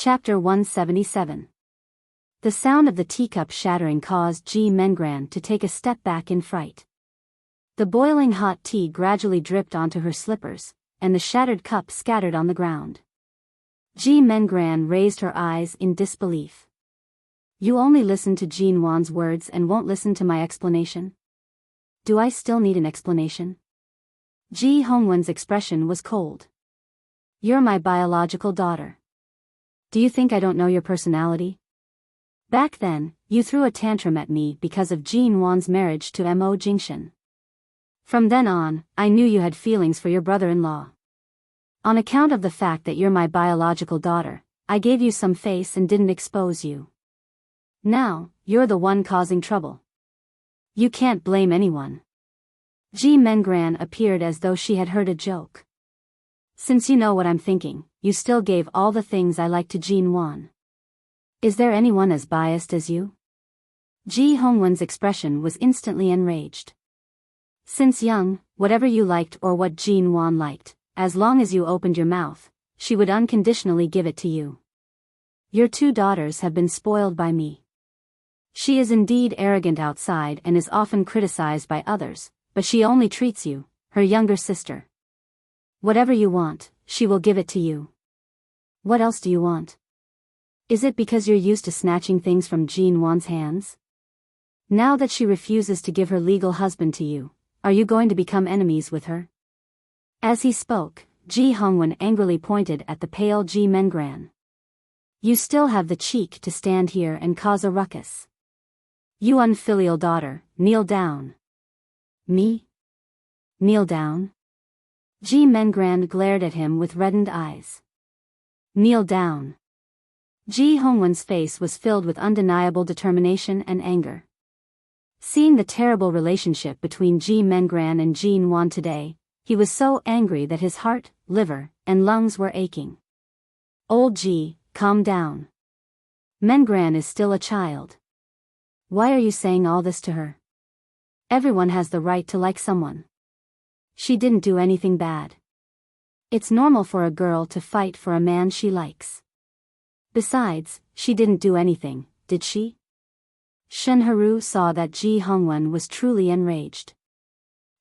Chapter 177. The sound of the teacup shattering caused Ji Mengran to take a step back in fright. The boiling hot tea gradually dripped onto her slippers, and the shattered cup scattered on the ground. Ji Mengran raised her eyes in disbelief. You only listen to Jin Wan's words and won't listen to my explanation? Do I still need an explanation? Ji Hongwen's expression was cold. You're my biological daughter. Do you think I don't know your personality? Back then, you threw a tantrum at me because of Jin Wan's marriage to Mo Jingshan. From then on, I knew you had feelings for your brother-in-law. On account of the fact that you're my biological daughter, I gave you some face and didn't expose you. Now, you're the one causing trouble. You can't blame anyone. Ji Mengran appeared as though she had heard a joke. Since you know what I'm thinking, you still gave all the things I like to Jin Wan. Is there anyone as biased as you? Ji Hongwen's expression was instantly enraged. Since young, whatever you liked or what Jin Wan liked, as long as you opened your mouth, she would unconditionally give it to you. Your two daughters have been spoiled by me. She is indeed arrogant outside and is often criticized by others, but she only treats you, her younger sister. Whatever you want, she will give it to you. What else do you want? Is it because you're used to snatching things from Jin Wan's hands? Now that she refuses to give her legal husband to you, are you going to become enemies with her? As he spoke, Ji Hongwen angrily pointed at the pale Ji Mengran. You still have the cheek to stand here and cause a ruckus. You unfilial daughter, kneel down. Me? Kneel down? Ji Mengran glared at him with reddened eyes. Kneel down. Ji Hongwen's face was filled with undeniable determination and anger. Seeing the terrible relationship between Ji Mengran and Jin Wan today, he was so angry that his heart, liver, and lungs were aching. Old Ji, calm down. Mengran is still a child. Why are you saying all this to her? Everyone has the right to like someone. She didn't do anything bad. It's normal for a girl to fight for a man she likes. Besides, she didn't do anything, did she? Shenharu saw that Ji Hongwen was truly enraged.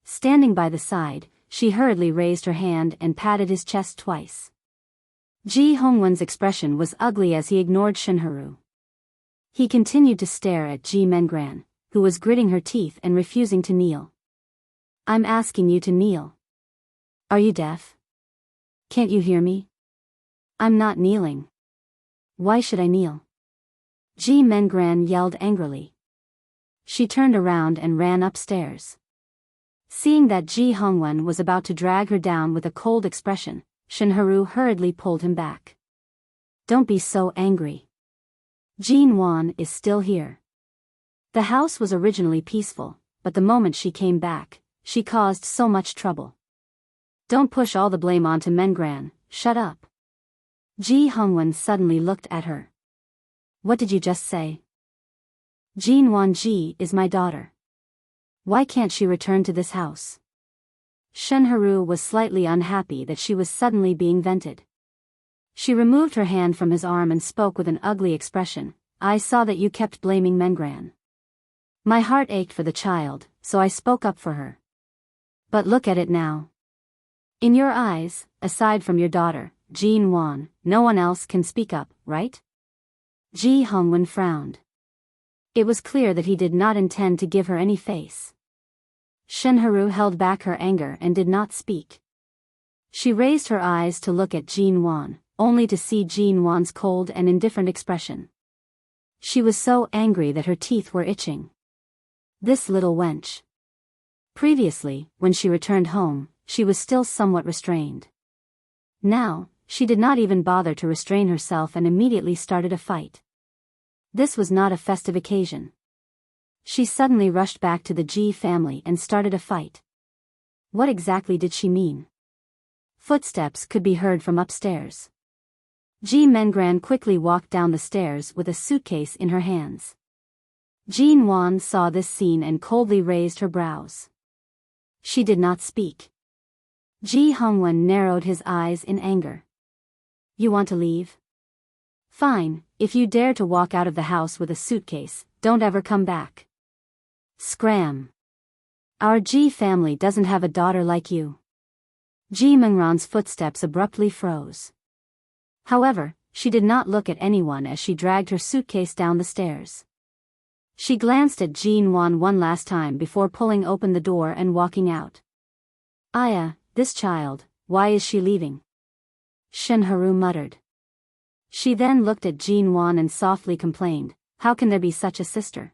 Standing by the side, she hurriedly raised her hand and patted his chest twice. Ji Hongwen's expression was ugly as he ignored Shenharu. He continued to stare at Ji Mengran, who was gritting her teeth and refusing to kneel. I'm asking you to kneel. Are you deaf? Can't you hear me? I'm not kneeling. Why should I kneel? Ji Mengran yelled angrily. She turned around and ran upstairs. Seeing that Ji Hongwen was about to drag her down with a cold expression, Shenharu hurriedly pulled him back. Don't be so angry. Jin Wan is still here. The house was originally peaceful, but the moment she came back, she caused so much trouble. Don't push all the blame onto Mengran, shut up. Ji Hongwen suddenly looked at her. What did you just say? Jin Wan Ji is my daughter. Why can't she return to this house? Shenharu was slightly unhappy that she was suddenly being vented. She removed her hand from his arm and spoke with an ugly expression. I saw that you kept blaming Mengran. My heart ached for the child, so I spoke up for her. But look at it now. In your eyes, aside from your daughter, Jin Wan, no one else can speak up, right? Ji Hongwen frowned. It was clear that he did not intend to give her any face. Shenharu held back her anger and did not speak. She raised her eyes to look at Jin Wan, only to see Jin Wan's cold and indifferent expression. She was so angry that her teeth were itching. This little wench. Previously, when she returned home, she was still somewhat restrained. Now, she did not even bother to restrain herself and immediately started a fight. This was not a festive occasion. She suddenly rushed back to the Ji family and started a fight. What exactly did she mean? Footsteps could be heard from upstairs. Ji Mengran quickly walked down the stairs with a suitcase in her hands. Jin Wan saw this scene and coldly raised her brows. She did not speak. Ji Hongwen narrowed his eyes in anger. You want to leave? Fine, if you dare to walk out of the house with a suitcase, don't ever come back. Scram. Our Ji family doesn't have a daughter like you. Ji Mengran's footsteps abruptly froze. However, she did not look at anyone as she dragged her suitcase down the stairs. She glanced at Jin Wan one last time before pulling open the door and walking out. Aya, this child, why is she leaving? Shinharu muttered. She then looked at Jin Wan and softly complained, how can there be such a sister?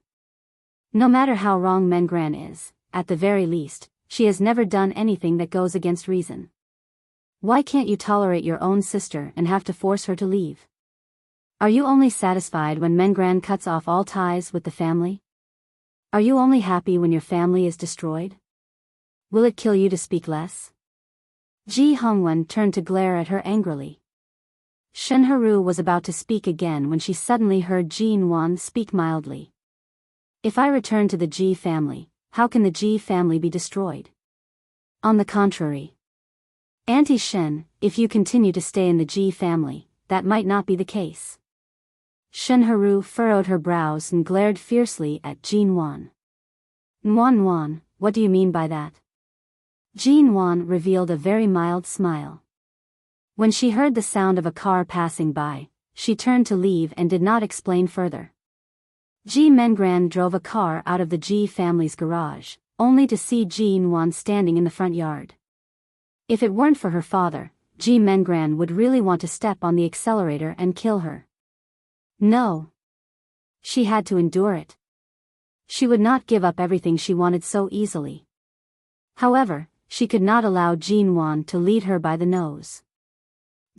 No matter how wrong Mengran is, at the very least, she has never done anything that goes against reason. Why can't you tolerate your own sister and have to force her to leave? Are you only satisfied when Mengran cuts off all ties with the family? Are you only happy when your family is destroyed? Will it kill you to speak less? Ji Hongwen turned to glare at her angrily. Shinharu was about to speak again when she suddenly heard Jin Wan speak mildly. If I return to the Ji family, how can the Ji family be destroyed? On the contrary. Auntie Shen, if you continue to stay in the Ji family, that might not be the case. Shinharu furrowed her brows and glared fiercely at Jin Wan. Wan, what do you mean by that? Jin Wan revealed a very mild smile. When she heard the sound of a car passing by, she turned to leave and did not explain further. Ji Mengran drove a car out of the Ji family's garage, only to see Jin Wan standing in the front yard. If it weren't for her father, Ji Mengran would really want to step on the accelerator and kill her. No. She had to endure it. She would not give up everything she wanted so easily. However, she could not allow Jin Wan to lead her by the nose.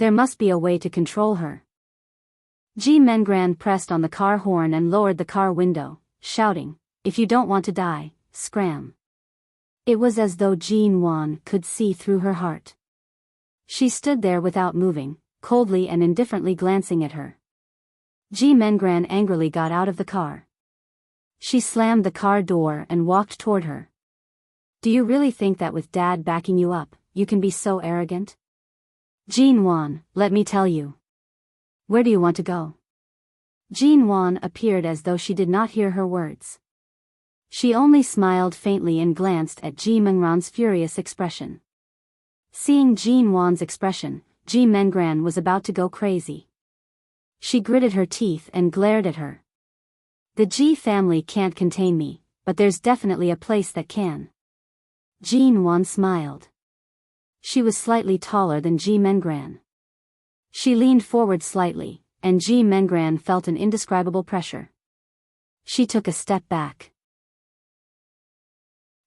There must be a way to control her. Ji Mengran pressed on the car horn and lowered the car window, shouting, if you don't want to die, scram. It was as though Jin Wan could see through her heart. She stood there without moving, coldly and indifferently glancing at her. Ji Mengran angrily got out of the car. She slammed the car door and walked toward her. Do you really think that with Dad backing you up, you can be so arrogant? Jin Wan, let me tell you. Where do you want to go? Jin Wan appeared as though she did not hear her words. She only smiled faintly and glanced at Ji Mengran's furious expression. Seeing Jin Wan's expression, Ji Mengran was about to go crazy. She gritted her teeth and glared at her. The Ji family can't contain me, but there's definitely a place that can. Jin Wan smiled. She was slightly taller than Ji Mengran. She leaned forward slightly, and Ji Mengran felt an indescribable pressure. She took a step back.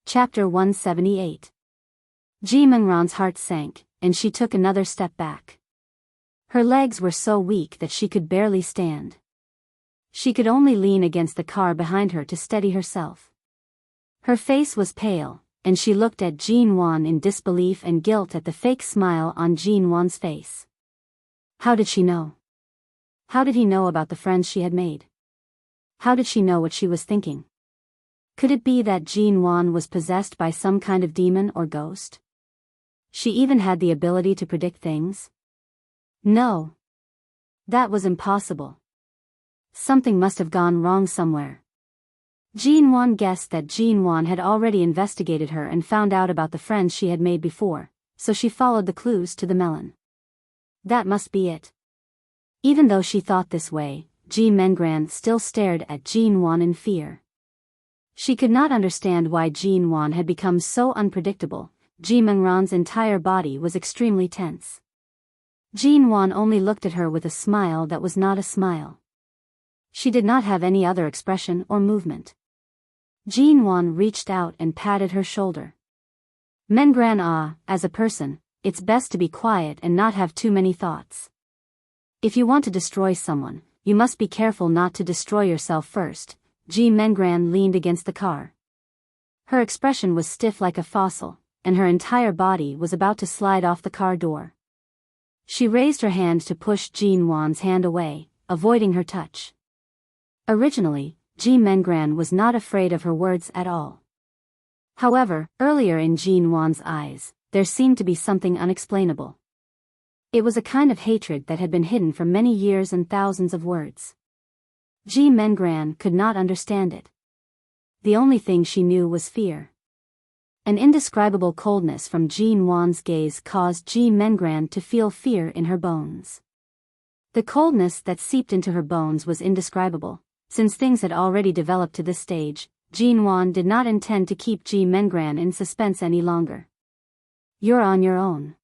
Chapter 178. Ji Mengran's heart sank, and she took another step back. Her legs were so weak that she could barely stand. She could only lean against the car behind her to steady herself. Her face was pale, and she looked at Jin Wan in disbelief and guilt at the fake smile on Jin Wan's face. How did she know? How did he know about the friends she had made? How did she know what she was thinking? Could it be that Jin Wan was possessed by some kind of demon or ghost? She even had the ability to predict things? No. That was impossible. Something must have gone wrong somewhere. Jin Wan guessed that Jin Wan had already investigated her and found out about the friends she had made before, so she followed the clues to the melon. That must be it. Even though she thought this way, Ji Mengran still stared at Jin Wan in fear. She could not understand why Jin Wan had become so unpredictable. Ji Mengran's entire body was extremely tense. Jin Wan only looked at her with a smile that was not a smile. She did not have any other expression or movement. Jin Wan reached out and patted her shoulder. Mengran, as a person, it's best to be quiet and not have too many thoughts. If you want to destroy someone, you must be careful not to destroy yourself first. Ji Mengran leaned against the car. Her expression was stiff like a fossil, and her entire body was about to slide off the car door. She raised her hand to push Jin Wan's hand away, avoiding her touch. Originally, Ji Mengran was not afraid of her words at all. However, earlier in Jin Wan's eyes, there seemed to be something unexplainable. It was a kind of hatred that had been hidden for many years and thousands of words. Ji Mengran could not understand it. The only thing she knew was fear. An indescribable coldness from Jin Wan's gaze caused Ji Mengran to feel fear in her bones. The coldness that seeped into her bones was indescribable. Since things had already developed to this stage, Jin Wan did not intend to keep Ji Mengran in suspense any longer. "You're on your own."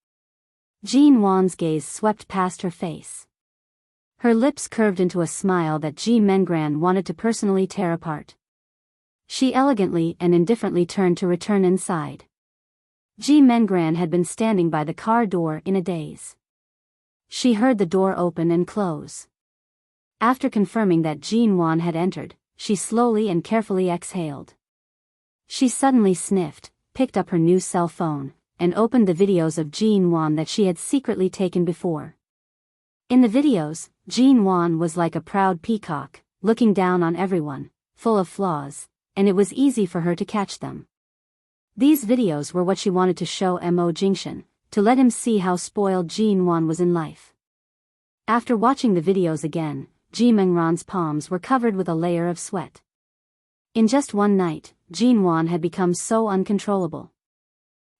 Jin Wan's gaze swept past her face. Her lips curved into a smile that Ji Mengran wanted to personally tear apart. She elegantly and indifferently turned to return inside. Ji Mengran had been standing by the car door in a daze. She heard the door open and close. After confirming that Jin Wan had entered, she slowly and carefully exhaled. She suddenly sniffed, picked up her new cell phone, and opened the videos of Jin Wan that she had secretly taken before. In the videos, Jin Wan was like a proud peacock, looking down on everyone, full of flaws, and it was easy for her to catch them. These videos were what she wanted to show Mo Jingshan, to let him see how spoiled Jin Wan was in life. After watching the videos again, Ji Mengran's palms were covered with a layer of sweat. In just one night, Jin Wan had become so uncontrollable.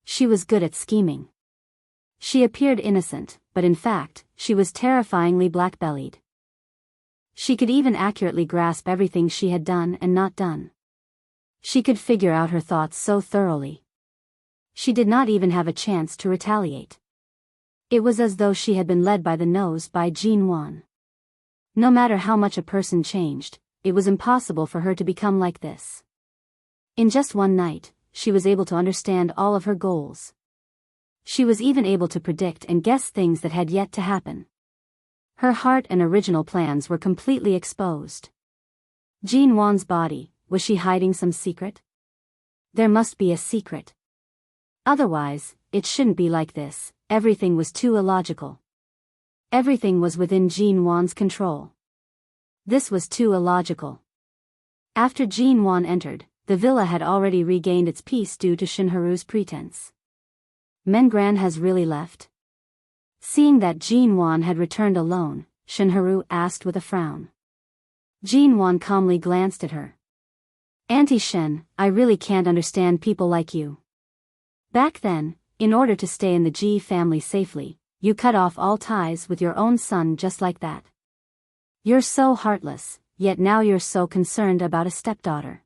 She was good at scheming. She appeared innocent, but in fact, she was terrifyingly black-bellied. She could even accurately grasp everything she had done and not done. She could figure out her thoughts so thoroughly. She did not even have a chance to retaliate. It was as though she had been led by the nose by Jin Wan. No matter how much a person changed, it was impossible for her to become like this. In just one night, she was able to understand all of her goals. She was even able to predict and guess things that had yet to happen. Her heart and original plans were completely exposed. Jin Wan's body, was she hiding some secret? There must be a secret. Otherwise, it shouldn't be like this. Everything was too illogical. Everything was within Jin Wan's control. This was too illogical. After Jin Wan entered, the villa had already regained its peace due to Shinharu's pretense. Mengran has really left? Seeing that Jin Wan had returned alone, Shinharu asked with a frown. Jin Wan calmly glanced at her. "Auntie Shen, I really can't understand people like you. Back then, in order to stay in the Ji family safely, you cut off all ties with your own son just like that. You're so heartless, yet now you're so concerned about a stepdaughter."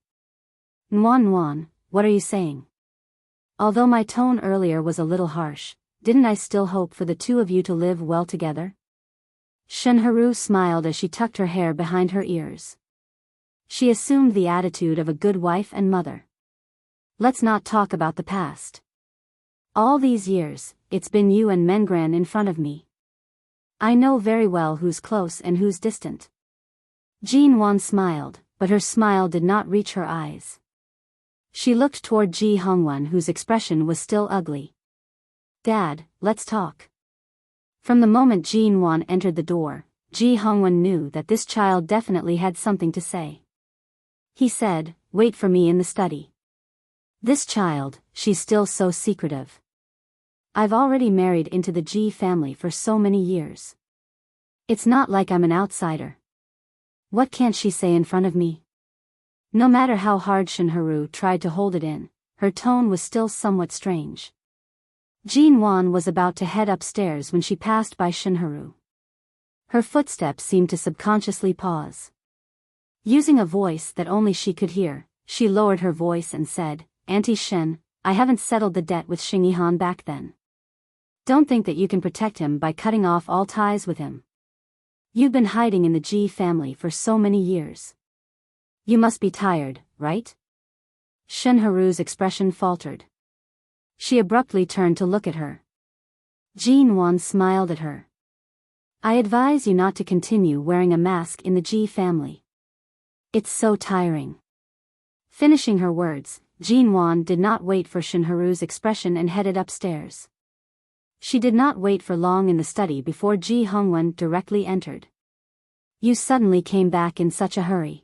"Nuan, what are you saying?" Although my tone earlier was a little harsh, didn't I still hope for the two of you to live well together? Shinharu smiled as she tucked her hair behind her ears. She assumed the attitude of a good wife and mother. "Let's not talk about the past. All these years, it's been you and Mengran in front of me. I know very well who's close and who's distant." Jin Wan smiled, but her smile did not reach her eyes. She looked toward Ji Hongwen, whose expression was still ugly. "Dad, let's talk." From the moment Jin Wan entered the door, Ji Hongwen knew that this child definitely had something to say. He said, "Wait for me in the study." This child, she's still so secretive. I've already married into the Ji family for so many years. It's not like I'm an outsider. What can't she say in front of me? No matter how hard Shinharu tried to hold it in, her tone was still somewhat strange. Jin Wan was about to head upstairs when she passed by Shinharu. Her footsteps seemed to subconsciously pause. Using a voice that only she could hear, she lowered her voice and said, "Auntie Shen, I haven't settled the debt with Xingyihan back then. Don't think that you can protect him by cutting off all ties with him. You've been hiding in the Ji family for so many years. You must be tired, right?" Shinharu's expression faltered. She abruptly turned to look at her. Jin Wan smiled at her. "I advise you not to continue wearing a mask in the Ji family. It's so tiring." Finishing her words, Jin Wan did not wait for Shinharu's expression and headed upstairs. She did not wait for long in the study before Ji Hongwen directly entered. "You suddenly came back in such a hurry.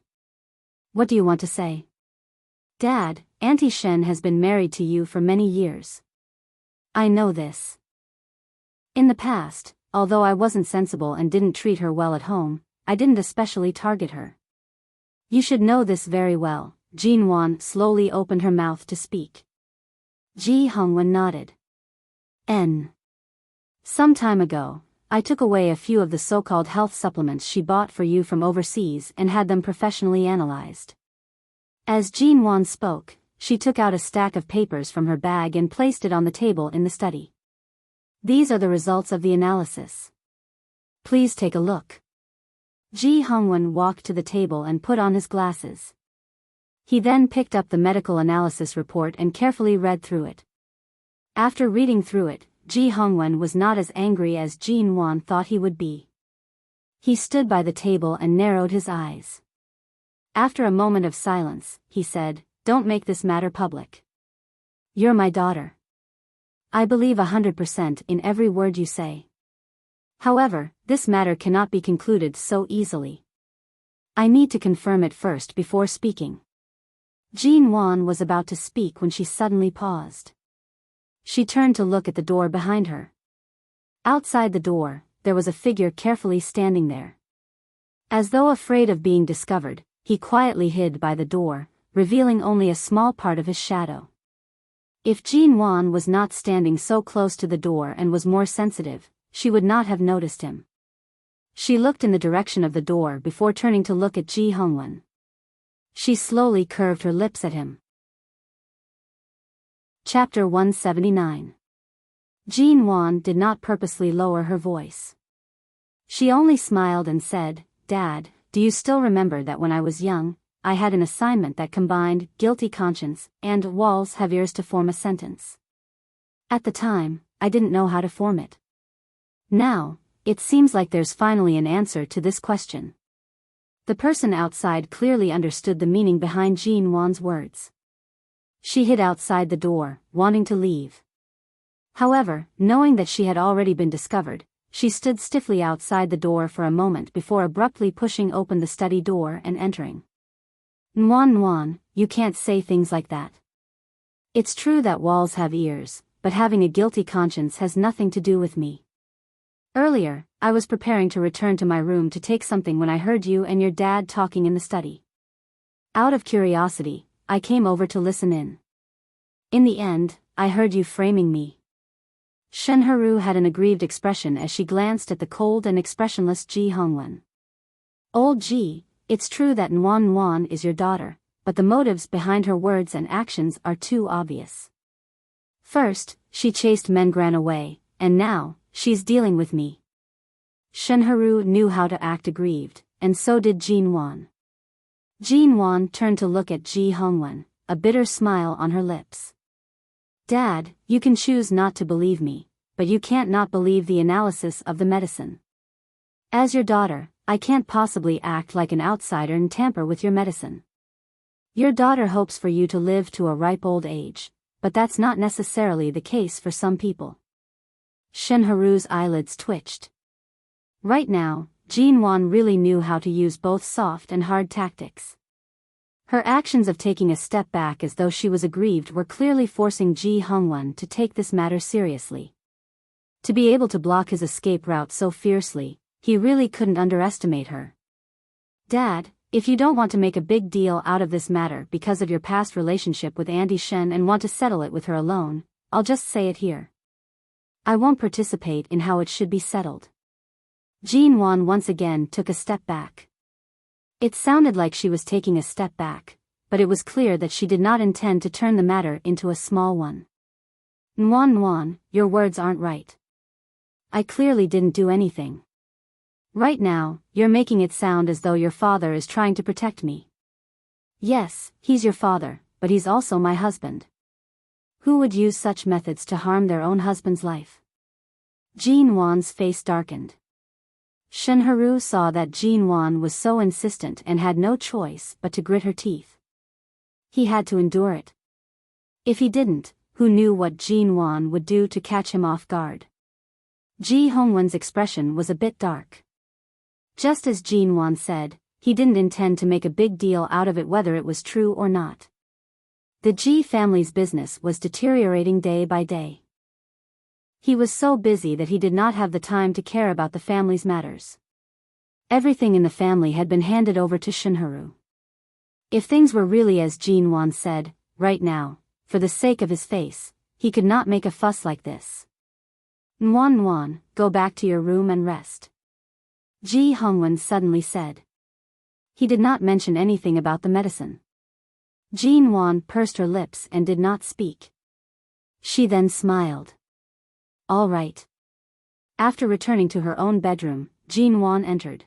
What do you want to say?" "Dad, Auntie Shen has been married to you for many years." "I know this. In the past, although I wasn't sensible and didn't treat her well at home, I didn't especially target her. You should know this very well. Jinwon slowly opened her mouth to speak. Ji Hongwen nodded. Some time ago, I took away a few of the so-called health supplements she bought for you from overseas and had them professionally analyzed. As Jinwon spoke, she took out a stack of papers from her bag and placed it on the table in the study. These are the results of the analysis. Please take a look. Ji Hongwen walked to the table and put on his glasses. He then picked up the medical analysis report and carefully read through it. After reading through it, Ji Hongwen was not as angry as Jinwon thought he would be. He stood by the table and narrowed his eyes. After a moment of silence, he said, "Don't make this matter public. You're my daughter. I believe 100% in every word you say. However, this matter cannot be concluded so easily. I need to confirm it first before speaking." Jinwon was about to speak when she suddenly paused. She turned to look at the door behind her. Outside the door, there was a figure carefully standing there. As though afraid of being discovered, he quietly hid by the door, revealing only a small part of his shadow. If Jinwon was not standing so close to the door and was more sensitive, she would not have noticed him. She looked in the direction of the door before turning to look at Ji Hongwen. She slowly curved her lips at him. Chapter 179. Jinwon did not purposely lower her voice. She only smiled and said, "Dad, do you still remember that when I was young, I had an assignment that combined guilty conscience and walls have ears to form a sentence? At the time, I didn't know how to form it. Now, it seems like there's finally an answer to this question." The person outside clearly understood the meaning behind Jinwon's words. She hid outside the door, wanting to leave. However, knowing that she had already been discovered, she stood stiffly outside the door for a moment before abruptly pushing open the study door and entering. "Nwan, you can't say things like that. It's true that walls have ears, but having a guilty conscience has nothing to do with me. Earlier, I was preparing to return to my room to take something when I heard you and your dad talking in the study. Out of curiosity, I came over to listen in. In the end, I heard you framing me." Shenharu had an aggrieved expression as she glanced at the cold and expressionless Ji Hongwen. "Old Ji, it's true that Nwan is your daughter, but the motives behind her words and actions are too obvious. First, she chased Mengran away, and now, she's dealing with me." Shenharu knew how to act aggrieved, and so did Jinwon. Jinwon turned to look at Ji Hongwen, a bitter smile on her lips. "Dad, you can choose not to believe me, but you can't not believe the analysis of the medicine. As your daughter, I can't possibly act like an outsider and tamper with your medicine. Your daughter hopes for you to live to a ripe old age, but that's not necessarily the case for some people." Shenharu's eyelids twitched. Right now, Jinwon really knew how to use both soft and hard tactics. Her actions of taking a step back as though she was aggrieved were clearly forcing Ji Hongwen to take this matter seriously. To be able to block his escape route so fiercely, he really couldn't underestimate her. "Dad, if you don't want to make a big deal out of this matter because of your past relationship with Andy Shen and want to settle it with her alone, I'll just say it here. I won't participate in how it should be settled." Jinwon once again took a step back. It sounded like she was taking a step back, but it was clear that she did not intend to turn the matter into a small one. "Nwan, your words aren't right. I clearly didn't do anything. Right now, you're making it sound as though your father is trying to protect me. Yes, he's your father, but he's also my husband. Who would use such methods to harm their own husband's life?" Jinwon's face darkened. Shenharu saw that Jinwon was so insistent and had no choice but to grit her teeth. He had to endure it. If he didn't, who knew what Jinwon would do to catch him off guard? Ji Hongwen's expression was a bit dark. Just as Jinwon said, he didn't intend to make a big deal out of it whether it was true or not. The Ji family's business was deteriorating day by day. He was so busy that he did not have the time to care about the family's matters. Everything in the family had been handed over to Shinharu. If things were really as Jinwon said, right now, for the sake of his face, he could not make a fuss like this. Nwan, go back to your room and rest. Ji Hongwen suddenly said. He did not mention anything about the medicine. Jinwon pursed her lips and did not speak. She then smiled. All right. After returning to her own bedroom, Jinwon entered.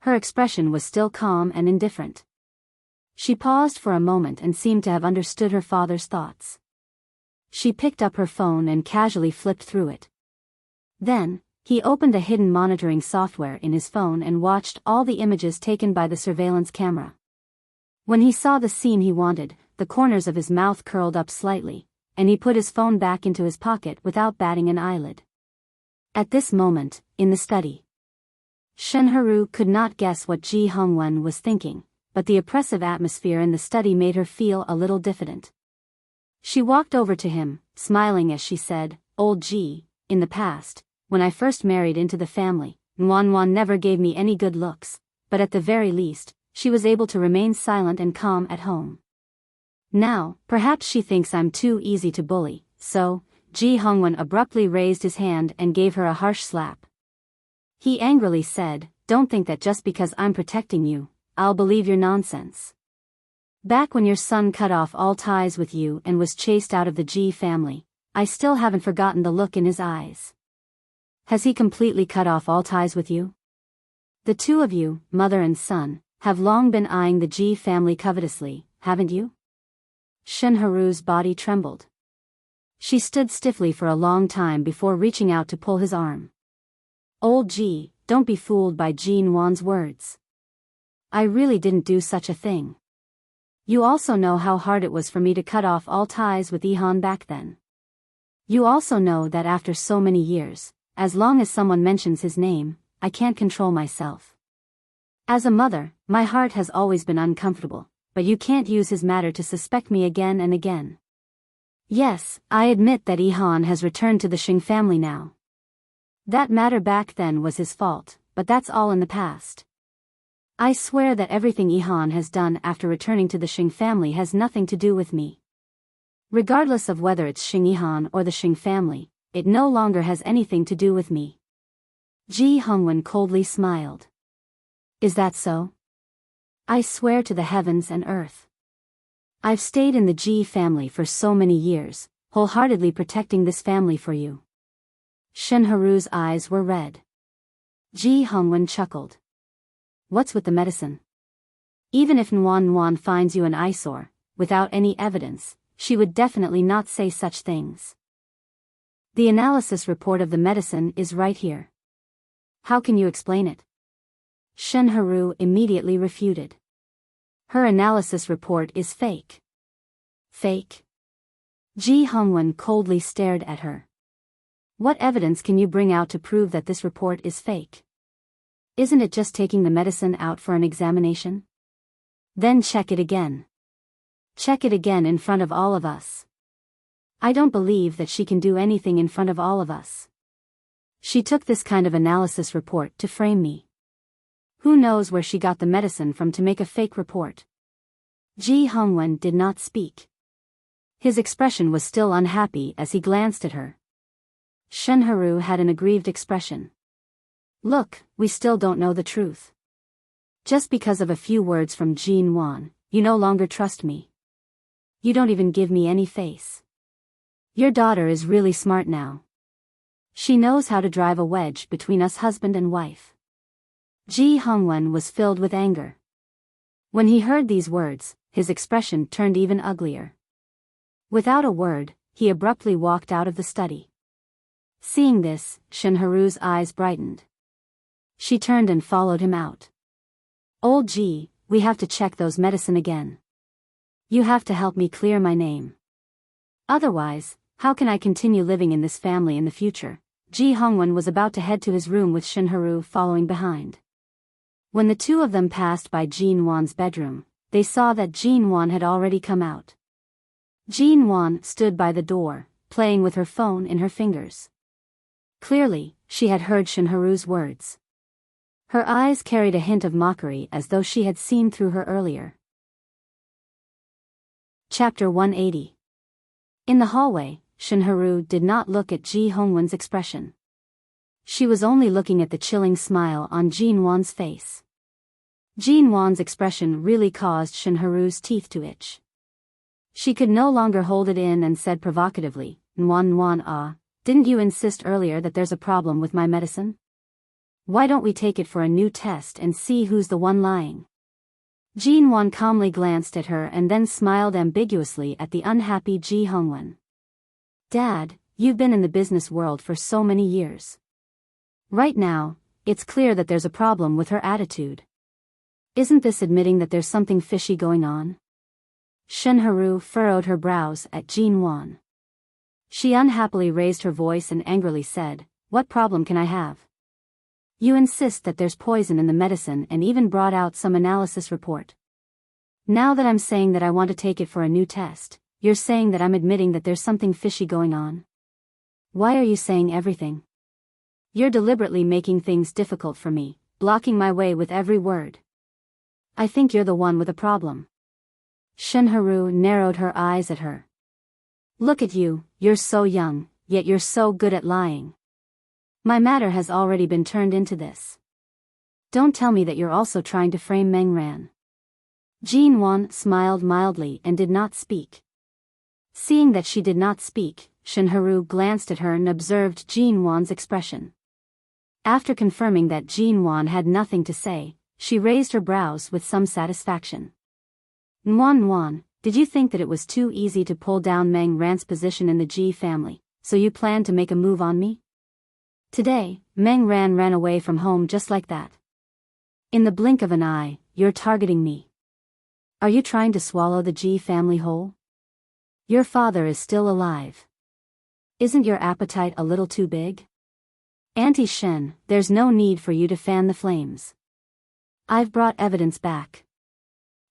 Her expression was still calm and indifferent. She paused for a moment and seemed to have understood her father's thoughts. She picked up her phone and casually flipped through it. Then, he opened a hidden monitoring software in his phone and watched all the images taken by the surveillance camera. When he saw the scene he wanted, the corners of his mouth curled up slightly, and he put his phone back into his pocket without batting an eyelid. At this moment, in the study, Shinharu could not guess what Ji Hongwen was thinking, but the oppressive atmosphere in the study made her feel a little diffident. She walked over to him, smiling as she said, Old Ji, in the past, when I first married into the family, Nwan never gave me any good looks, but at the very least, she was able to remain silent and calm at home. Now, perhaps she thinks I'm too easy to bully, so, Ji Hongwen abruptly raised his hand and gave her a harsh slap. He angrily said, Don't think that just because I'm protecting you, I'll believe your nonsense. Back when your son cut off all ties with you and was chased out of the Ji family, I still haven't forgotten the look in his eyes. Has he completely cut off all ties with you? The two of you, mother and son, have long been eyeing the Ji family covetously, haven't you? Shinharu's body trembled. She stood stiffly for a long time before reaching out to pull his arm. Old Ji, don't be fooled by Jinwon's words. I really didn't do such a thing. You also know how hard it was for me to cut off all ties with Ihan back then. You also know that after so many years, as long as someone mentions his name, I can't control myself. As a mother, my heart has always been uncomfortable, but you can't use his matter to suspect me again and again. Yes, I admit that Ihan has returned to the Xing family now. That matter back then was his fault, but that's all in the past. I swear that everything Ihan has done after returning to the Xing family has nothing to do with me. Regardless of whether it's Xing Ihan or the Xing family, it no longer has anything to do with me. Ji Hongwen coldly smiled. Is that so? I swear to the heavens and earth. I've stayed in the Ji family for so many years, wholeheartedly protecting this family for you. Shinharu's eyes were red. Ji Hongwen chuckled. What's with the medicine? Even if Nwan finds you an eyesore, without any evidence, she would definitely not say such things. The analysis report of the medicine is right here. How can you explain it? Shinharu immediately refuted. Her analysis report is fake. Fake? Ji Hongwen coldly stared at her. What evidence can you bring out to prove that this report is fake? Isn't it just taking the medicine out for an examination? Then check it again. Check it again in front of all of us. I don't believe that she can do anything in front of all of us. She took this kind of analysis report to frame me. Who knows where she got the medicine from to make a fake report? Ji Hongwen did not speak. His expression was still unhappy as he glanced at her. Shinharu had an aggrieved expression. Look, we still don't know the truth. Just because of a few words from Jinwon, you no longer trust me. You don't even give me any face. Your daughter is really smart now. She knows how to drive a wedge between us husband and wife. Ji Hongwen was filled with anger. When he heard these words, his expression turned even uglier. Without a word, he abruptly walked out of the study. Seeing this, Shinharu's eyes brightened. She turned and followed him out. Old Ji, we have to check those medicine again. You have to help me clear my name. Otherwise, how can I continue living in this family in the future? Ji Hongwen was about to head to his room with Shinharu following behind. When the two of them passed by Jinwon's bedroom, they saw that Jinwon had already come out. Jinwon stood by the door, playing with her phone in her fingers. Clearly, she had heard Shinharu's words. Her eyes carried a hint of mockery as though she had seen through her earlier. Chapter 180. In the hallway, Shinharu did not look at Ji Hongwen's expression. She was only looking at the chilling smile on Jin Wan's face. Jin Wan's expression really caused Shinharu's teeth to itch. She could no longer hold it in and said provocatively, Nwan, didn't you insist earlier that there's a problem with my medicine? Why don't we take it for a new test and see who's the one lying? Jin Wan calmly glanced at her and then smiled ambiguously at the unhappy Ji Hongwen. Dad, you've been in the business world for so many years. Right now, it's clear that there's a problem with her attitude. Isn't this admitting that there's something fishy going on? Shinharu furrowed her brows at Jin Wan. She unhappily raised her voice and angrily said, "What problem can I have? You insist that there's poison in the medicine and even brought out some analysis report. Now that I'm saying that I want to take it for a new test, you're saying that I'm admitting that there's something fishy going on? Why are you saying everything? You're deliberately making things difficult for me, blocking my way with every word. I think you're the one with a problem." Shinharu narrowed her eyes at her. "Look at you, you're so young, yet you're so good at lying. My matter has already been turned into this. Don't tell me that you're also trying to frame Meng Ran." Jin Wan smiled mildly and did not speak. Seeing that she did not speak, Shinharu glanced at her and observed Jin Wan's expression. After confirming that Jin Wan had nothing to say, she raised her brows with some satisfaction. Nwan, did you think that it was too easy to pull down Meng Ran's position in the Ji family, so you planned to make a move on me? Today, Meng Ran ran away from home just like that. In the blink of an eye, you're targeting me. Are you trying to swallow the Ji family whole? Your father is still alive. Isn't your appetite a little too big? Auntie Shen, there's no need for you to fan the flames. I've brought evidence back.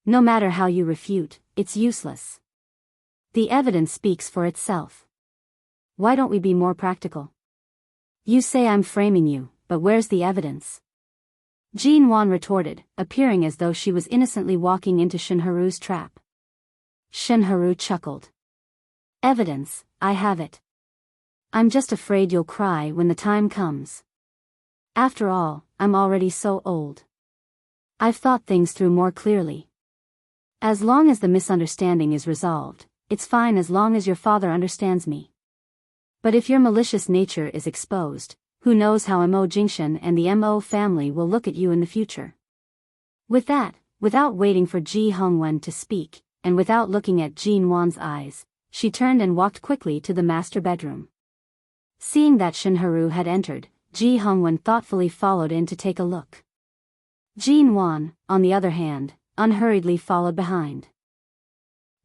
No matter how you refute, it's useless. The evidence speaks for itself. Why don't we be more practical? You say I'm framing you, but where's the evidence? Jin Wan retorted, appearing as though she was innocently walking into Shinharu's trap. Shinharu chuckled. Evidence, I have it. I'm just afraid you'll cry when the time comes. After all, I'm already so old. I've thought things through more clearly. As long as the misunderstanding is resolved, it's fine as long as your father understands me. But if your malicious nature is exposed, who knows how Mo Jingshan and the Mo family will look at you in the future. With that, without waiting for Ji Hongwen to speak, and without looking at Jin Wan's eyes, she turned and walked quickly to the master bedroom. Seeing that Shinharu had entered, Ji Hongwen thoughtfully followed in to take a look. Jin Wan, on the other hand, unhurriedly followed behind.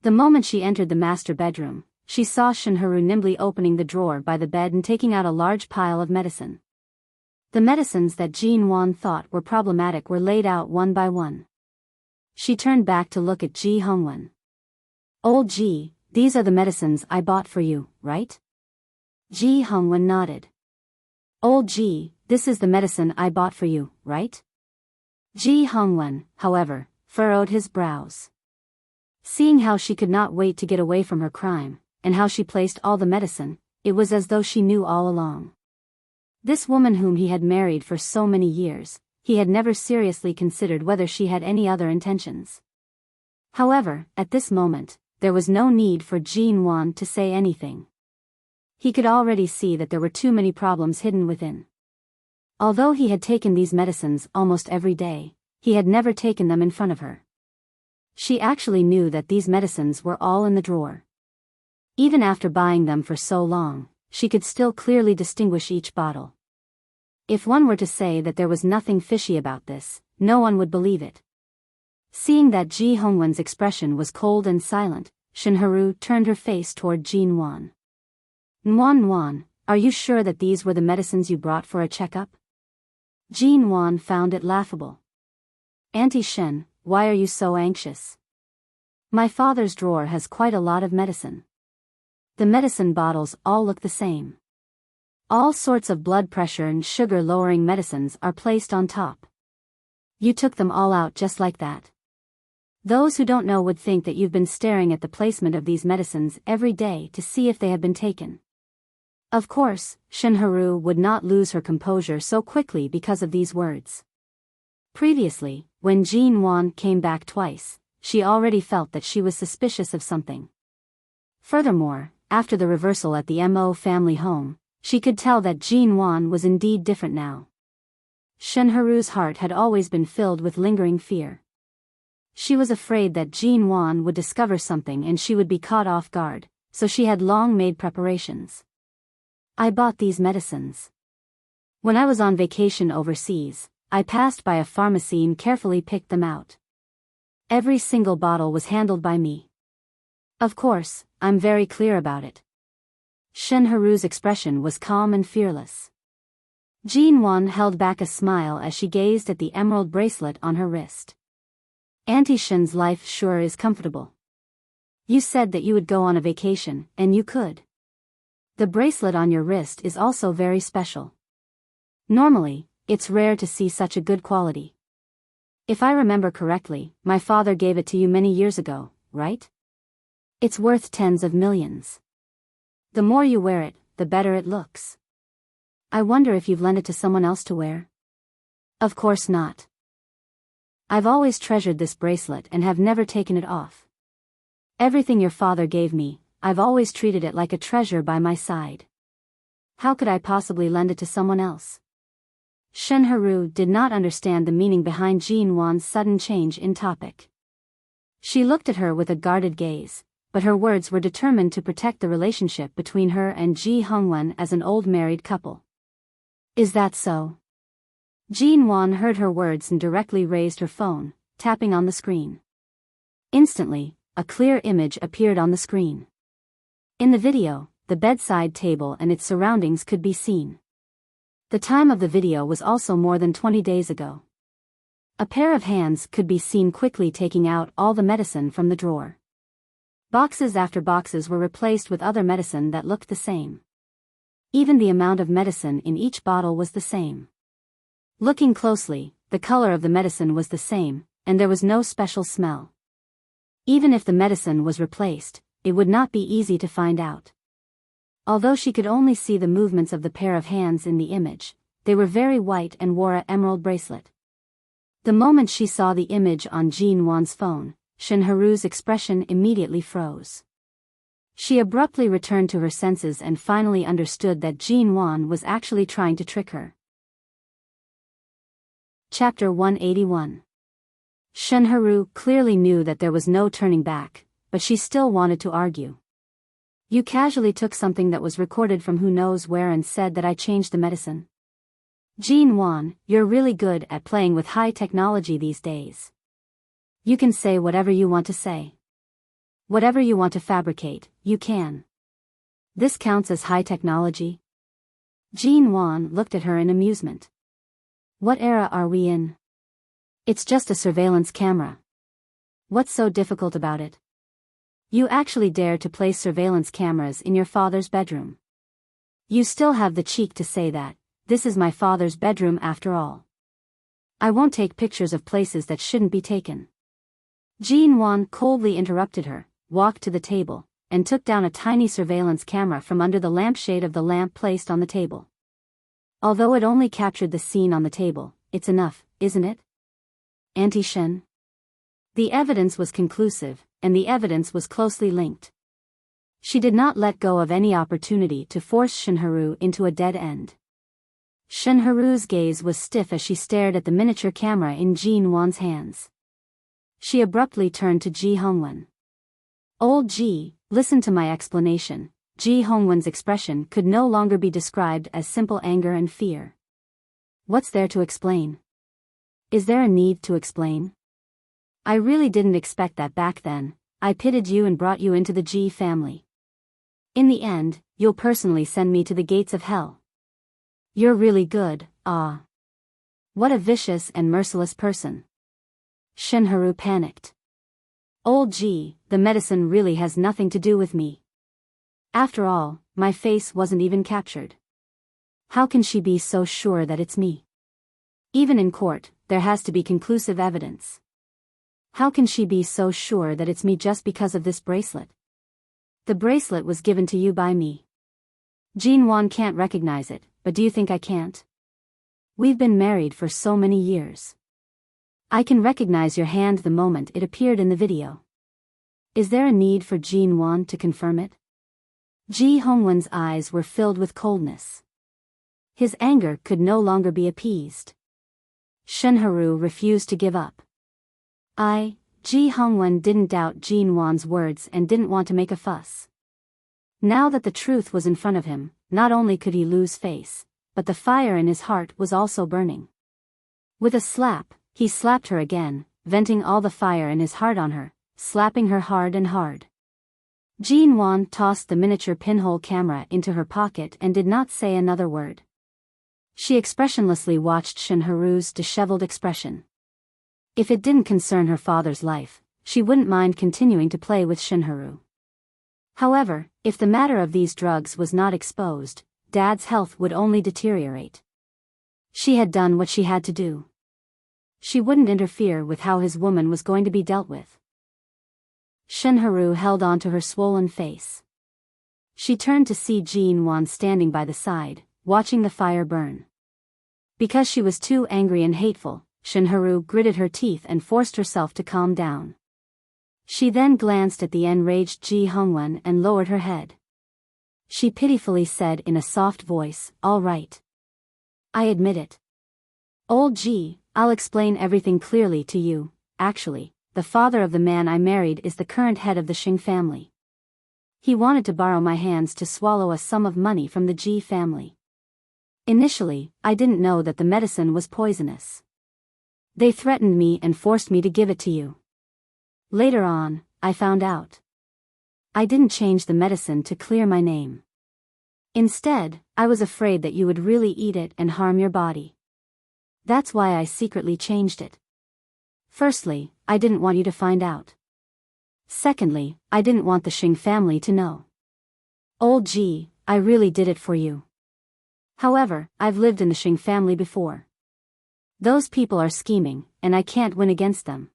The moment she entered the master bedroom, she saw Shinharu nimbly opening the drawer by the bed and taking out a large pile of medicine. The medicines that Jin Wan thought were problematic were laid out one by one. She turned back to look at Ji Hongwen. "Old Ji, these are the medicines I bought for you, right?" Ji Hongwen nodded. "Old Ji, this is the medicine I bought for you, right?" Ji Hongwen, however, furrowed his brows. Seeing how she could not wait to get away from her crime, and how she placed all the medicine, it was as though she knew all along. This woman whom he had married for so many years, he had never seriously considered whether she had any other intentions. However, at this moment, there was no need for Jin Wan to say anything. He could already see that there were too many problems hidden within. Although he had taken these medicines almost every day, he had never taken them in front of her. She actually knew that these medicines were all in the drawer. Even after buying them for so long, she could still clearly distinguish each bottle. If one were to say that there was nothing fishy about this, no one would believe it. Seeing that Ji Hongwen's expression was cold and silent, Shinharu turned her face toward Jin Wan. "Nwan, are you sure that these were the medicines you brought for a checkup?" Jin Wan found it laughable. "Auntie Shen, why are you so anxious? My father's drawer has quite a lot of medicine. The medicine bottles all look the same. All sorts of blood pressure and sugar-lowering medicines are placed on top. You took them all out just like that. Those who don't know would think that you've been staring at the placement of these medicines every day to see if they have been taken. Of course, Shinharu would not lose her composure so quickly because of these words. Previously, when Jean Wan came back twice, she already felt that she was suspicious of something. Furthermore, after the reversal at the Mo family home, she could tell that Jean Wan was indeed different now. Shinharu's heart had always been filled with lingering fear. She was afraid that Jean Wan would discover something and she would be caught off guard, so she had long made preparations. I bought these medicines. When I was on vacation overseas, I passed by a pharmacy and carefully picked them out. Every single bottle was handled by me. Of course, I'm very clear about it. Shinharu's expression was calm and fearless. Jean Wan held back a smile as she gazed at the emerald bracelet on her wrist. Auntie Shin's life sure is comfortable. You said that you would go on a vacation, and you could. The bracelet on your wrist is also very special. Normally, it's rare to see such a good quality. If I remember correctly, my father gave it to you many years ago, right? It's worth tens of millions. The more you wear it, the better it looks. I wonder if you've lent it to someone else to wear? Of course not. I've always treasured this bracelet and have never taken it off. Everything your father gave me, I've always treated it like a treasure by my side. How could I possibly lend it to someone else? Shinharu did not understand the meaning behind Jean Wan's sudden change in topic. She looked at her with a guarded gaze, but her words were determined to protect the relationship between her and Ji Hongwen as an old married couple. Is that so? Jean Wan heard her words and directly raised her phone, tapping on the screen. Instantly, a clear image appeared on the screen. In the video, the bedside table and its surroundings could be seen. The time of the video was also more than 20 days ago. A pair of hands could be seen quickly taking out all the medicine from the drawer. Boxes after boxes were replaced with other medicine that looked the same. Even the amount of medicine in each bottle was the same. Looking closely, the color of the medicine was the same, and there was no special smell. Even if the medicine was replaced, it would not be easy to find out. Although she could only see the movements of the pair of hands in the image, they were very white and wore an emerald bracelet. The moment she saw the image on Jean Wan's phone, Shinharu's expression immediately froze. She abruptly returned to her senses and finally understood that Jean Wan was actually trying to trick her. Chapter 181. Shinharu clearly knew that there was no turning back, but she still wanted to argue. You casually took something that was recorded from who knows where and said that I changed the medicine. Jean Wan, you're really good at playing with high technology these days. You can say whatever you want to say. Whatever you want to fabricate, you can. This counts as high technology? Jean Wan looked at her in amusement. What era are we in? It's just a surveillance camera. What's so difficult about it? You actually dare to place surveillance cameras in your father's bedroom. You still have the cheek to say that, this is my father's bedroom after all. I won't take pictures of places that shouldn't be taken. Jean Wan coldly interrupted her, walked to the table, and took down a tiny surveillance camera from under the lampshade of the lamp placed on the table. Although it only captured the scene on the table, it's enough, isn't it? Auntie Shin? The evidence was conclusive, and the evidence was closely linked. She did not let go of any opportunity to force Shinharu into a dead end. Shinharu's gaze was stiff as she stared at the miniature camera in Jean Wan's hands. She abruptly turned to Ji Hongwen. Old Ji, listen to my explanation. Ji Hongwen's expression could no longer be described as simple anger and fear. What's there to explain? Is there a need to explain? I really didn't expect that back then. I pitied you and brought you into the Ji family. In the end, you'll personally send me to the gates of hell. You're really good, ah. What a vicious and merciless person. Shinharu panicked. Old Ji, the medicine really has nothing to do with me. After all, my face wasn't even captured. How can she be so sure that it's me? Even in court, there has to be conclusive evidence. How can she be so sure that it's me just because of this bracelet? The bracelet was given to you by me. Jean Wan can't recognize it, but do you think I can't? We've been married for so many years. I can recognize your hand the moment it appeared in the video. Is there a need for Jean Wan to confirm it? Ji Hongwen's eyes were filled with coldness. His anger could no longer be appeased. Shenharu refused to give up. Ji Hongwen didn't doubt Jean Wan's words and didn't want to make a fuss. Now that the truth was in front of him, not only could he lose face, but the fire in his heart was also burning. With a slap, he slapped her again, venting all the fire in his heart on her, slapping her hard and hard. Jean Wan tossed the miniature pinhole camera into her pocket and did not say another word. She expressionlessly watched Shenharu's disheveled expression. If it didn't concern her father's life, she wouldn't mind continuing to play with Shenharu. However, if the matter of these drugs was not exposed, Dad's health would only deteriorate. She had done what she had to do. She wouldn't interfere with how his woman was going to be dealt with. Shenharu held on to her swollen face. She turned to see Jean Wan standing by the side, watching the fire burn. Because she was too angry and hateful, Shenharu gritted her teeth and forced herself to calm down. She then glanced at the enraged Ji Hongwen and lowered her head. She pitifully said in a soft voice, "All right. I admit it. Old Ji, I'll explain everything clearly to you. Actually, the father of the man I married is the current head of the Xing family. He wanted to borrow my hands to swallow a sum of money from the Ji family. Initially, I didn't know that the medicine was poisonous. They threatened me and forced me to give it to you. Later on, I found out. I didn't change the medicine to clear my name. Instead, I was afraid that you would really eat it and harm your body. That's why I secretly changed it. Firstly, I didn't want you to find out. Secondly, I didn't want the Xing family to know. Old Ji, I really did it for you. However, I've lived in the Xing family before. Those people are scheming, and I can't win against them.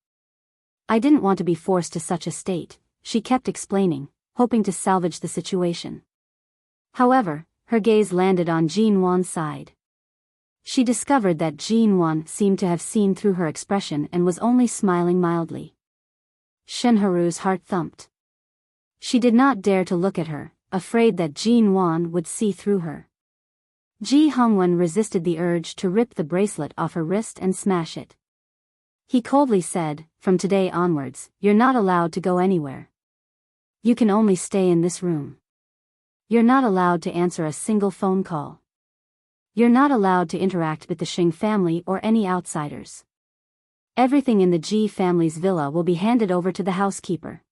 I didn't want to be forced to such a state," she kept explaining, hoping to salvage the situation. However, her gaze landed on Jean Wan's side. She discovered that Jean Wan seemed to have seen through her expression and was only smiling mildly. Shenharu's heart thumped. She did not dare to look at her, afraid that Jean Wan would see through her. Ji Hongwen resisted the urge to rip the bracelet off her wrist and smash it. He coldly said, "From today onwards, you're not allowed to go anywhere. You can only stay in this room. You're not allowed to answer a single phone call. You're not allowed to interact with the Xing family or any outsiders. Everything in the Ji family's villa will be handed over to the housekeeper.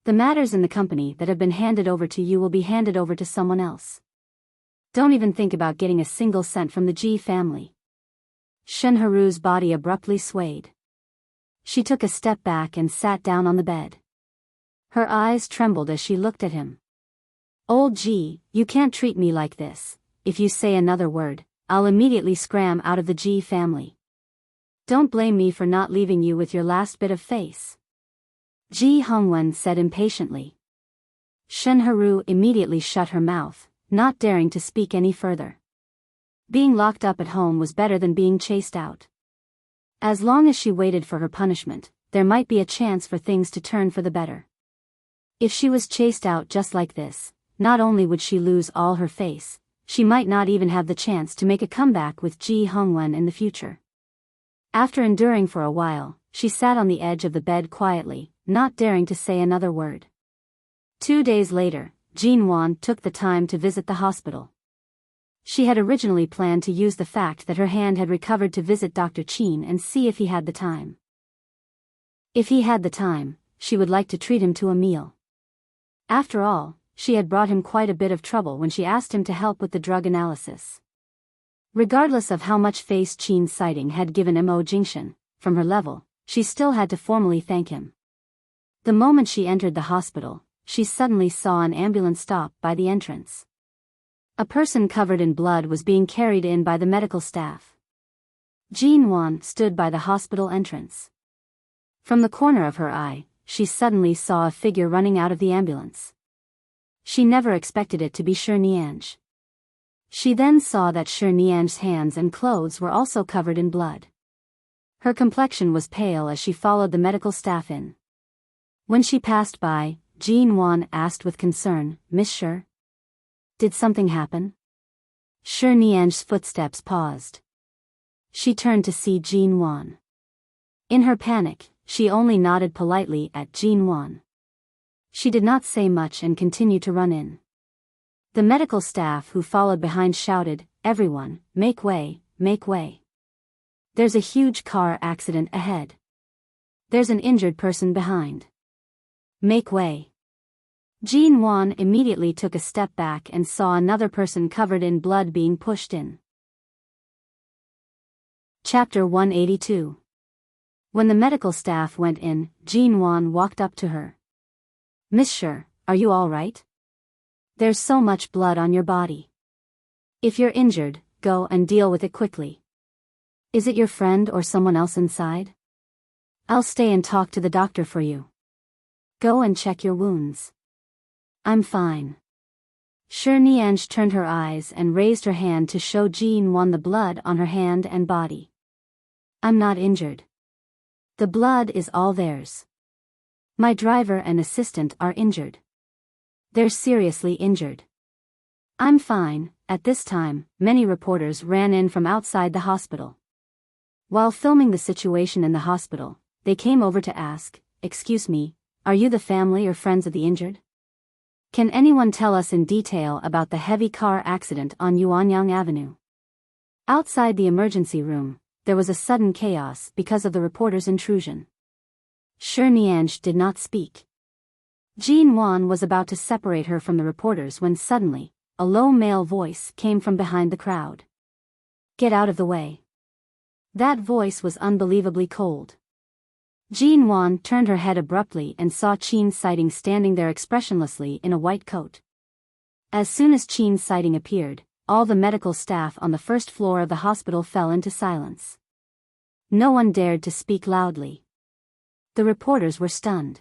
The matters in the company that have been handed over to you will be handed over to someone else. Don't even think about getting a single cent from the Ji family." Shenharu's body abruptly swayed. She took a step back and sat down on the bed. Her eyes trembled as she looked at him. "Old Ji, you can't treat me like this. If you say another word, I'll immediately scram out of the Ji family. Don't blame me for not leaving you with your last bit of face," Ji Hongwen said impatiently. Shenharu immediately shut her mouth, not daring to speak any further. Being locked up at home was better than being chased out. As long as she waited for her punishment, there might be a chance for things to turn for the better. If she was chased out just like this, not only would she lose all her face, she might not even have the chance to make a comeback with Ji Hongwen in the future. After enduring for a while, she sat on the edge of the bed quietly, not daring to say another word. 2 days later, Jean Wan took the time to visit the hospital. She had originally planned to use the fact that her hand had recovered to visit Dr. Qin and see if he had the time. If he had the time, she would like to treat him to a meal. After all, she had brought him quite a bit of trouble when she asked him to help with the drug analysis. Regardless of how much face Qin's sighting had given Mo Jingxian, from her level, she still had to formally thank him. The moment she entered the hospital, she suddenly saw an ambulance stop by the entrance. A person covered in blood was being carried in by the medical staff. Jean Wan stood by the hospital entrance. From the corner of her eye, she suddenly saw a figure running out of the ambulance. She never expected it to be Shi Nianj. She then saw that Shi Nianj's hands and clothes were also covered in blood. Her complexion was pale as she followed the medical staff in. When she passed by, Jean Wan asked with concern, "Miss Shi? Did something happen?" Shi Nianj's footsteps paused. She turned to see Jean Wan. In her panic, she only nodded politely at Jean Wan. She did not say much and continued to run in. The medical staff who followed behind shouted, "Everyone, make way, make way. There's a huge car accident ahead. There's an injured person behind. Make way." Jean Wan immediately took a step back and saw another person covered in blood being pushed in. Chapter 182. When the medical staff went in, Jean Wan walked up to her. "Miss Shi, are you all right? There's so much blood on your body. If you're injured, go and deal with it quickly. Is it your friend or someone else inside? I'll stay and talk to the doctor for you. Go and check your wounds." "I'm fine." Shi Nianj turned her eyes and raised her hand to show Jean Wan the blood on her hand and body. "I'm not injured. The blood is all theirs. My driver and assistant are injured. They're seriously injured. I'm fine." At this time, many reporters ran in from outside the hospital. While filming the situation in the hospital, they came over to ask, "Excuse me, are you the family or friends of the injured? Can anyone tell us in detail about the heavy car accident on Yuanyang Avenue?" Outside the emergency room, there was a sudden chaos because of the reporter's intrusion. Shi Nianj did not speak. Jean Wan was about to separate her from the reporters when suddenly, a low male voice came from behind the crowd. "Get out of the way." That voice was unbelievably cold. Jean Wan turned her head abruptly and saw Qin Sighting standing there expressionlessly in a white coat. As soon as Qin Sighting appeared, all the medical staff on the first floor of the hospital fell into silence. No one dared to speak loudly. The reporters were stunned.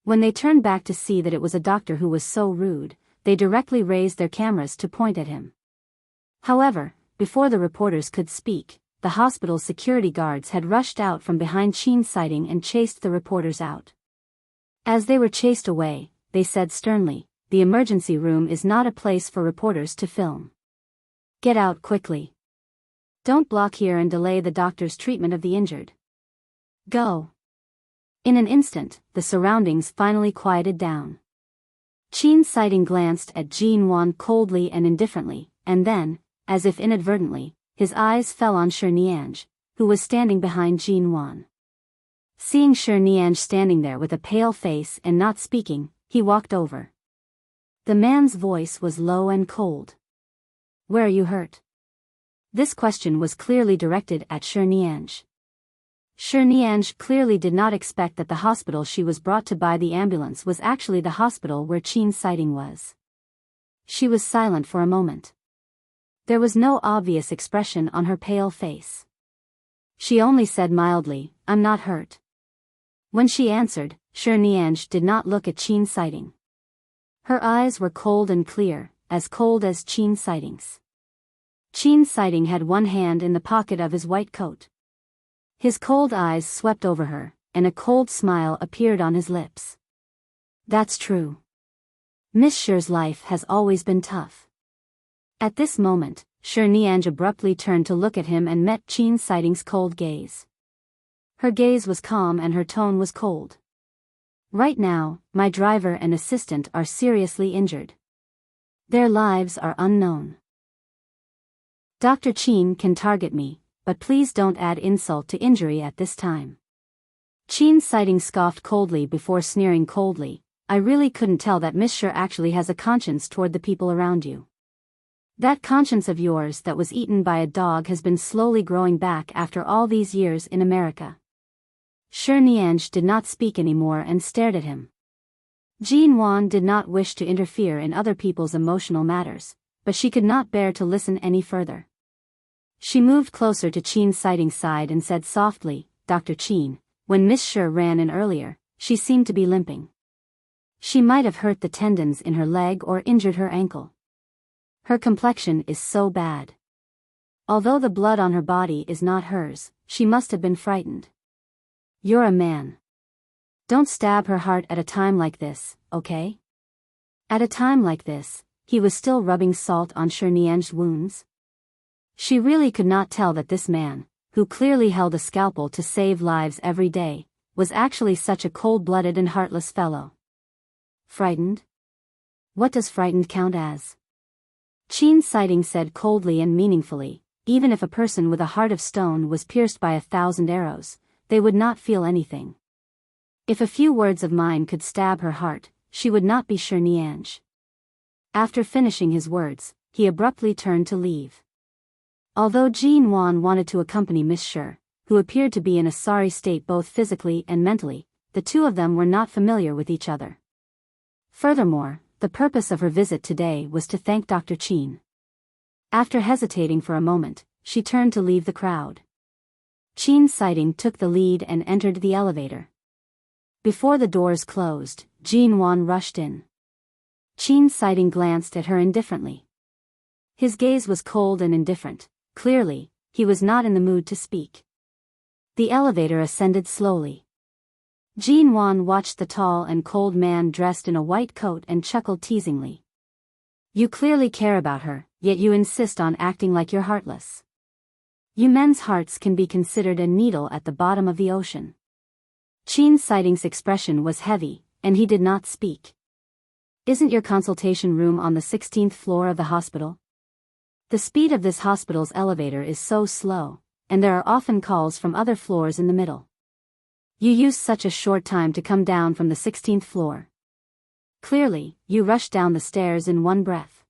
When they turned back to see that it was a doctor who was so rude, they directly raised their cameras to point at him. However, before the reporters could speak, the hospital's security guards had rushed out from behind Qin Sighting and chased the reporters out. As they were chased away, they said sternly, "The emergency room is not a place for reporters to film. Get out quickly. Don't block here and delay the doctor's treatment of the injured. Go." In an instant, the surroundings finally quieted down. Qin Sighting glanced at Jean Wan coldly and indifferently, and then, as if inadvertently, his eyes fell on Shi Nianj, who was standing behind Jean Wan. Seeing Shi Nianj standing there with a pale face and not speaking, he walked over. The man's voice was low and cold. "Where are you hurt?" This question was clearly directed at Shi Nianj. Shi Nianj clearly did not expect that the hospital she was brought to by the ambulance was actually the hospital where Qin Sighting was. She was silent for a moment. There was no obvious expression on her pale face. She only said mildly, "I'm not hurt." When she answered, Shi Nianj did not look at Qin Sighting. Her eyes were cold and clear, as cold as Qin Sighting's. Qin Sighting had one hand in the pocket of his white coat. His cold eyes swept over her, and a cold smile appeared on his lips. "That's true. Miss Shi's life has always been tough." At this moment, Shi Nianj abruptly turned to look at him and met Qin Sighting's cold gaze. Her gaze was calm and her tone was cold. "Right now, my driver and assistant are seriously injured. Their lives are unknown. Dr. Qin can target me, but please don't add insult to injury at this time." Qin Sighting scoffed coldly before sneering coldly, "I really couldn't tell that Miss Shi actually has a conscience toward the people around you. That conscience of yours that was eaten by a dog has been slowly growing back after all these years in America." Shi Nianj did not speak anymore and stared at him. Jean Wan did not wish to interfere in other people's emotional matters, but she could not bear to listen any further. She moved closer to Qin Sighting's side and said softly, "Dr. Qin, when Miss Shi ran in earlier, she seemed to be limping. She might have hurt the tendons in her leg or injured her ankle. Her complexion is so bad. Although the blood on her body is not hers, she must have been frightened. You're a man. Don't stab her heart at a time like this, okay?" At a time like this, he was still rubbing salt on Shi Nian's wounds. She really could not tell that this man, who clearly held a scalpel to save lives every day, was actually such a cold-blooded and heartless fellow. Frightened? What does frightened count as? Qin Sighting said coldly and meaningfully, even if a person with a heart of stone was pierced by 1,000 arrows, they would not feel anything. If a few words of mine could stab her heart, she would not be Shi Nianj. After finishing his words, he abruptly turned to leave. Although Jin Wan wanted to accompany Miss Shi, who appeared to be in a sorry state both physically and mentally, the two of them were not familiar with each other. Furthermore, the purpose of her visit today was to thank Dr. Qin. After hesitating for a moment, she turned to leave the crowd. Qin Sighting took the lead and entered the elevator. Before the doors closed, Jin Wan rushed in. Qin Sighting glanced at her indifferently. His gaze was cold and indifferent. Clearly, he was not in the mood to speak. The elevator ascended slowly. Jin Wan watched the tall and cold man dressed in a white coat and chuckled teasingly. "You clearly care about her, yet you insist on acting like you're heartless. You men's hearts can be considered a needle at the bottom of the ocean." Qin Sighting's expression was heavy, and he did not speak. "Isn't your consultation room on the 16th floor of the hospital? The speed of this hospital's elevator is so slow, and there are often calls from other floors in the middle. You used such a short time to come down from the 16th floor. Clearly, you rushed down the stairs in one breath.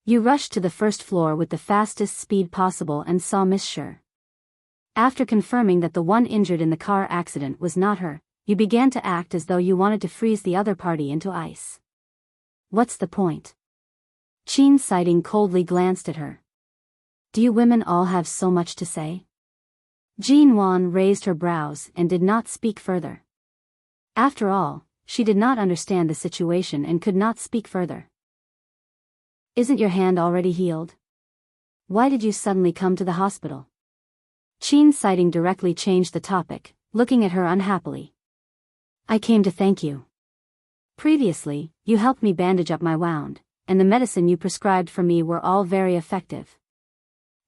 You rushed to the first floor with the fastest speed possible and saw Miss Shi. After confirming that the one injured in the car accident was not her, you began to act as though you wanted to freeze the other party into ice. What's the point?" Qin Sighting coldly glanced at her. "Do you women all have so much to say?" Jin Wan raised her brows and did not speak further. After all, she did not understand the situation and could not speak further. "Isn't your hand already healed? Why did you suddenly come to the hospital?" Qin Sighting directly changed the topic, looking at her unhappily. "I came to thank you. Previously, you helped me bandage up my wound, and the medicine you prescribed for me were all very effective.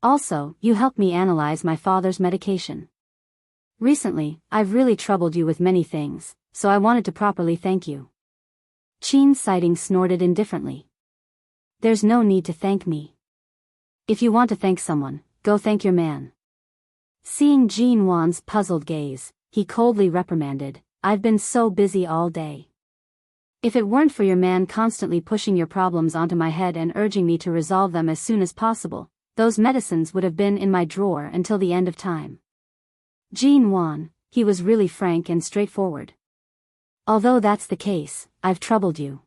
Also, you helped me analyze my father's medication. Recently, I've really troubled you with many things, so I wanted to properly thank you." Qin Sighting snorted indifferently. "There's no need to thank me. If you want to thank someone, go thank your man." Seeing Jin Wan's puzzled gaze, he coldly reprimanded, "I've been so busy all day. If it weren't for your man constantly pushing your problems onto my head and urging me to resolve them as soon as possible, those medicines would have been in my drawer until the end of time." Jin Wan, he was really frank and straightforward. "Although that's the case, I've troubled you.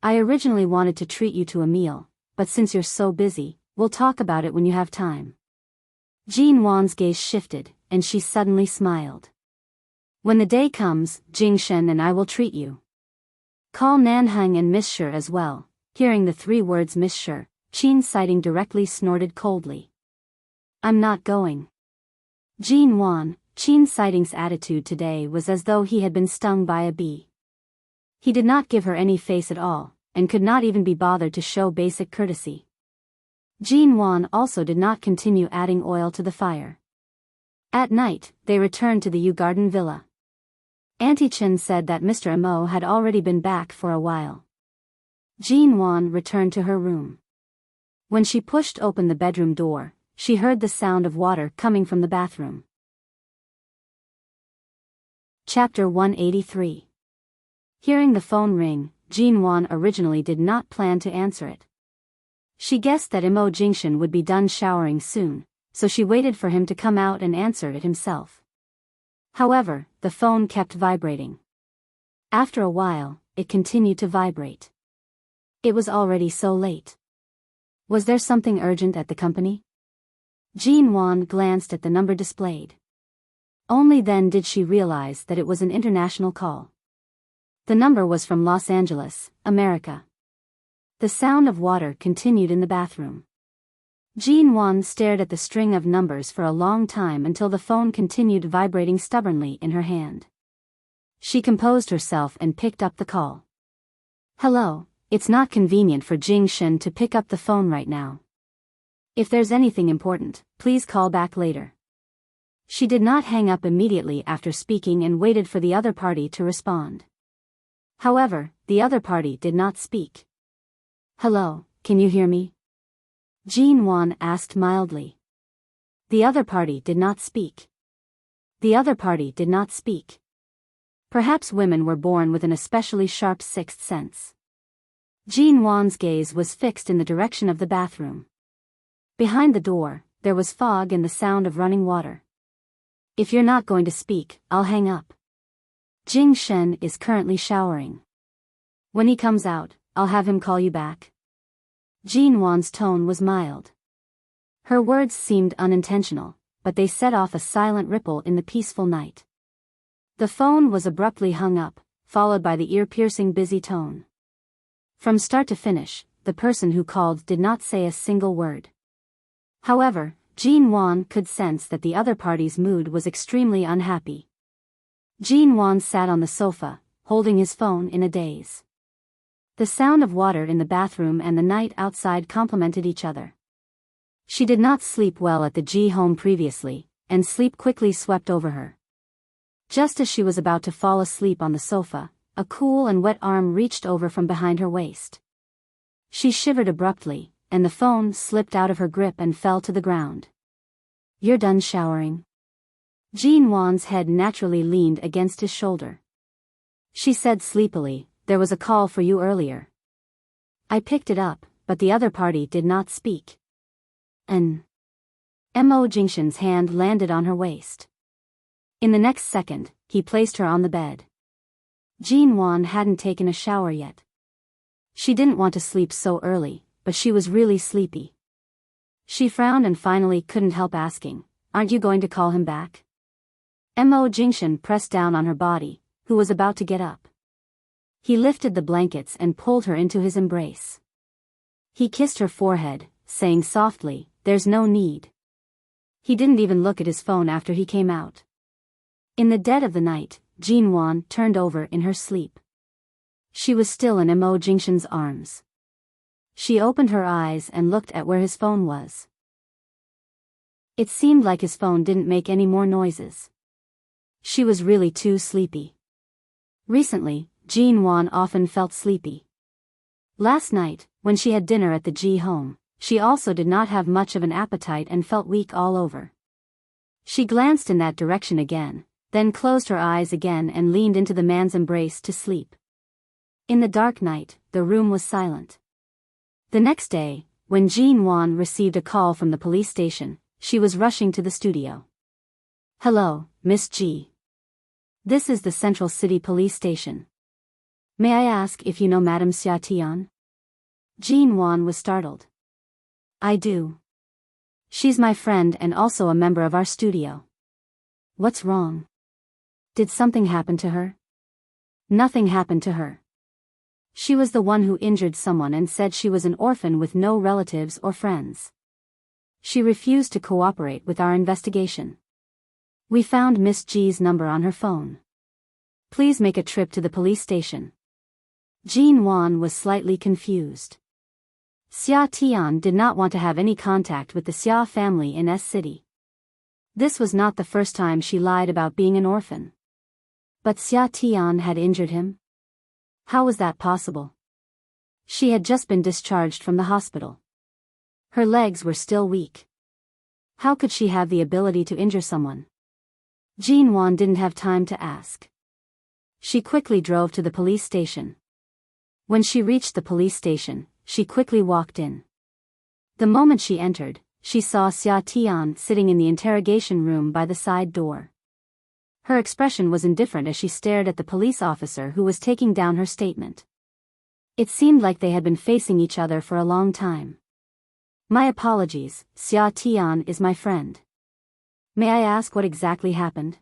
I originally wanted to treat you to a meal, but since you're so busy, we'll talk about it when you have time." Jin Wan's gaze shifted, and she suddenly smiled. "When the day comes, Jing Shen and I will treat you. Call Nanhang and Miss Shi as well." Hearing the three words Miss Shi, Qin Sighting directly snorted coldly. "I'm not going." Jin Wan, Qin Sighting's attitude today was as though he had been stung by a bee. He did not give her any face at all, and could not even be bothered to show basic courtesy. Jin Wan also did not continue adding oil to the fire. At night, they returned to the Yew Garden Villa. Auntie Chen said that Mr. Mo had already been back for a while. Jin Wan returned to her room. When she pushed open the bedroom door, she heard the sound of water coming from the bathroom. Chapter 183. Hearing the phone ring, Jin Wan originally did not plan to answer it. She guessed that Imo Jingshan would be done showering soon, so she waited for him to come out and answer it himself. However, the phone kept vibrating. After a while, it continued to vibrate. It was already so late. Was there something urgent at the company? Jean Wan glanced at the number displayed. Only then did she realize that it was an international call. The number was from Los Angeles, America. The sound of water continued in the bathroom. Jean Wan stared at the string of numbers for a long time until the phone continued vibrating stubbornly in her hand. She composed herself and picked up the call. Hello, it's not convenient for Jing Shen to pick up the phone right now. If there's anything important, please call back later. She did not hang up immediately after speaking and waited for the other party to respond. However, the other party did not speak. Hello, can you hear me? Jean Wan asked mildly. The other party did not speak. The other party did not speak. Perhaps women were born with an especially sharp sixth sense. Jean Wan's gaze was fixed in the direction of the bathroom. Behind the door, there was fog and the sound of running water. If you're not going to speak, I'll hang up. Jing Shen is currently showering. When he comes out, I'll have him call you back. Jean Wan's tone was mild. Her words seemed unintentional, but they set off a silent ripple in the peaceful night. The phone was abruptly hung up, followed by the ear-piercing busy tone. From start to finish, the person who called did not say a single word. However, Jean Wan could sense that the other party's mood was extremely unhappy. Jean Wan sat on the sofa, holding his phone in a daze. The sound of water in the bathroom and the night outside complemented each other. She did not sleep well at the Ji home previously, and sleep quickly swept over her. Just as she was about to fall asleep on the sofa, a cool and wet arm reached over from behind her waist. She shivered abruptly, and the phone slipped out of her grip and fell to the ground. You're done showering? Jean Wan's head naturally leaned against his shoulder. She said sleepily, there was a call for you earlier. I picked it up, but the other party did not speak. Mo Jingshen's hand landed on her waist. In the next second, he placed her on the bed. Jean Wan hadn't taken a shower yet. She didn't want to sleep so early, but she was really sleepy. She frowned and finally couldn't help asking, aren't you going to call him back? Mo Jingshen pressed down on her body, who was about to get up. He lifted the blankets and pulled her into his embrace. He kissed her forehead, saying softly, there's no need. He didn't even look at his phone after he came out. In the dead of the night, Jean Wan turned over in her sleep. She was still in Mo Jingshen's arms. She opened her eyes and looked at where his phone was. It seemed like his phone didn't make any more noises. She was really too sleepy. Recently, Jean Wan often felt sleepy. Last night, when she had dinner at the Ji home, she also did not have much of an appetite and felt weak all over. She glanced in that direction again, then closed her eyes again and leaned into the man's embrace to sleep. In the dark night, the room was silent. The next day, when Jean Wan received a call from the police station, she was rushing to the studio. Hello, Miss Ji. This is the Central City Police Station. May I ask if you know Madame Xia Tian? Jean Wan was startled. I do. She's my friend and also a member of our studio. What's wrong? Did something happen to her? Nothing happened to her. She was the one who injured someone and said she was an orphan with no relatives or friends. She refused to cooperate with our investigation. We found Miss G's number on her phone. Please make a trip to the police station. Jean Wan was slightly confused. Xia Tian did not want to have any contact with the Xia family in S City. This was not the first time she lied about being an orphan. But Xia Tian had injured him? How was that possible? She had just been discharged from the hospital. Her legs were still weak. How could she have the ability to injure someone? Jean Wan didn't have time to ask. She quickly drove to the police station. When she reached the police station, she quickly walked in. The moment she entered, she saw Xia Tian sitting in the interrogation room by the side door. Her expression was indifferent as she stared at the police officer who was taking down her statement. It seemed like they had been facing each other for a long time. My apologies, Xia Tian is my friend. May I ask what exactly happened?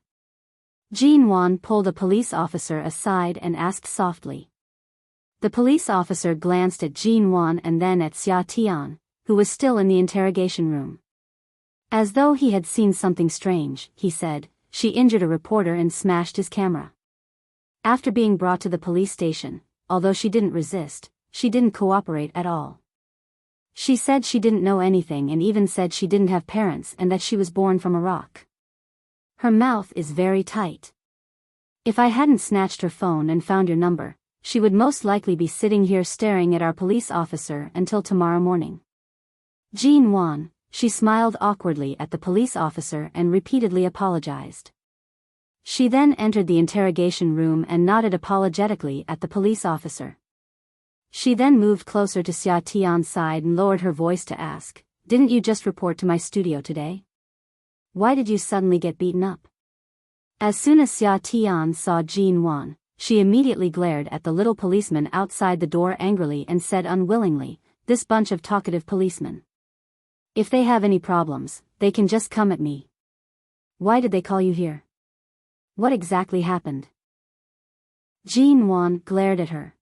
Jin Wan pulled a police officer aside and asked softly. The police officer glanced at Jin Wan and then at Xia Tian, who was still in the interrogation room. As though he had seen something strange, he said, "She injured a reporter and smashed his camera." After being brought to the police station, although she didn't resist, she didn't cooperate at all. She said she didn't know anything and even said she didn't have parents and that she was born from a rock. Her mouth is very tight. If I hadn't snatched her phone and found your number, she would most likely be sitting here staring at our police officer until tomorrow morning. Jin Wan, she smiled awkwardly at the police officer and repeatedly apologized. She then entered the interrogation room and nodded apologetically at the police officer. She then moved closer to Xia Tian's side and lowered her voice to ask, "Didn't you just report to my studio today? Why did you suddenly get beaten up?" As soon as Xia Tian saw Jin Wan, she immediately glared at the little policeman outside the door angrily and said unwillingly, "This bunch of talkative policemen. If they have any problems, they can just come at me. Why did they call you here? What exactly happened?" Jin Wan glared at her.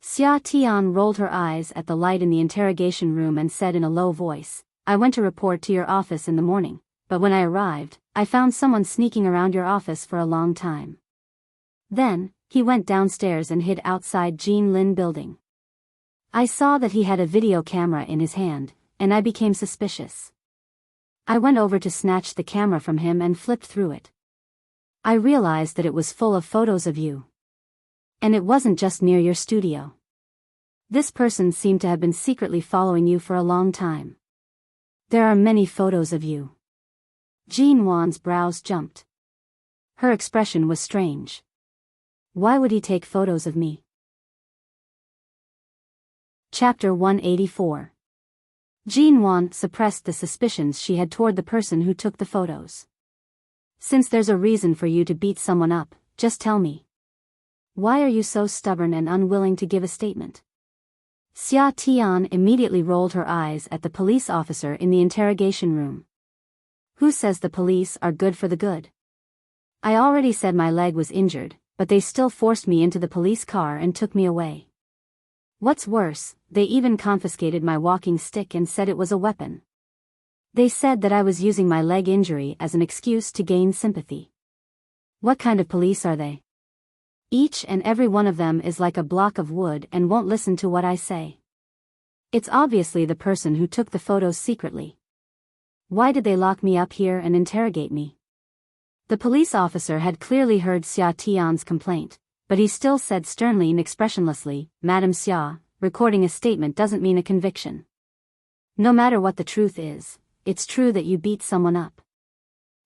Xia Tian rolled her eyes at the light in the interrogation room and said in a low voice, "I went to report to your office in the morning, but when I arrived, I found someone sneaking around your office for a long time. Then, he went downstairs and hid outside Jin Lin building. I saw that he had a video camera in his hand, and I became suspicious. I went over to snatch the camera from him and flipped through it. I realized that it was full of photos of you. And it wasn't just near your studio. This person seemed to have been secretly following you for a long time. There are many photos of you." Jin Wan's brows jumped. Her expression was strange. Why would he take photos of me? Chapter 184. Jin Wan suppressed the suspicions she had toward the person who took the photos. "Since there's a reason for you to beat someone up, just tell me. Why are you so stubborn and unwilling to give a statement?" Xia Tian immediately rolled her eyes at the police officer in the interrogation room. "Who says the police are good for the good? I already said my leg was injured, but they still forced me into the police car and took me away. What's worse, they even confiscated my walking stick and said it was a weapon. They said that I was using my leg injury as an excuse to gain sympathy. What kind of police are they? Each and every one of them is like a block of wood and won't listen to what I say. It's obviously the person who took the photos secretly. Why did they lock me up here and interrogate me?" The police officer had clearly heard Xia Tian's complaint, but he still said sternly and expressionlessly, "Madam Xia, recording a statement doesn't mean a conviction. No matter what the truth is, it's true that you beat someone up.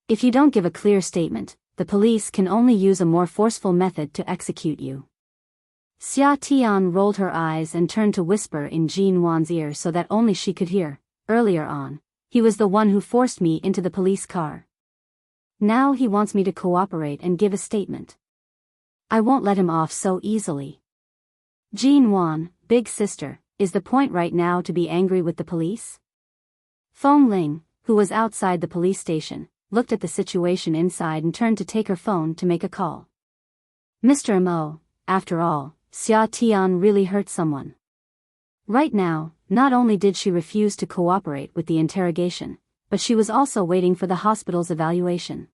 If you don't give a clear statement, the police can only use a more forceful method to execute you." Xia Tian rolled her eyes and turned to whisper in Jin Wan's ear so that only she could hear. "Earlier on, he was the one who forced me into the police car. Now he wants me to cooperate and give a statement. I won't let him off so easily. Jin Wan, big sister, is the point right now to be angry with the police?" Feng Ling, who was outside the police station, looked at the situation inside and turned to take her phone to make a call. "Mr. Mo, after all, Xia Tian really hurt someone. Right now, not only did she refuse to cooperate with the interrogation, but she was also waiting for the hospital's evaluation.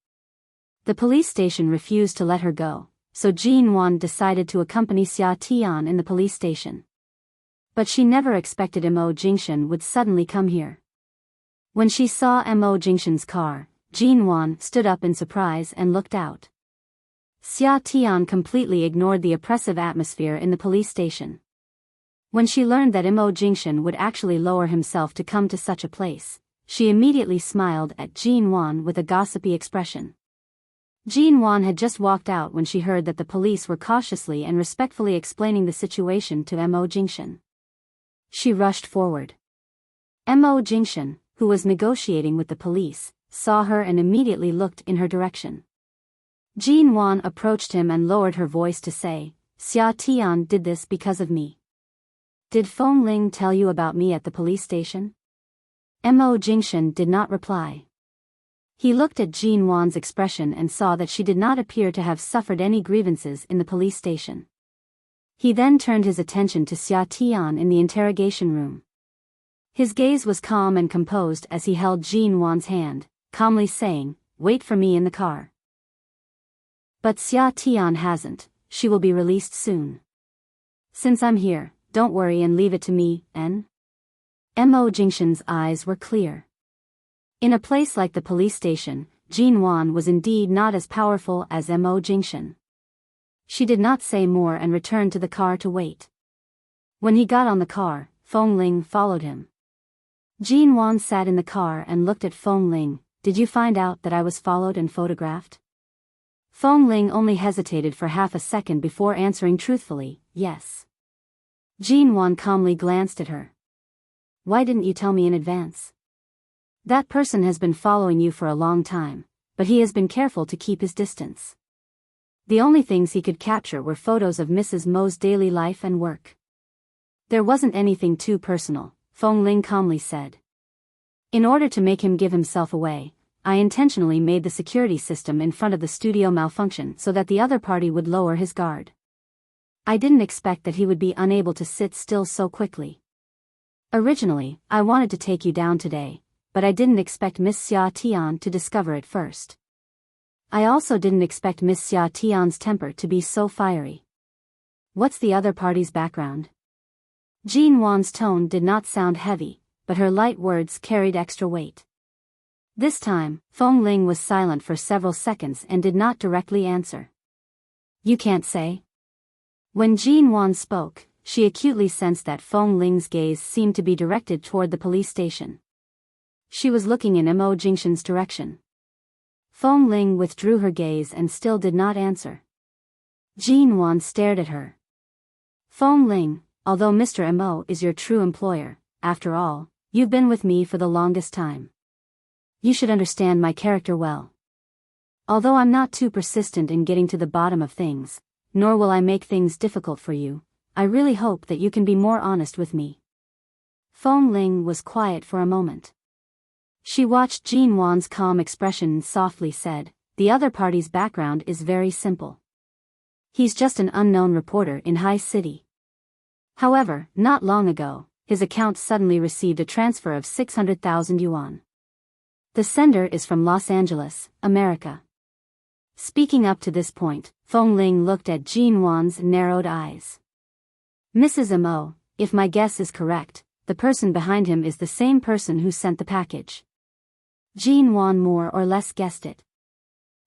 The police station refused to let her go, so Jin Wan decided to accompany Xia Tian in the police station. But she never expected Mo Jingshan would suddenly come here. When she saw Mo Jingshan's car, Jin Wan stood up in surprise and looked out. Xia Tian completely ignored the oppressive atmosphere in the police station. When she learned that Mo Jingshan would actually lower himself to come to such a place, she immediately smiled at Jin Wan with a gossipy expression. Jin Wan had just walked out when she heard that the police were cautiously and respectfully explaining the situation to Mo Jingshan. She rushed forward. Mo Jingshan, who was negotiating with the police, saw her and immediately looked in her direction. Jin Wan approached him and lowered her voice to say, "Xia Tian did this because of me. Did Feng Ling tell you about me at the police station?" Mo Jingshan did not reply. He looked at Jin Wan's expression and saw that she did not appear to have suffered any grievances in the police station. He then turned his attention to Xia Tian in the interrogation room. His gaze was calm and composed as he held Jin Wan's hand, calmly saying, "Wait for me in the car." But Xia Tian hasn't, she will be released soon. Since I'm here, don't worry and leave it to me, Mo Jingshan's eyes were clear. In a place like the police station, Jin Wan was indeed not as powerful as Mo Jingshan. She did not say more and returned to the car to wait. When he got on the car, Feng Ling followed him. Jin Wan sat in the car and looked at Feng Ling. "Did you find out that I was followed and photographed?" Feng Ling only hesitated for half a second before answering truthfully, "Yes." Jin Wan calmly glanced at her. "Why didn't you tell me in advance? That person has been following you for a long time, but he has been careful to keep his distance. The only things he could capture were photos of Mrs. Mo's daily life and work." "There wasn't anything too personal," Feng Ling calmly said. "In order to make him give himself away, I intentionally made the security system in front of the studio malfunction so that the other party would lower his guard. I didn't expect that he would be unable to sit still so quickly. Originally, I wanted to take you down today, but I didn't expect Miss Xia Tian to discover it first. I also didn't expect Miss Xia Tian's temper to be so fiery." "What's the other party's background?" Jin Wan's tone did not sound heavy, but her light words carried extra weight. This time, Feng Ling was silent for several seconds and did not directly answer. "You can't say?" When Jin Wan spoke, she acutely sensed that Feng Ling's gaze seemed to be directed toward the police station. She was looking in Mo Jingshan's direction. Feng Ling withdrew her gaze and still did not answer. Jin Wan stared at her. "Feng Ling, although Mr. Mo is your true employer, after all, you've been with me for the longest time. You should understand my character well. Although I'm not too persistent in getting to the bottom of things, nor will I make things difficult for you, I really hope that you can be more honest with me." Feng Ling was quiet for a moment. She watched Jin Wan's calm expression and softly said, "The other party's background is very simple. He's just an unknown reporter in High City. However, not long ago, his account suddenly received a transfer of 600,000 yuan. The sender is from Los Angeles, America." Speaking up to this point, Feng Ling looked at Jin Wan's narrowed eyes. "Mrs. Mo, if my guess is correct, the person behind him is the same person who sent the package." Jin Wan more or less guessed it.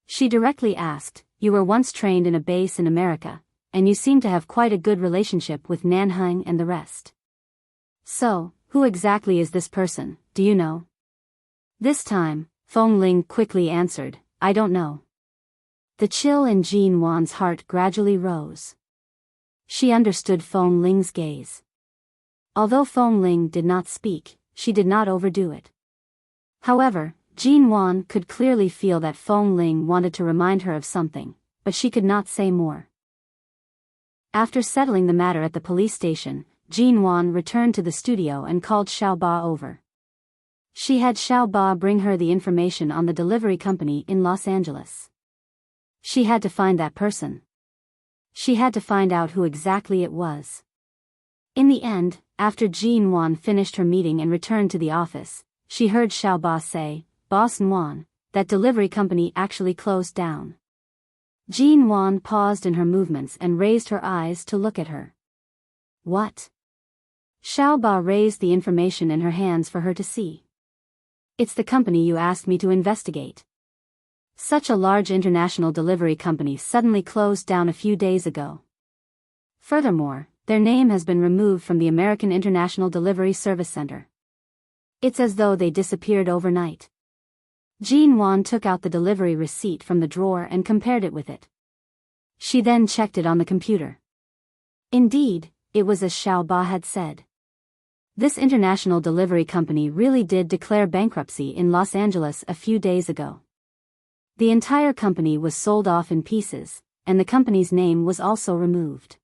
She directly asked, "You were once trained in a base in America, and you seem to have quite a good relationship with Nanhang and the rest. So, who exactly is this person, do you know?" This time, Feng Ling quickly answered, "I don't know." The chill in Jin Wan's heart gradually rose. She understood Feng Ling's gaze. Although Feng Ling did not speak, she did not overdo it. However, Jin Wan could clearly feel that Feng Ling wanted to remind her of something, but she could not say more. After settling the matter at the police station, Jin Wan returned to the studio and called Xiao Ba over. She had Xiao Ba bring her the information on the delivery company in Los Angeles. She had to find that person. She had to find out who exactly it was. In the end, after Jin Wan finished her meeting and returned to the office, she heard Xiao Ba say, "Boss Wan, that delivery company actually closed down." Jin Wan paused in her movements and raised her eyes to look at her. "What?" Xiao Ba raised the information in her hands for her to see. "It's the company you asked me to investigate. Such a large international delivery company suddenly closed down a few days ago. Furthermore, their name has been removed from the American International Delivery Service Center. It's as though they disappeared overnight." Jin Wan took out the delivery receipt from the drawer and compared it with it. She then checked it on the computer. Indeed, it was as Xiao Ba had said. This international delivery company really did declare bankruptcy in Los Angeles a few days ago. The entire company was sold off in pieces, and the company's name was also removed.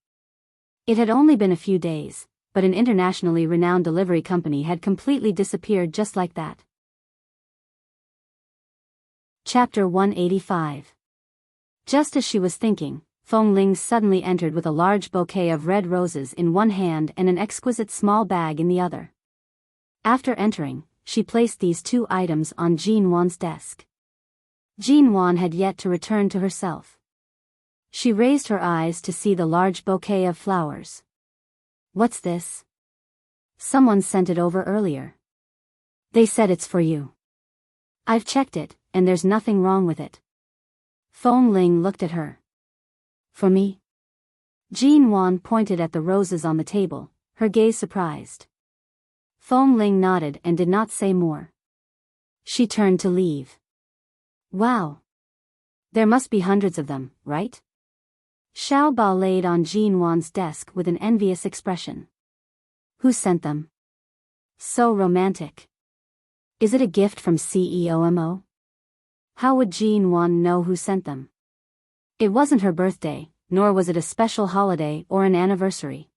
It had only been a few days, but an internationally renowned delivery company had completely disappeared just like that. Chapter 185. Just as she was thinking, Feng Ling suddenly entered with a large bouquet of red roses in one hand and an exquisite small bag in the other. After entering, she placed these two items on Jin Wan's desk. Jin Wan had yet to return to herself. She raised her eyes to see the large bouquet of flowers. What's this? Someone sent it over earlier. They said it's for you. I've checked it, and there's nothing wrong with it. Feng Ling looked at her. For me? Jin Wan pointed at the roses on the table, her gaze surprised. Feng Ling nodded and did not say more. She turned to leave. Wow. There must be hundreds of them, right? Xiao Ba laid on Jin Wan's desk with an envious expression. Who sent them? So romantic. Is it a gift from CEO? How would Jin Wan know who sent them? It wasn't her birthday, nor was it a special holiday or an anniversary.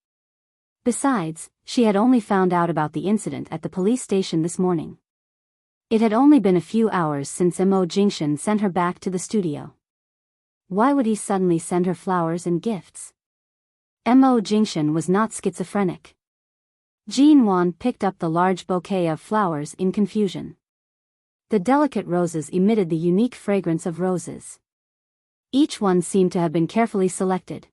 Besides, she had only found out about the incident at the police station this morning. It had only been a few hours since Mo Jingshan sent her back to the studio. Why would he suddenly send her flowers and gifts? Mo Jingshan was not schizophrenic. Jin Wan picked up the large bouquet of flowers in confusion. The delicate roses emitted the unique fragrance of roses. Each one seemed to have been carefully selected.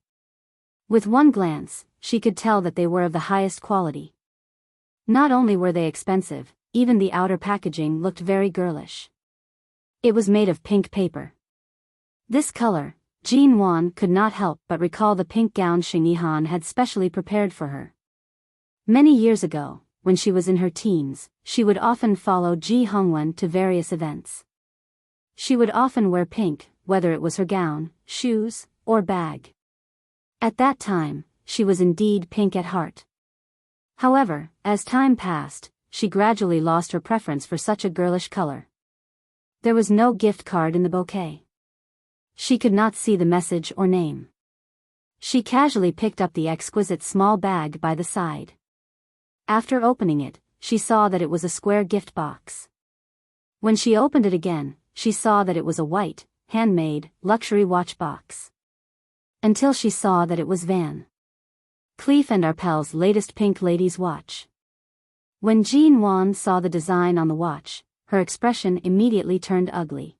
With one glance, she could tell that they were of the highest quality. Not only were they expensive, even the outer packaging looked very girlish. It was made of pink paper. This color, Jin Wan could not help but recall the pink gown Xing Yihan had specially prepared for her. Many years ago, when she was in her teens, she would often follow Ji Hongwen to various events. She would often wear pink, whether it was her gown, shoes, or bag. At that time, she was indeed pink at heart. However, as time passed, she gradually lost her preference for such a girlish color. There was no gift card in the bouquet. She could not see the message or name. She casually picked up the exquisite small bag by the side. After opening it, she saw that it was a square gift box. When she opened it again, she saw that it was a white, handmade, luxury watch box. Until she saw that it was Van Cleef and Arpels' latest pink ladies' watch. When Jin Wan saw the design on the watch, her expression immediately turned ugly.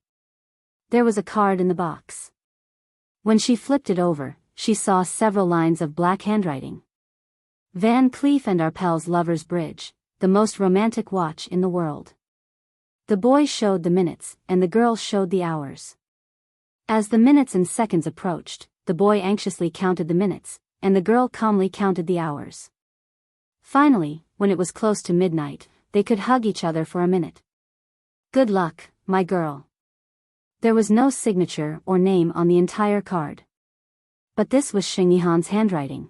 There was a card in the box. When she flipped it over, she saw several lines of black handwriting. Van Cleef and Arpels' Lover's Bridge, the most romantic watch in the world. The boy showed the minutes, and the girl showed the hours. As the minutes and seconds approached, the boy anxiously counted the minutes, and the girl calmly counted the hours. Finally, when it was close to midnight, they could hug each other for a minute. Good luck, my girl. There was no signature or name on the entire card. But this was Xing Yihan's handwriting.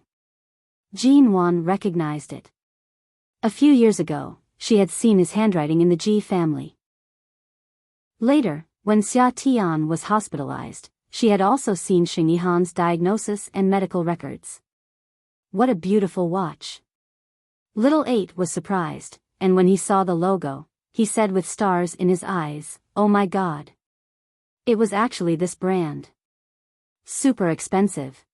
Jin Wan recognized it. A few years ago, she had seen his handwriting in the Ji family. Later, when Xia Tian was hospitalized, she had also seen Xing Yihan's diagnosis and medical records. What a beautiful watch. Little 8 was surprised, and when he saw the logo, he said with stars in his eyes, "Oh my God." It was actually this brand. Super expensive.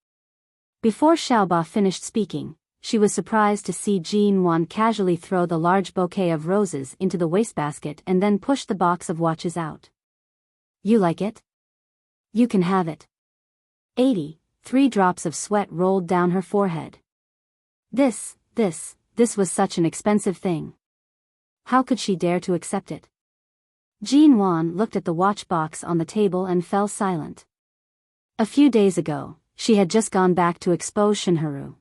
Before Xiaoba finished speaking, she was surprised to see Jin Wan casually throw the large bouquet of roses into the wastebasket and then push the box of watches out. You like it? You can have it. 3 drops of sweat rolled down her forehead. This was such an expensive thing. How could she dare to accept it? Jin Wan looked at the watch box on the table and fell silent. A few days ago, she had just gone back to expose Shinharu.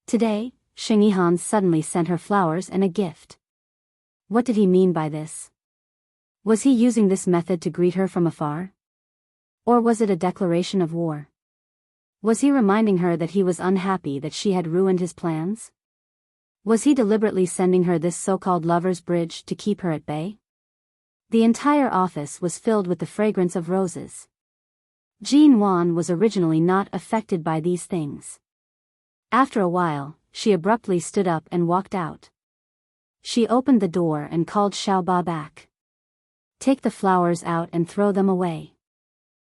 Today, Xing Yihan suddenly sent her flowers and a gift. What did he mean by this? Was he using this method to greet her from afar? Or was it a declaration of war? Was he reminding her that he was unhappy that she had ruined his plans? Was he deliberately sending her this so-called lover's bridge to keep her at bay? The entire office was filled with the fragrance of roses. Jin Wan was originally not affected by these things. After a while, she abruptly stood up and walked out. She opened the door and called Xiaoba back. Take the flowers out and throw them away.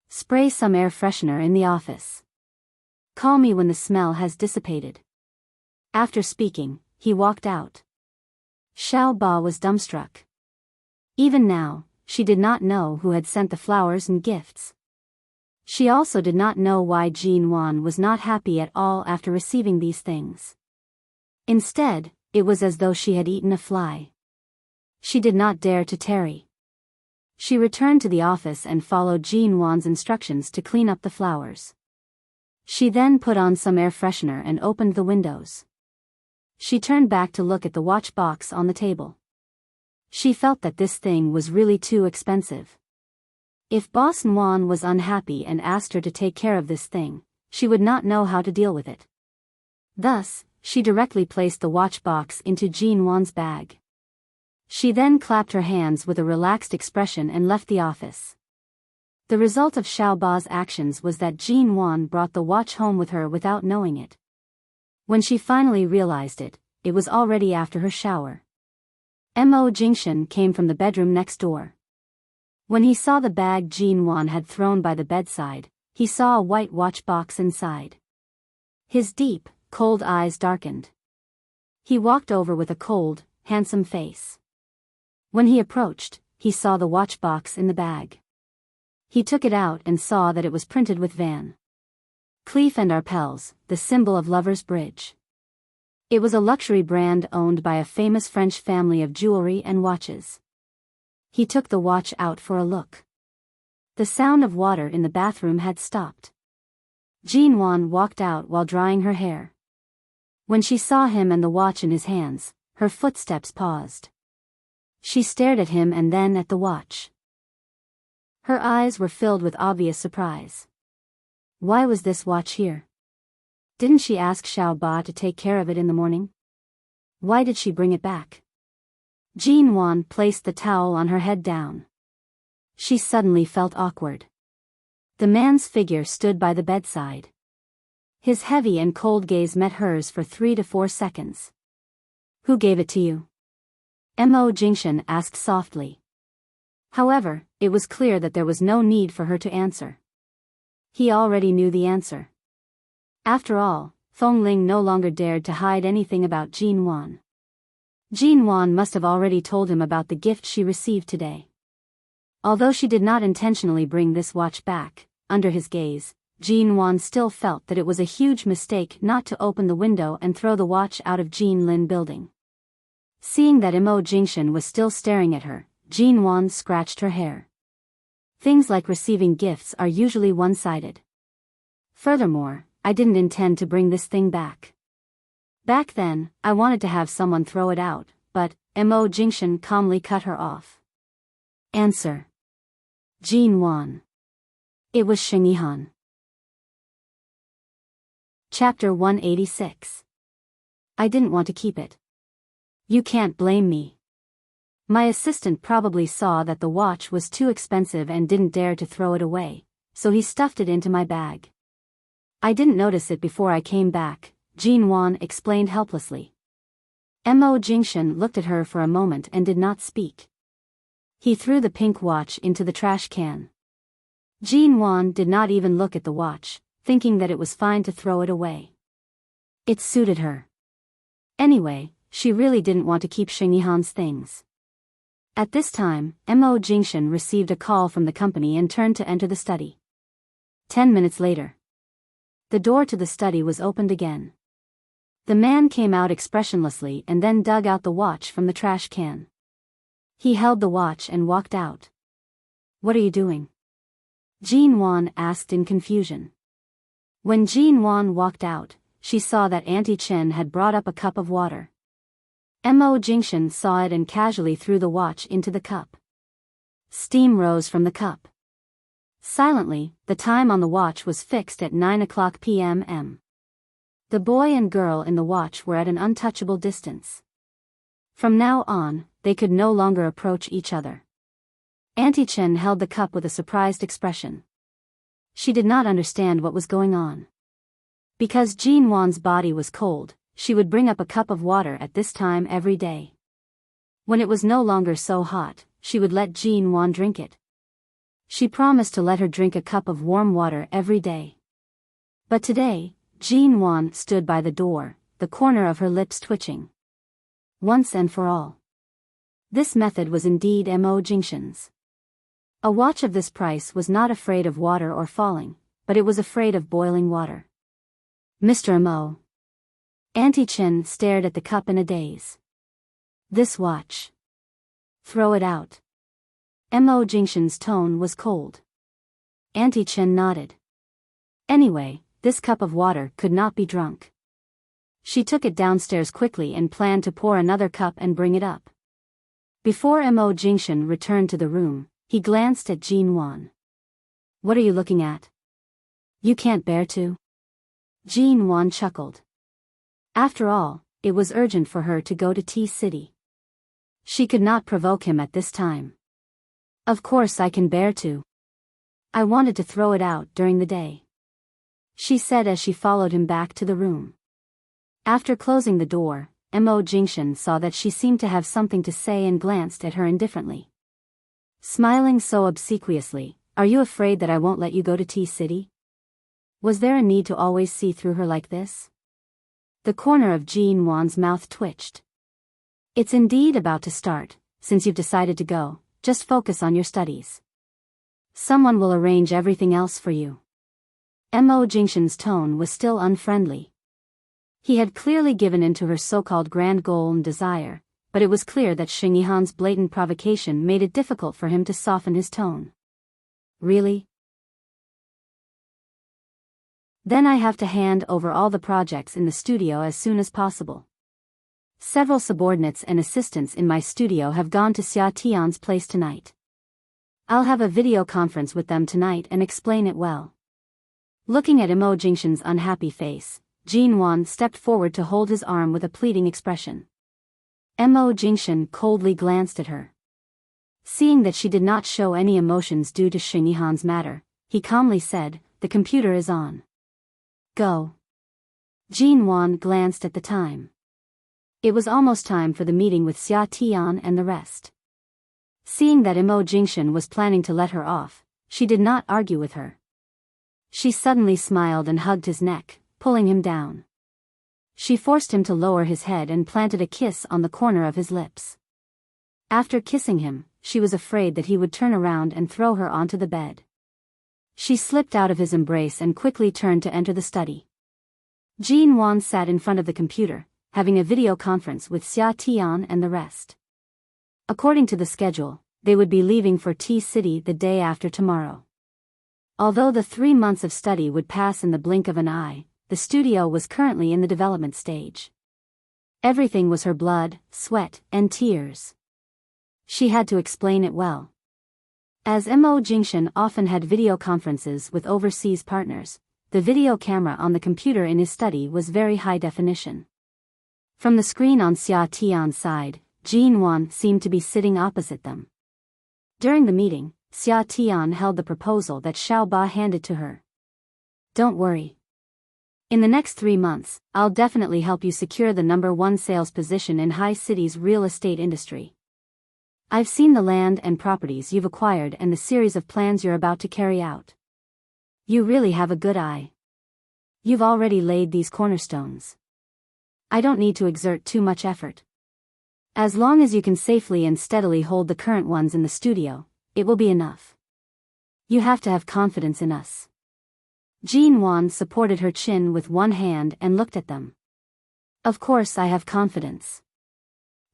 Spray some air freshener in the office. Call me when the smell has dissipated. After speaking, he walked out. Xiaoba was dumbstruck. Even now, she did not know who had sent the flowers and gifts. She also did not know why Jin Wan was not happy at all after receiving these things. Instead, it was as though she had eaten a fly. She did not dare to tarry. She returned to the office and followed Jin Wan's instructions to clean up the flowers. She then put on some air freshener and opened the windows. She turned back to look at the watch box on the table. She felt that this thing was really too expensive. If Boss Nguyen was unhappy and asked her to take care of this thing, she would not know how to deal with it. Thus, she directly placed the watch box into Jin Wan's bag. She then clapped her hands with a relaxed expression and left the office. The result of Xiaoba's actions was that Jin Wan brought the watch home with her without knowing it. When she finally realized it, it was already after her shower. Mo Jingshan came from the bedroom next door. When he saw the bag Jin Wan had thrown by the bedside, he saw a white watch box inside. His deep, cold eyes darkened. He walked over with a cold, handsome face. When he approached, he saw the watch box in the bag. He took it out and saw that it was printed with Van Cleef and Arpels, the symbol of Lover's Bridge. It was a luxury brand owned by a famous French family of jewelry and watches. He took the watch out for a look. The sound of water in the bathroom had stopped. Jin Wan walked out while drying her hair. When she saw him and the watch in his hands, her footsteps paused. She stared at him and then at the watch. Her eyes were filled with obvious surprise. Why was this watch here? Didn't she ask Xiaoba to take care of it in the morning? Why did she bring it back? Jin Wan placed the towel on her head down. She suddenly felt awkward. The man's figure stood by the bedside. His heavy and cold gaze met hers for 3 to 4 seconds. Who gave it to you? Mo Jingshan asked softly. However, it was clear that there was no need for her to answer. He already knew the answer. After all, Feng Ling no longer dared to hide anything about Jin Wan. Jin Wan must have already told him about the gift she received today. Although she did not intentionally bring this watch back, under his gaze, Jin Wan still felt that it was a huge mistake not to open the window and throw the watch out of Jin Lin building. Seeing that Mo Jingshan was still staring at her, Jin Wan scratched her hair. Things like receiving gifts are usually one-sided. Furthermore, I didn't intend to bring this thing back. Back then, I wanted to have someone throw it out, but Mo Jingshan calmly cut her off. Answer. Jin Wan. It was Sheng Yihan. Chapter 186. I didn't want to keep it. You can't blame me. My assistant probably saw that the watch was too expensive and didn't dare to throw it away, so he stuffed it into my bag. I didn't notice it before I came back, Jin Wan explained helplessly. Mo Jingshan looked at her for a moment and did not speak. He threw the pink watch into the trash can. Jin Wan did not even look at the watch, thinking that it was fine to throw it away. It suited her. Anyway, she really didn't want to keep Sheng Yihan's things. At this time, Mo Jingshan received a call from the company and turned to enter the study. 10 minutes later. The door to the study was opened again. The man came out expressionlessly and then dug out the watch from the trash can. He held the watch and walked out. What are you doing? Jin Wan asked in confusion. When Jin Wan walked out, she saw that Auntie Chen had brought up a cup of water. Mo Jingshan saw it and casually threw the watch into the cup. Steam rose from the cup. Silently, the time on the watch was fixed at 9:00 p.m. The boy and girl in the watch were at an untouchable distance. From now on, they could no longer approach each other. Auntie Chen held the cup with a surprised expression. She did not understand what was going on. Because Jin Wan's body was cold, she would bring up a cup of water at this time every day. When it was no longer so hot, she would let Jean-Wan drink it. She promised to let her drink a cup of warm water every day. But today, Jean-Wan stood by the door, the corner of her lips twitching. Once and for all. This method was indeed Mo Jingshan's. A watch of this price was not afraid of water or falling, but it was afraid of boiling water. Mr. Mo. Auntie Chen stared at the cup in a daze. This watch. Throw it out. Mo Jingshan's tone was cold. Auntie Chen nodded. Anyway, this cup of water could not be drunk. She took it downstairs quickly and planned to pour another cup and bring it up. Before Mo Jingshan returned to the room, he glanced at Jean-Wan. What are you looking at? You can't bear to? Jean-Wan chuckled. After all, it was urgent for her to go to Tea City. She could not provoke him at this time. Of course I can bear to. I wanted to throw it out during the day, she said as she followed him back to the room. After closing the door, Mo Jingshan saw that she seemed to have something to say and glanced at her indifferently. Smiling so obsequiously, are you afraid that I won't let you go to Tea City? Was there a need to always see through her like this? The corner of Jean-Wan's mouth twitched. It's indeed about to start, since you've decided to go, just focus on your studies. Someone will arrange everything else for you. Mo Jingshan's tone was still unfriendly. He had clearly given in to her so-called grand goal and desire, but it was clear that Xing Yihan's blatant provocation made it difficult for him to soften his tone. Really? Then I have to hand over all the projects in the studio as soon as possible. Several subordinates and assistants in my studio have gone to Xia Tian's place tonight. I'll have a video conference with them tonight and explain it well. Looking at Mo Jingshan's unhappy face, Jean-Wan stepped forward to hold his arm with a pleading expression. Mo Jingshan coldly glanced at her. Seeing that she did not show any emotions due to Xing Yihan's matter, he calmly said, "The computer is on. Go." Jean-Wan glanced at the time. It was almost time for the meeting with Xia Tian and the rest. Seeing that Mo Jingshan was planning to let her off, she did not argue with her. She suddenly smiled and hugged his neck, pulling him down. She forced him to lower his head and planted a kiss on the corner of his lips. After kissing him, she was afraid that he would turn around and throw her onto the bed. She slipped out of his embrace and quickly turned to enter the study. Jean-Wan sat in front of the computer, having a video conference with Xia Tian and the rest. According to the schedule, they would be leaving for Tea City the day after tomorrow. Although the 3 months of study would pass in the blink of an eye, the studio was currently in the development stage. Everything was her blood, sweat, and tears. She had to explain it well. As Mo Jingshan often had video conferences with overseas partners, the video camera on the computer in his study was very high definition. From the screen on Xia Tian's side, Jean-Wan seemed to be sitting opposite them. During the meeting, Xia Tian held the proposal that Xiao Ba handed to her. Don't worry. In the next 3 months, I'll definitely help you secure the #1 sales position in High City's real estate industry. I've seen the land and properties you've acquired and the series of plans you're about to carry out. You really have a good eye. You've already laid these cornerstones. I don't need to exert too much effort. As long as you can safely and steadily hold the current ones in the studio, it will be enough. You have to have confidence in us. Jean-Wan supported her chin with one hand and looked at them. Of course I have confidence.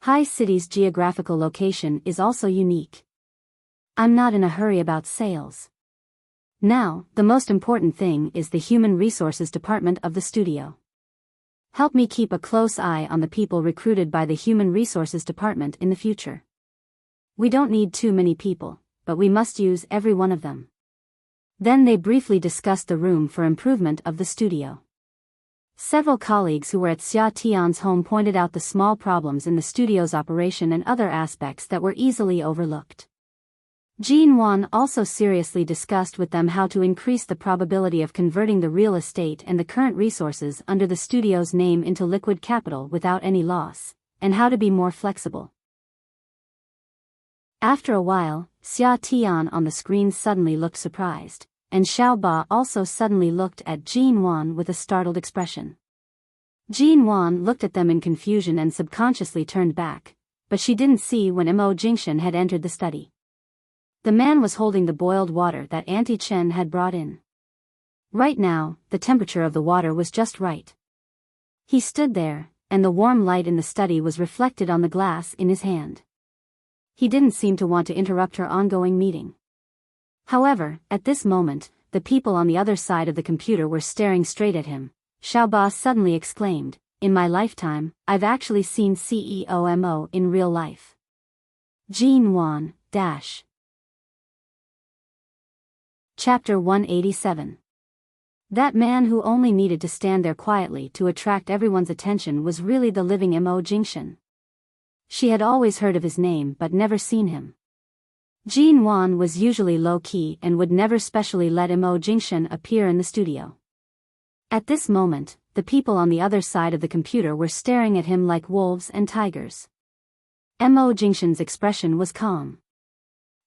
High City's geographical location is also unique. I'm not in a hurry about sales. Now, the most important thing is the human resources department of the studio. Help me keep a close eye on the people recruited by the human resources department in the future. We don't need too many people, but we must use every one of them. Then they briefly discussed the room for improvement of the studio. Several colleagues who were at Xia Tian's home pointed out the small problems in the studio's operation and other aspects that were easily overlooked. Jean Wan also seriously discussed with them how to increase the probability of converting the real estate and the current resources under the studio's name into liquid capital without any loss, and how to be more flexible. After a while, Xia Tian on the screen suddenly looked surprised, and Xiao Ba also suddenly looked at Jean Wan with a startled expression. Jean Wan looked at them in confusion and subconsciously turned back, but she didn't see when Mo Jingshan had entered the study. The man was holding the boiled water that Auntie Chen had brought in. Right now, the temperature of the water was just right. He stood there, and the warm light in the study was reflected on the glass in his hand. He didn't seem to want to interrupt her ongoing meeting. However, at this moment, the people on the other side of the computer were staring straight at him. Xiao Ba suddenly exclaimed, "In my lifetime, I've actually seen CEO Mo in real life." Jean Wan, dash. Chapter 187. That man who only needed to stand there quietly to attract everyone's attention was really the living Mo Jingshan. She had always heard of his name but never seen him. Jean Wan was usually low-key and would never specially let Mo Jingshan appear in the studio. At this moment, the people on the other side of the computer were staring at him like wolves and tigers. Mo Jingshan's expression was calm.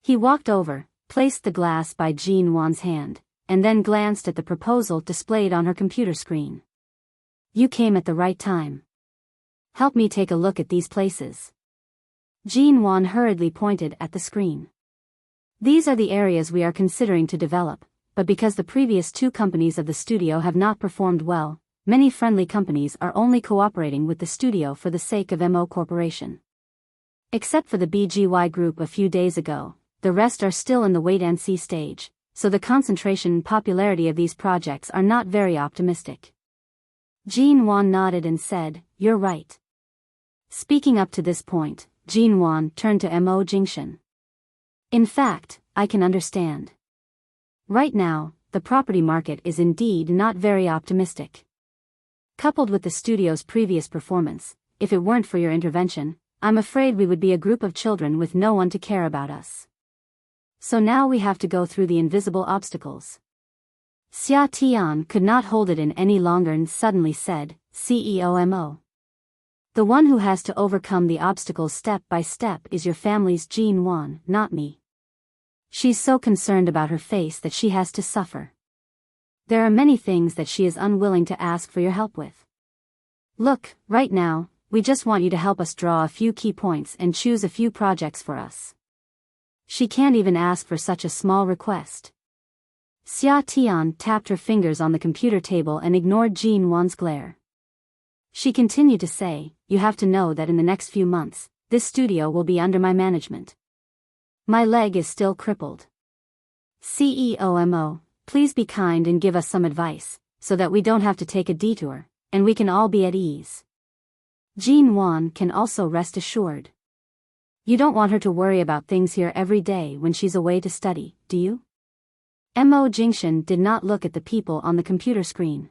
He walked over, placed the glass by Jean Wan's hand, and then glanced at the proposal displayed on her computer screen. "You came at the right time. Help me take a look at these places." Jean Wan hurriedly pointed at the screen. "These are the areas we are considering to develop, but because the previous two companies of the studio have not performed well, many friendly companies are only cooperating with the studio for the sake of Mo Corporation. Except for the BGY group a few days ago, the rest are still in the wait-and-see stage, so the concentration and popularity of these projects are not very optimistic." Jean Wan nodded and said, "You're right." Speaking up to this point, Jean Wan turned to Mo Jingshan. "In fact, I can understand. Right now, the property market is indeed not very optimistic. Coupled with the studio's previous performance, if it weren't for your intervention, I'm afraid we would be a group of children with no one to care about us. So now we have to go through the invisible obstacles." Xia Tian could not hold it in any longer and suddenly said, "CEO Mo. The one who has to overcome the obstacles step by step is your family's Jean Wan, not me. She's so concerned about her face that she has to suffer. There are many things that she is unwilling to ask for your help with. Look, right now, we just want you to help us draw a few key points and choose a few projects for us. She can't even ask for such a small request." Xia Tian tapped her fingers on the computer table and ignored Jean Wan's glare. She continued to say, "You have to know that in the next few months, this studio will be under my management. My leg is still crippled. CEO Mo, please be kind and give us some advice, so that we don't have to take a detour, and we can all be at ease. Jean Wan can also rest assured. You don't want her to worry about things here every day when she's away to study, do you?" Mo Jingshan did not look at the people on the computer screen.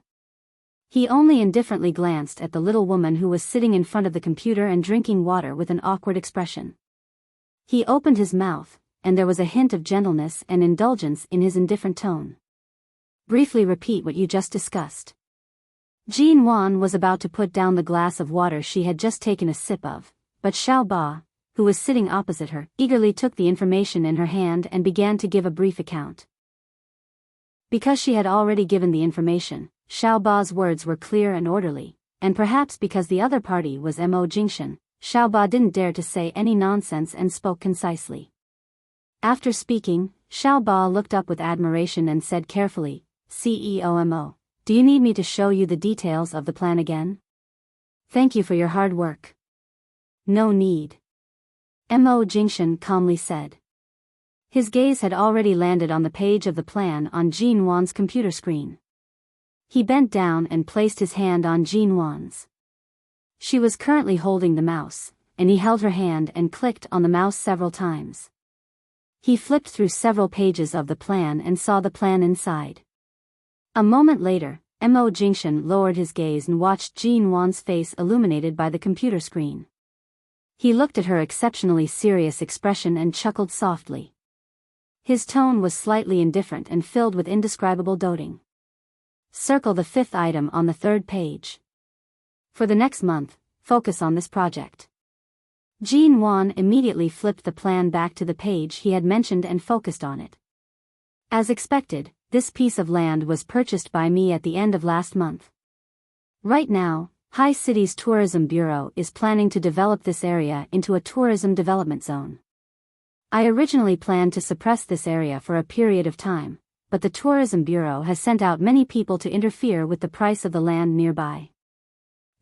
He only indifferently glanced at the little woman who was sitting in front of the computer and drinking water with an awkward expression. He opened his mouth, and there was a hint of gentleness and indulgence in his indifferent tone. "Briefly repeat what you just discussed." Jean Wan was about to put down the glass of water she had just taken a sip of, but Xiao Ba, who was sitting opposite her, eagerly took the information in her hand and began to give a brief account. Because she had already given the information, Xiao Ba's words were clear and orderly, and perhaps because the other party was Mo Jingshan, Xiao Ba didn't dare to say any nonsense and spoke concisely. After speaking, Xiao Ba looked up with admiration and said carefully, "CEO Mo, do you need me to show you the details of the plan again? Thank you for your hard work." "No need," Mo Jingshan calmly said. His gaze had already landed on the page of the plan on Jean Wan's computer screen. He bent down and placed his hand on Jean Wan's. She was currently holding the mouse, and he held her hand and clicked on the mouse several times. He flipped through several pages of the plan and saw the plan inside. A moment later, Mo Jingshan lowered his gaze and watched Jean Wan's face illuminated by the computer screen. He looked at her exceptionally serious expression and chuckled softly. His tone was slightly indifferent and filled with indescribable doting. Circle the 5th item on the 3rd page. For the next month, focus on this project. Jean Wan immediately flipped the plan back to the page he had mentioned and focused on it. As expected, this piece of land was purchased by me at the end of last month. Right now, High City's Tourism Bureau is planning to develop this area into a tourism development zone. I originally planned to suppress this area for a period of time, but the Tourism Bureau has sent out many people to interfere with the price of the land nearby.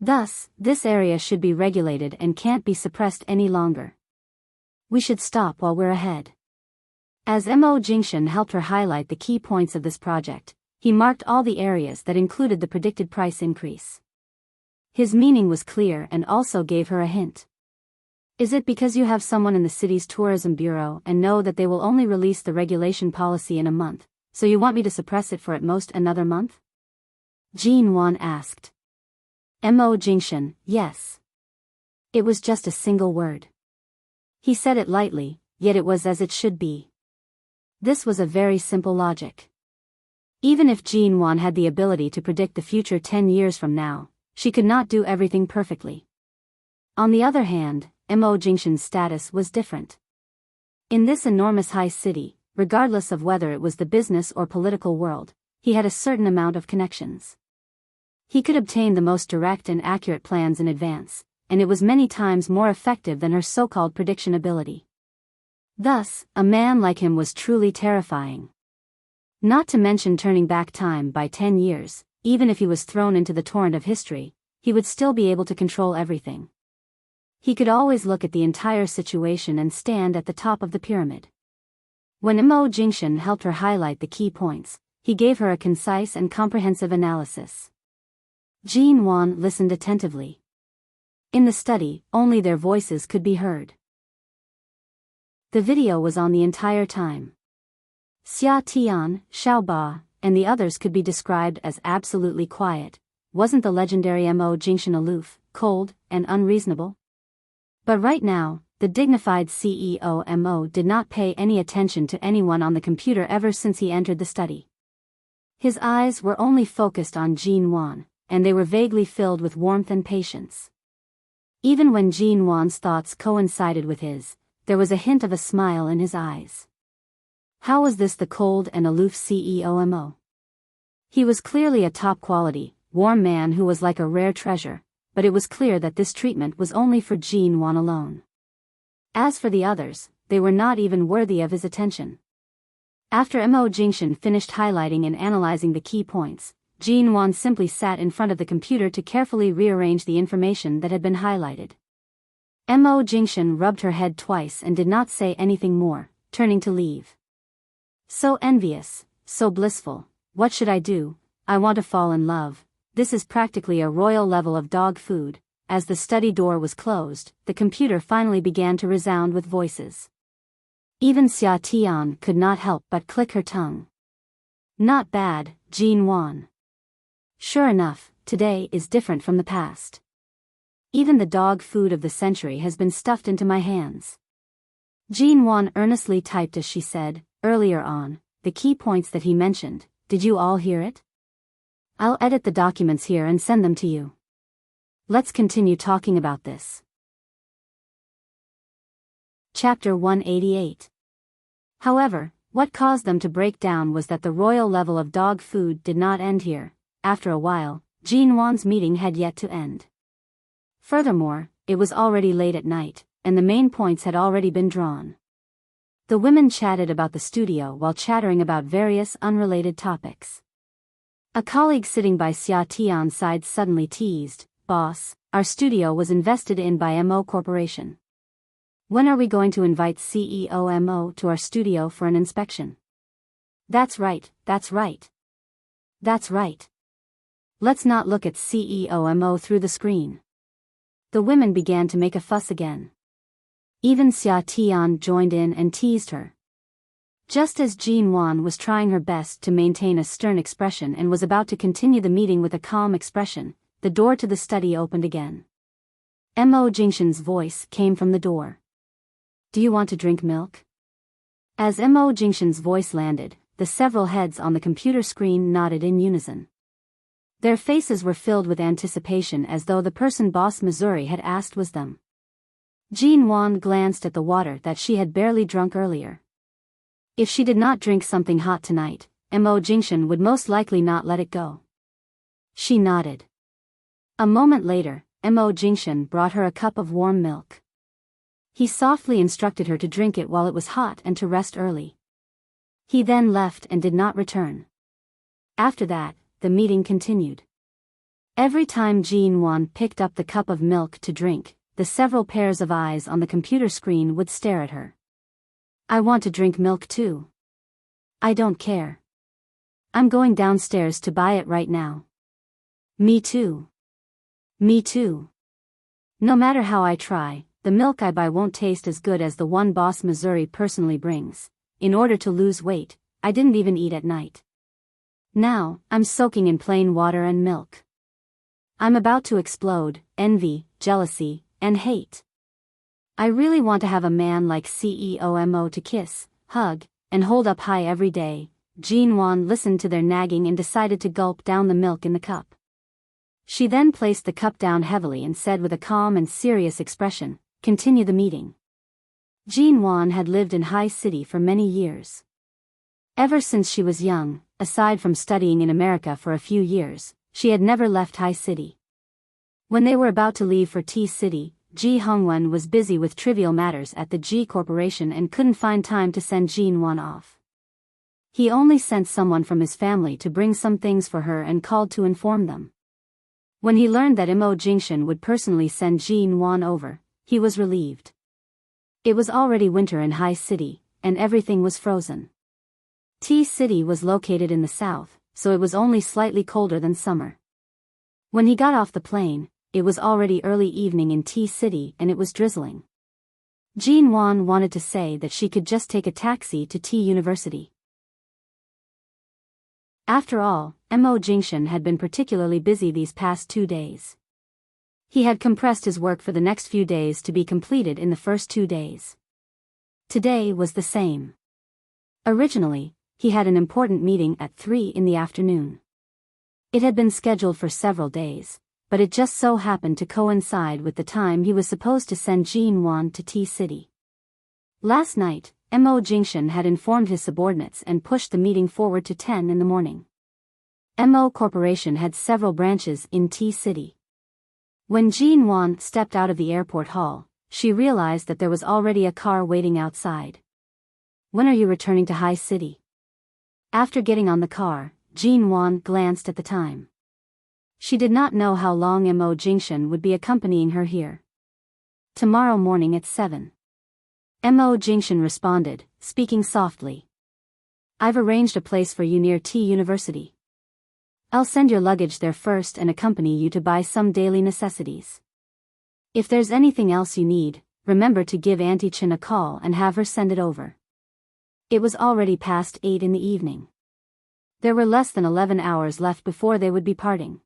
Thus, this area should be regulated and can't be suppressed any longer. We should stop while we're ahead. As Mo Jingshan helped her highlight the key points of this project, he marked all the areas that included the predicted price increase. His meaning was clear and also gave her a hint. Is it because you have someone in the city's tourism bureau and know that they will only release the regulation policy in a month, so you want me to suppress it for at most another month? Jean Wan asked. Mo Jingshan, yes. It was just a single word. He said it lightly, yet it was as it should be. This was a very simple logic. Even if Jean Wan had the ability to predict the future 10 years from now, she could not do everything perfectly. On the other hand, Mo Jingshan's status was different. In this enormous high city, regardless of whether it was the business or political world, he had a certain amount of connections. He could obtain the most direct and accurate plans in advance, and it was many times more effective than her so-called prediction ability. Thus, a man like him was truly terrifying. Not to mention turning back time by 10 years, even if he was thrown into the torrent of history, he would still be able to control everything. He could always look at the entire situation and stand at the top of the pyramid. When Mo Jingshan helped her highlight the key points, he gave her a concise and comprehensive analysis. Jean Wan listened attentively. In the study, only their voices could be heard. The video was on the entire time. Xia Tian, Xiao Ba, and the others could be described as absolutely quiet. Wasn't the legendary Mo Jingshan aloof, cold, and unreasonable? But right now, the dignified CEO Mo did not pay any attention to anyone on the computer ever since he entered the study. His eyes were only focused on Jean Wan, and they were vaguely filled with warmth and patience. Even when Jean Wan's thoughts coincided with his, there was a hint of a smile in his eyes. How was this the cold and aloof CEO Mo? He was clearly a top-quality, warm man who was like a rare treasure, but it was clear that this treatment was only for Jean Wan alone. As for the others, they were not even worthy of his attention. After Mo Jingshan finished highlighting and analyzing the key points, Jean Wan simply sat in front of the computer to carefully rearrange the information that had been highlighted. Mo Jingshan rubbed her head twice and did not say anything more, turning to leave. So envious, so blissful, what should I do? I want to fall in love. This is practically a royal level of dog food. As the study door was closed, the computer finally began to resound with voices. Even Xia Tian could not help but click her tongue. Not bad, Jean Wan. Sure enough, today is different from the past. Even the dog food of the century has been stuffed into my hands. Jean Wan earnestly typed as she said, earlier on, the key points that he mentioned. Did you all hear it? I'll edit the documents here and send them to you. Let's continue talking about this. Chapter 188. However, what caused them to break down was that the royal level of dog food did not end here. After a while, Jean Wan's meeting had yet to end. Furthermore, it was already late at night, and the main points had already been drawn. The women chatted about the studio while chattering about various unrelated topics. A colleague sitting by Xia Tian's side suddenly teased, "Boss, our studio was invested in by Mo Corporation. When are we going to invite CEO Mo to our studio for an inspection?" That's right, that's right. That's right. Let's not look at CEO Mo through the screen. The women began to make a fuss again. Even Xia Tian joined in and teased her. Just as Jean Wan was trying her best to maintain a stern expression and was about to continue the meeting with a calm expression, the door to the study opened again. Mo Jingshan's voice came from the door. "Do you want to drink milk?" As Mo Jingshan's voice landed, the several heads on the computer screen nodded in unison. Their faces were filled with anticipation as though the person Boss Missouri had asked was them. Jean Wan glanced at the water that she had barely drunk earlier. If she did not drink something hot tonight, Mo Jingshan would most likely not let it go. She nodded. A moment later, Mo Jingshan brought her a cup of warm milk. He softly instructed her to drink it while it was hot and to rest early. He then left and did not return. After that, the meeting continued. Every time Jean Wan picked up the cup of milk to drink, the several pairs of eyes on the computer screen would stare at her. I want to drink milk too. I don't care. I'm going downstairs to buy it right now. Me too. Me too. No matter how I try, the milk I buy won't taste as good as the one Boss Missouri personally brings. In order to lose weight, I didn't even eat at night. Now, I'm soaking in plain water and milk. I'm about to explode, envy, jealousy, and hate. I really want to have a man like CEO Mo to kiss, hug, and hold up high every day. Jean Wan listened to their nagging and decided to gulp down the milk in the cup. She then placed the cup down heavily and said with a calm and serious expression, "Continue the meeting." Jean Wan had lived in High City for many years. Ever since she was young, aside from studying in America for a few years, she had never left High City. When they were about to leave for T-City, Ji Hongwen was busy with trivial matters at the G Corporation and couldn't find time to send Jean Wan off. He only sent someone from his family to bring some things for her and called to inform them. When he learned that Mo Jingshan would personally send Jean Wan over, he was relieved. It was already winter in High City, and everything was frozen. T-City was located in the south, so it was only slightly colder than summer. When he got off the plane, it was already early evening in T-City and it was drizzling. Jean Wan wanted to say that she could just take a taxi to T University. After all, Mo Jingshan had been particularly busy these past 2 days. He had compressed his work for the next few days to be completed in the first 2 days. Today was the same. Originally, he had an important meeting at 3 in the afternoon. It had been scheduled for several days, but it just so happened to coincide with the time he was supposed to send Jean Wan to T-City. Last night, Mo Jingshan had informed his subordinates and pushed the meeting forward to 10 in the morning. Mo Corporation had several branches in T-City. When Jean Wan stepped out of the airport hall, she realized that there was already a car waiting outside. When are you returning to High City? After getting on the car, Jean Wan glanced at the time. She did not know how long Mo Jingshan would be accompanying her here. Tomorrow morning at 7. Mo Jingshan responded, speaking softly. I've arranged a place for you near T University. I'll send your luggage there first and accompany you to buy some daily necessities. If there's anything else you need, remember to give Auntie Chen a call and have her send it over. It was already past 8 in the evening. There were less than 11 hours left before they would be parting.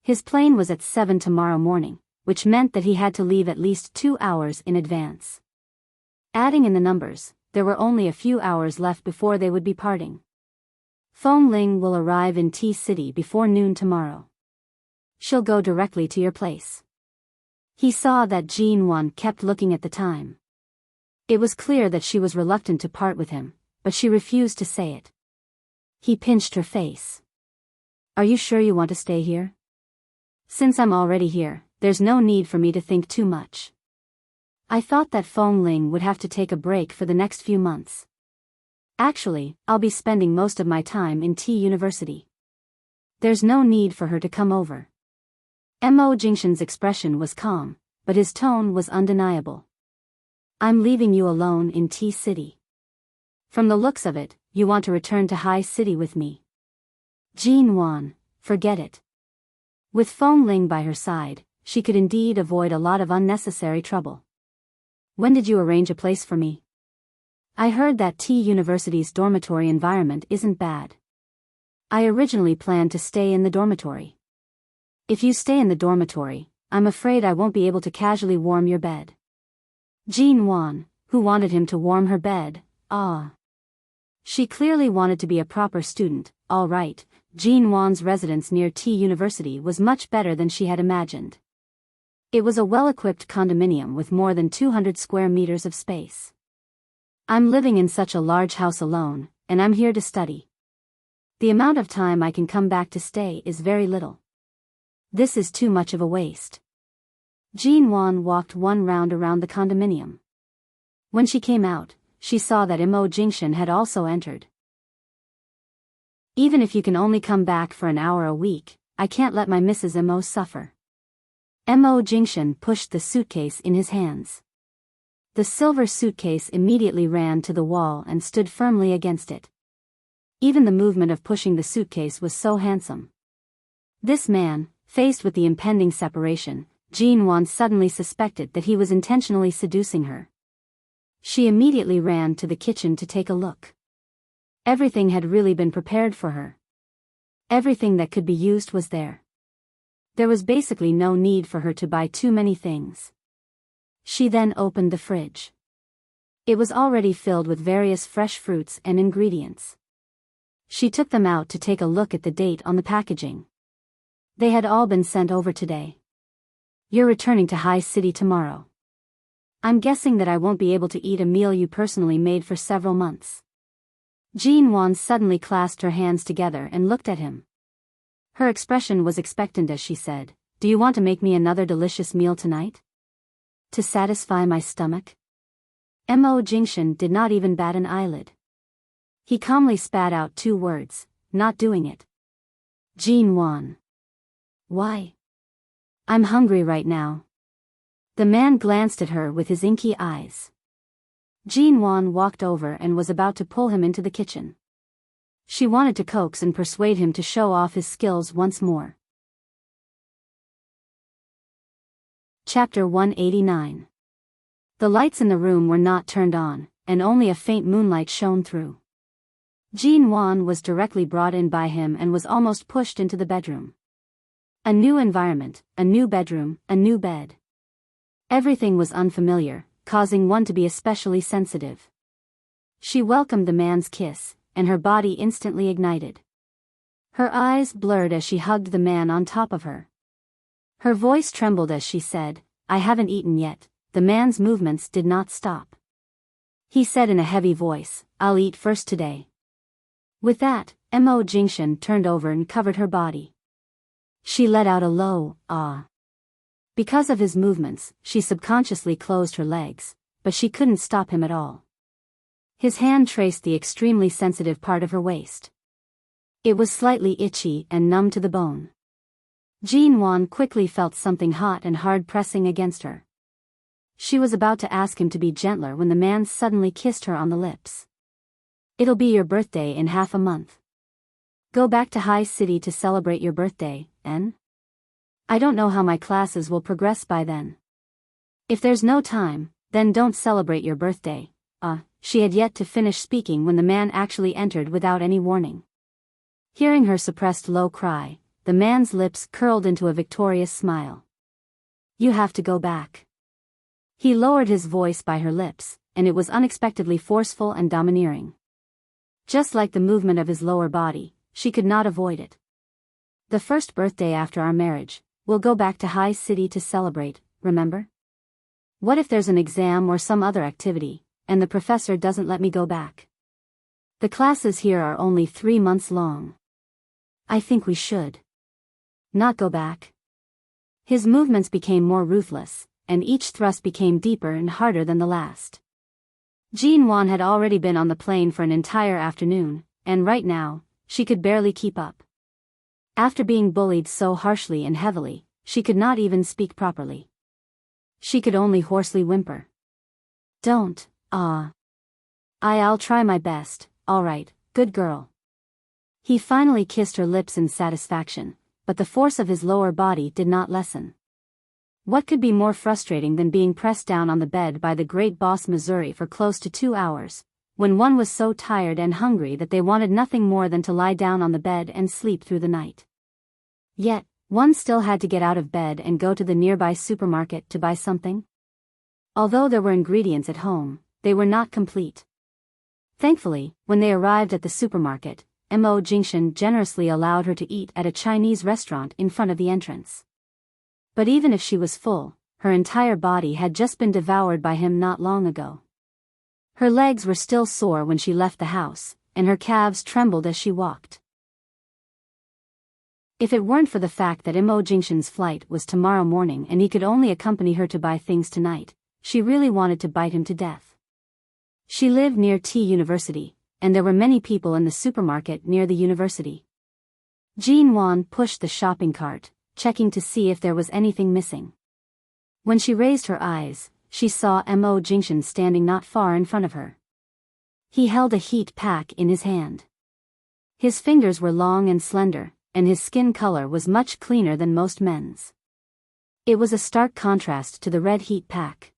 His plane was at 7 tomorrow morning, which meant that he had to leave at least 2 hours in advance. Adding in the numbers, there were only a few hours left before they would be parting. Feng Ling will arrive in T-City before noon tomorrow. She'll go directly to your place. He saw that Jean Wan kept looking at the time. It was clear that she was reluctant to part with him, but she refused to say it. He pinched her face. Are you sure you want to stay here? Since I'm already here, there's no need for me to think too much. I thought that Feng Ling would have to take a break for the next few months. Actually, I'll be spending most of my time in T University. There's no need for her to come over. Mo Jingshan's expression was calm, but his tone was undeniable. I'm leaving you alone in T-City. From the looks of it, you want to return to High City with me. Jean Wan, forget it. With Feng Ling by her side, she could indeed avoid a lot of unnecessary trouble. When did you arrange a place for me? I heard that T University's dormitory environment isn't bad. I originally planned to stay in the dormitory. If you stay in the dormitory, I'm afraid I won't be able to casually warm your bed. Jean Wan, who wanted him to warm her bed, Ah. She clearly wanted to be a proper student. All right, Jean Wan's residence near T University was much better than she had imagined. It was a well-equipped condominium with more than 200 square meters of space. I'm living in such a large house alone, and I'm here to study. The amount of time I can come back to stay is very little. This is too much of a waste. Jean Wan walked one round around the condominium. When she came out, she saw that Mo Jingshan had also entered. Even if you can only come back for an hour a week, I can't let my Mrs. Mo suffer. Mo Jingshan pushed the suitcase in his hands. The silver suitcase immediately ran to the wall and stood firmly against it. Even the movement of pushing the suitcase was so handsome. This man, faced with the impending separation, Jean Wan suddenly suspected that he was intentionally seducing her. She immediately ran to the kitchen to take a look. Everything had really been prepared for her. Everything that could be used was there. There was basically no need for her to buy too many things. She then opened the fridge. It was already filled with various fresh fruits and ingredients. She took them out to take a look at the date on the packaging. They had all been sent over today. You're returning to High City tomorrow. I'm guessing that I won't be able to eat a meal you personally made for several months. Jean Wan suddenly clasped her hands together and looked at him. Her expression was expectant as she said, "Do you want to make me another delicious meal tonight? To satisfy my stomach?" Mo Jingshan did not even bat an eyelid. He calmly spat out 2 words, "Not doing it." Jean Wan. Why? I'm hungry right now. The man glanced at her with his inky eyes. Jean Wan walked over and was about to pull him into the kitchen. She wanted to coax and persuade him to show off his skills once more. Chapter 189. The lights in the room were not turned on, and only a faint moonlight shone through. Jean Wan was directly brought in by him and was almost pushed into the bedroom. A new environment, a new bedroom, a new bed. Everything was unfamiliar, causing one to be especially sensitive. She welcomed the man's kiss, and her body instantly ignited. Her eyes blurred as she hugged the man on top of her. Her voice trembled as she said, "I haven't eaten yet." The man's movements did not stop. He said in a heavy voice, "I'll eat first today." With that, Mo Jingshan turned over and covered her body. She let out a low, "Ah." Because of his movements, she subconsciously closed her legs, but she couldn't stop him at all. His hand traced the extremely sensitive part of her waist. It was slightly itchy and numb to the bone. Jean Wan quickly felt something hot and hard pressing against her. She was about to ask him to be gentler when the man suddenly kissed her on the lips. "It'll be your birthday in half a month. Go back to High City to celebrate your birthday, en? I don't know how my classes will progress by then. If there's no time, then don't celebrate your birthday." She had yet to finish speaking when the man actually entered without any warning. Hearing her suppressed low cry, the man's lips curled into a victorious smile. "You have to go back." He lowered his voice by her lips, and it was unexpectedly forceful and domineering. Just like the movement of his lower body, she could not avoid it. "The first birthday after our marriage, we'll go back to High City to celebrate, remember? What if there's an exam or some other activity, and the professor doesn't let me go back? The classes here are only 3 months long. I think we should not go back." His movements became more ruthless, and each thrust became deeper and harder than the last. Jean Wan had already been on the plane for an entire afternoon, and right now, she could barely keep up. After being bullied so harshly and heavily, she could not even speak properly. She could only hoarsely whimper. "Don't, I'll try my best, alright, good girl." He finally kissed her lips in satisfaction, but the force of his lower body did not lessen. What could be more frustrating than being pressed down on the bed by the great boss Missouri for close to 2 hours, when one was so tired and hungry that they wanted nothing more than to lie down on the bed and sleep through the night. Yet, one still had to get out of bed and go to the nearby supermarket to buy something. Although there were ingredients at home, they were not complete. Thankfully, when they arrived at the supermarket, Mo Jingshan generously allowed her to eat at a Chinese restaurant in front of the entrance. But even if she was full, her entire body had just been devoured by him not long ago. Her legs were still sore when she left the house, and her calves trembled as she walked. If it weren't for the fact that Mo Jingshan's flight was tomorrow morning and he could only accompany her to buy things tonight, she really wanted to bite him to death. She lived near T University, and there were many people in the supermarket near the university. Jean Wan pushed the shopping cart, checking to see if there was anything missing. When she raised her eyes, she saw Mo Jingshan standing not far in front of her. He held a heat pack in his hand. His fingers were long and slender, and his skin color was much cleaner than most men's. It was a stark contrast to the red heat pack.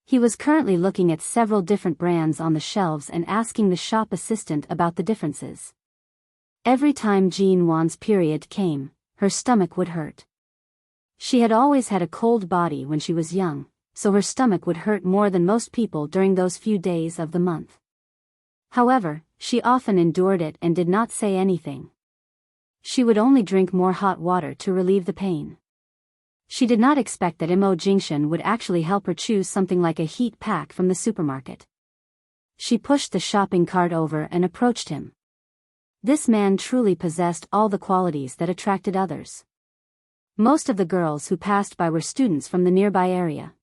He was currently looking at several different brands on the shelves and asking the shop assistant about the differences. Every time Jean Wan's period came, her stomach would hurt. She had always had a cold body when she was young, so her stomach would hurt more than most people during those few days of the month. However, she often endured it and did not say anything. She would only drink more hot water to relieve the pain. She did not expect that Mo Jingshan would actually help her choose something like a heat pack from the supermarket. She pushed the shopping cart over and approached him. This man truly possessed all the qualities that attracted others. Most of the girls who passed by were students from the nearby area.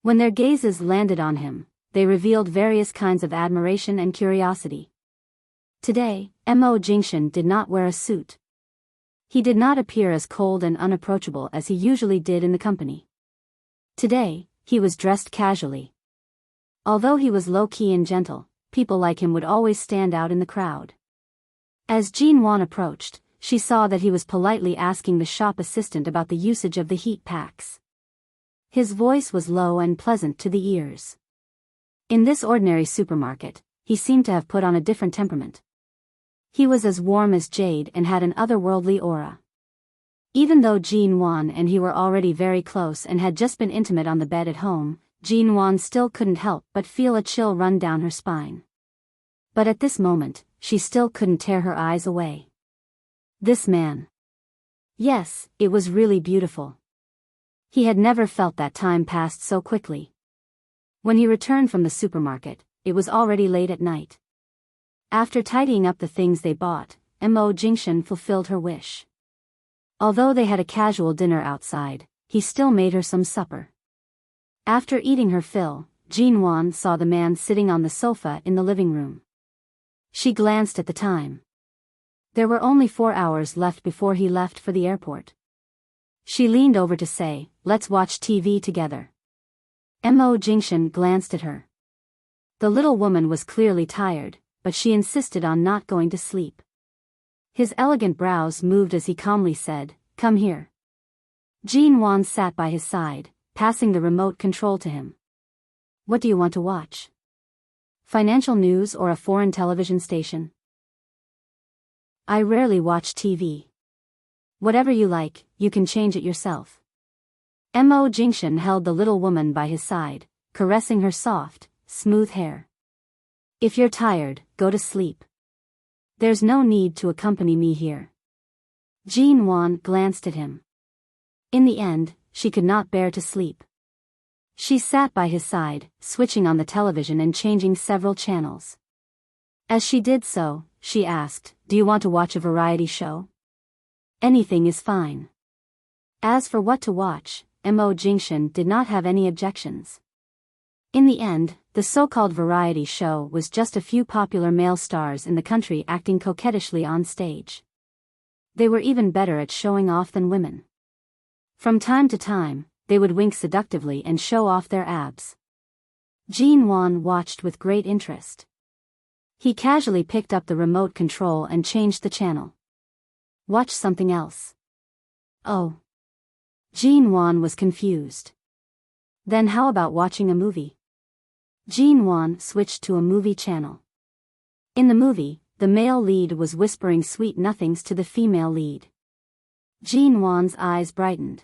When their gazes landed on him, they revealed various kinds of admiration and curiosity. Today, Mo Jingshan did not wear a suit. He did not appear as cold and unapproachable as he usually did in the company. Today, he was dressed casually. Although he was low-key and gentle, people like him would always stand out in the crowd. As Jean Wan approached, she saw that he was politely asking the shop assistant about the usage of the heat packs. His voice was low and pleasant to the ears. In this ordinary supermarket, he seemed to have put on a different temperament. He was as warm as jade and had an otherworldly aura. Even though Jean Wan and he were already very close and had just been intimate on the bed at home, Jean Wan still couldn't help but feel a chill run down her spine. But at this moment, she still couldn't tear her eyes away. This man. Yes, it was really beautiful. He had never felt that time passed so quickly. When he returned from the supermarket, it was already late at night. After tidying up the things they bought, Mo Jingshan fulfilled her wish. Although they had a casual dinner outside, he still made her some supper. After eating her fill, Jean Wan saw the man sitting on the sofa in the living room. She glanced at the time. There were only 4 hours left before he left for the airport. She leaned over to say, "Let's watch TV together." Mo Jingshan glanced at her. The little woman was clearly tired, but she insisted on not going to sleep. His elegant brows moved as he calmly said, "Come here." Jean Wan sat by his side, passing the remote control to him. "What do you want to watch? Financial news or a foreign television station?" "I rarely watch TV. Whatever you like, you can change it yourself." Mo Jingshan held the little woman by his side, caressing her soft, smooth hair. "If you're tired, go to sleep. There's no need to accompany me here." Jean Wan glanced at him. In the end, she could not bear to sleep. She sat by his side, switching on the television and changing several channels. As she did so, she asked, "Do you want to watch a variety show?" "Anything is fine." As for what to watch, Mo Jingshan did not have any objections. In the end, the so-called variety show was just a few popular male stars in the country acting coquettishly on stage. They were even better at showing off than women. From time to time, they would wink seductively and show off their abs. Jean Wan watched with great interest. He casually picked up the remote control and changed the channel. "Watch something else." "Oh." Jean Wan was confused. "Then how about watching a movie?" Jean Wan switched to a movie channel. In the movie, the male lead was whispering sweet nothings to the female lead. Jean Wan's eyes brightened.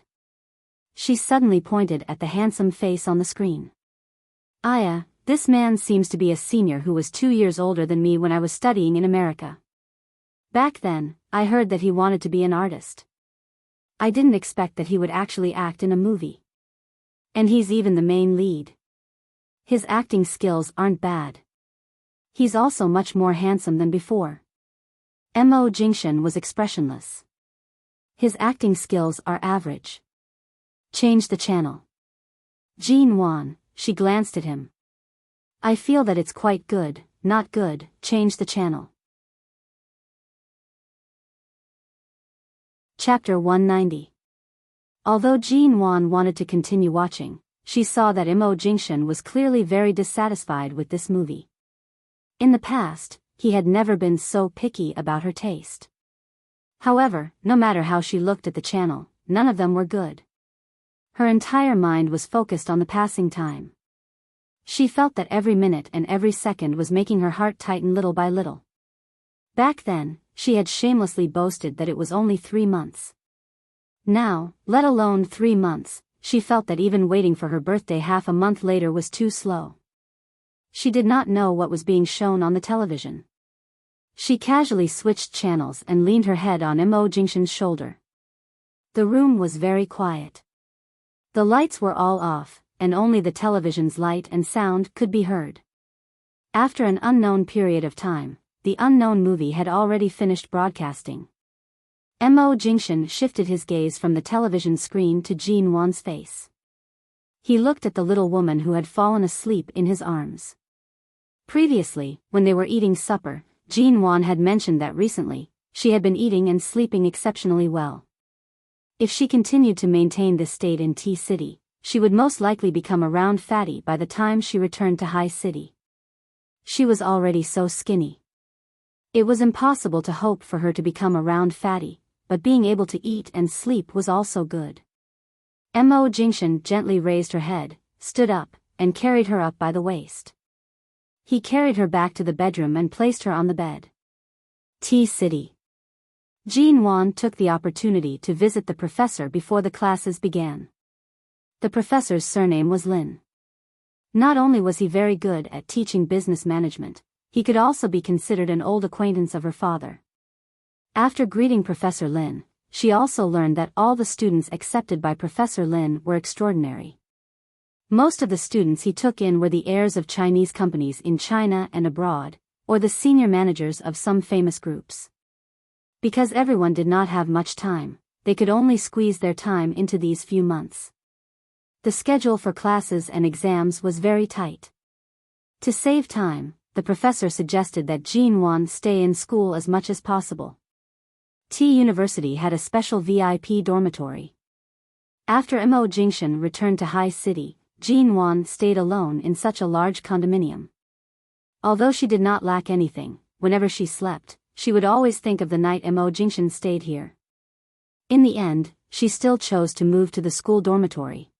She suddenly pointed at the handsome face on the screen. "Aya, This man seems to be a senior who was 2 years older than me when I was studying in America. Back then, I heard that he wanted to be an artist. I didn't expect that he would actually act in a movie. And he's even the main lead. His acting skills aren't bad. He's also much more handsome than before. Mo Jingshan was expressionless. His acting skills are average. Change the channel. Jean Wan, she glanced at him. I feel that it's quite good, not good, change the channel. Chapter 190. Although Jean Wan wanted to continue watching, she saw that Mo Jingshan was clearly very dissatisfied with this movie. In the past, he had never been so picky about her taste. However, no matter how she looked at the channel, none of them were good. Her entire mind was focused on the passing time. She felt that every minute and every second was making her heart tighten little by little. Back then, she had shamelessly boasted that it was only 3 months. Now, let alone 3 months, she felt that even waiting for her birthday half a month later was too slow. She did not know what was being shown on the television. She casually switched channels and leaned her head on Mo Jingshan's shoulder. The room was very quiet. The lights were all off, and only the television's light and sound could be heard. After an unknown period of time, the unknown movie had already finished broadcasting. Mo Jingshan shifted his gaze from the television screen to Jean Wan's face. He looked at the little woman who had fallen asleep in his arms. Previously, when they were eating supper, Jean Wan had mentioned that recently, she had been eating and sleeping exceptionally well. If she continued to maintain this state in T-City, she would most likely become a round fatty by the time she returned to High City. She was already so skinny. It was impossible to hope for her to become a round fatty, but being able to eat and sleep was also good. Mo Jingshan gently raised her head, stood up, and carried her up by the waist. He carried her back to the bedroom and placed her on the bed. T-City. Jean Wan took the opportunity to visit the professor before the classes began. The professor's surname was Lin. Not only was he very good at teaching business management, he could also be considered an old acquaintance of her father. After greeting Professor Lin, she also learned that all the students accepted by Professor Lin were extraordinary. Most of the students he took in were the heirs of Chinese companies in China and abroad, or the senior managers of some famous groups. Because everyone did not have much time, they could only squeeze their time into these few months. The schedule for classes and exams was very tight. To save time, the professor suggested that Jean Wan stay in school as much as possible. T University had a special VIP dormitory. After Mo Jingshan returned to High City, Jean Wan stayed alone in such a large condominium. Although she did not lack anything, whenever she slept, she would always think of the night Mo Jingshan stayed here. In the end, she still chose to move to the school dormitory.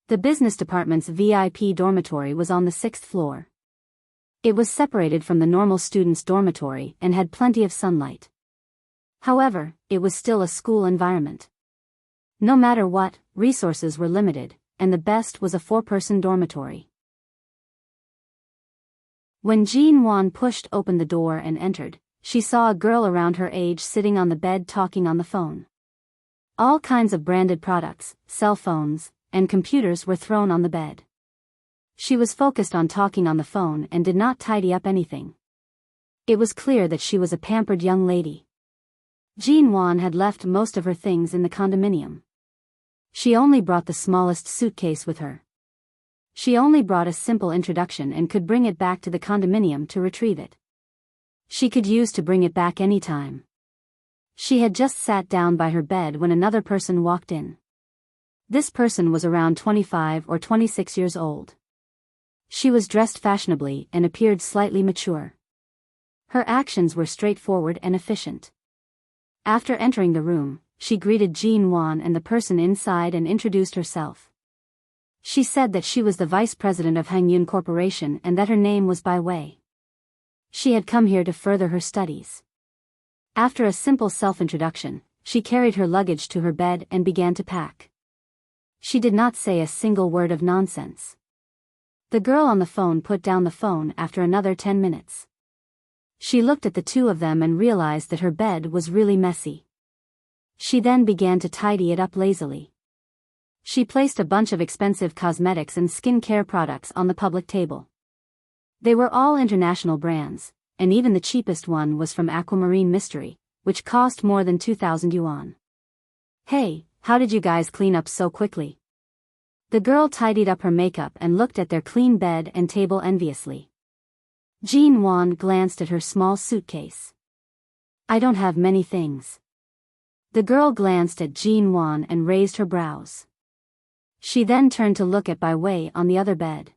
The business department's VIP dormitory was on the 6th floor. It was separated from the normal students' dormitory and had plenty of sunlight. However, it was still a school environment. No matter what, resources were limited, and the best was a 4-person dormitory. When Jean Wan pushed open the door and entered, she saw a girl around her age sitting on the bed talking on the phone. All kinds of branded products, cell phones, and computers were thrown on the bed. She was focused on talking on the phone and did not tidy up anything. It was clear that she was a pampered young lady. Jean Wan had left most of her things in the condominium. She only brought the smallest suitcase with her. She only brought a simple introduction and could bring it back to the condominium to retrieve it. She could use to bring it back any time. She had just sat down by her bed when another person walked in. This person was around 25 or 26 years old. She was dressed fashionably and appeared slightly mature. Her actions were straightforward and efficient. After entering the room, she greeted Jean Wan and the person inside and introduced herself. She said that she was the vice president of Hangyun Corporation and that her name was Bai Wei. She had come here to further her studies. After a simple self-introduction, she carried her luggage to her bed and began to pack. She did not say a single word of nonsense. The girl on the phone put down the phone after another 10 minutes. She looked at the two of them and realized that her bed was really messy. She then began to tidy it up lazily. She placed a bunch of expensive cosmetics and skincare products on the public table. They were all international brands, and even the cheapest one was from Aquamarine Mystery, which cost more than 2,000 yuan. Hey, how did you guys clean up so quickly? The girl tidied up her makeup and looked at their clean bed and table enviously. Jean Wan glanced at her small suitcase. I don't have many things. The girl glanced at Jean Wan and raised her brows. She then turned to look at Bai Wei on the other bed.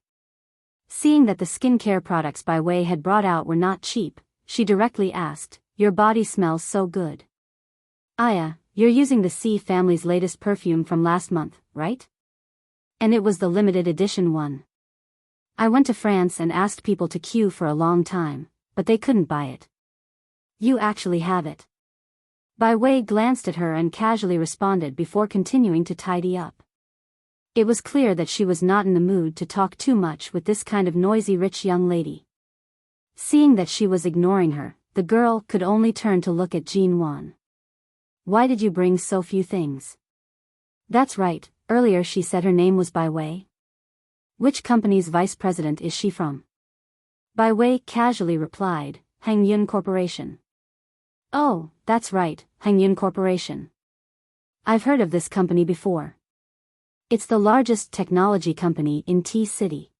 Seeing that the skincare products Bai Wei had brought out were not cheap, she directly asked, Your body smells so good. Aya, you're using the C family's latest perfume from last month, right? And it was the limited edition one. I went to France and asked people to queue for a long time, but they couldn't buy it. You actually have it. Bai Wei glanced at her and casually responded before continuing to tidy up. It was clear that she was not in the mood to talk too much with this kind of noisy rich young lady. Seeing that she was ignoring her, the girl could only turn to look at Jean Wan. Why did you bring so few things? That's right, earlier she said her name was Bai Wei. Which company's vice president is she from? Bai Wei casually replied, Hangyun Corporation. Oh, that's right, Hangyun Corporation. I've heard of this company before. It's the largest technology company in T-City.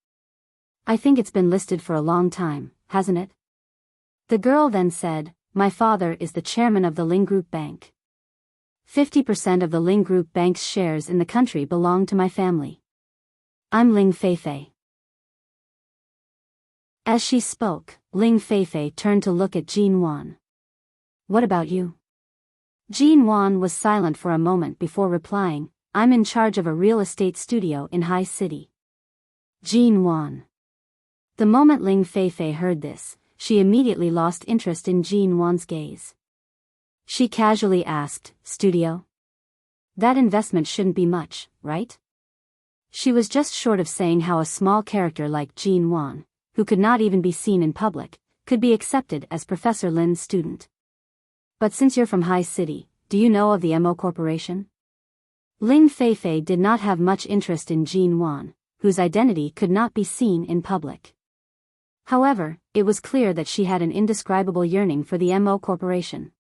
I think it's been listed for a long time, hasn't it? The girl then said, My father is the chairman of the Ling Group Bank. 50% of the Ling Group Bank's shares in the country belong to my family. I'm Ling Feifei. As she spoke, Ling Feifei turned to look at Jean Wan. What about you? Jean Wan was silent for a moment before replying, I'm in charge of a real estate studio in High City. Jean Wan. The moment Ling Feifei heard this, she immediately lost interest in Jean Wan's gaze. She casually asked, Studio? That investment shouldn't be much, right? She was just short of saying how a small character like Jean Wan, who could not even be seen in public, could be accepted as Professor Lin's student. But since you're from High City, do you know of the MO Corporation? Ling Feifei did not have much interest in Jean Wan, whose identity could not be seen in public. However, it was clear that she had an indescribable yearning for the MO Corporation.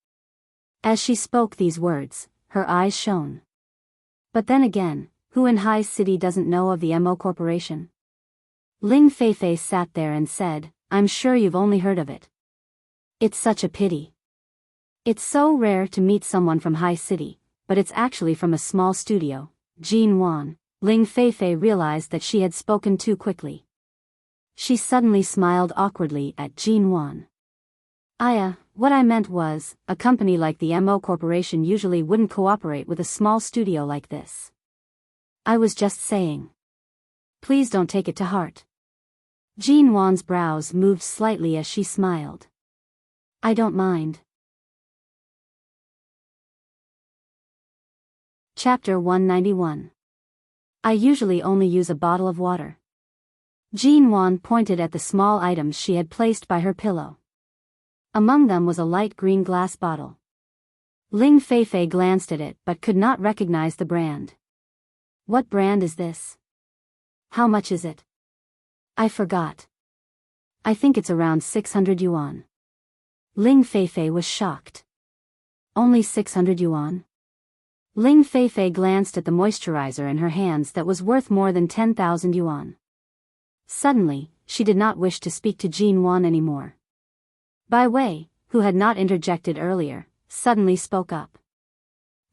As she spoke these words, her eyes shone. But then again, who in High City doesn't know of the MO Corporation? Ling Feifei sat there and said, I'm sure you've only heard of it. It's such a pity. It's so rare to meet someone from High City, but it's actually from a small studio, Jean Wan. Ling Feifei realized that she had spoken too quickly. She suddenly smiled awkwardly at Jean Wan. Aya, what I meant was, a company like the MO Corporation usually wouldn't cooperate with a small studio like this. I was just saying. Please don't take it to heart. Jean Wan's brows moved slightly as she smiled. I don't mind. Chapter 191. I usually only use a bottle of water. Jean Wan pointed at the small items she had placed by her pillow. Among them was a light green glass bottle. Ling Feifei glanced at it but could not recognize the brand. What brand is this? How much is it? I forgot. I think it's around 600 yuan. Ling Feifei was shocked. Only 600 yuan? Ling Feifei glanced at the moisturizer in her hands that was worth more than 10,000 yuan. Suddenly, she did not wish to speak to Jean Wan anymore. Bai Wei, who had not interjected earlier, suddenly spoke up.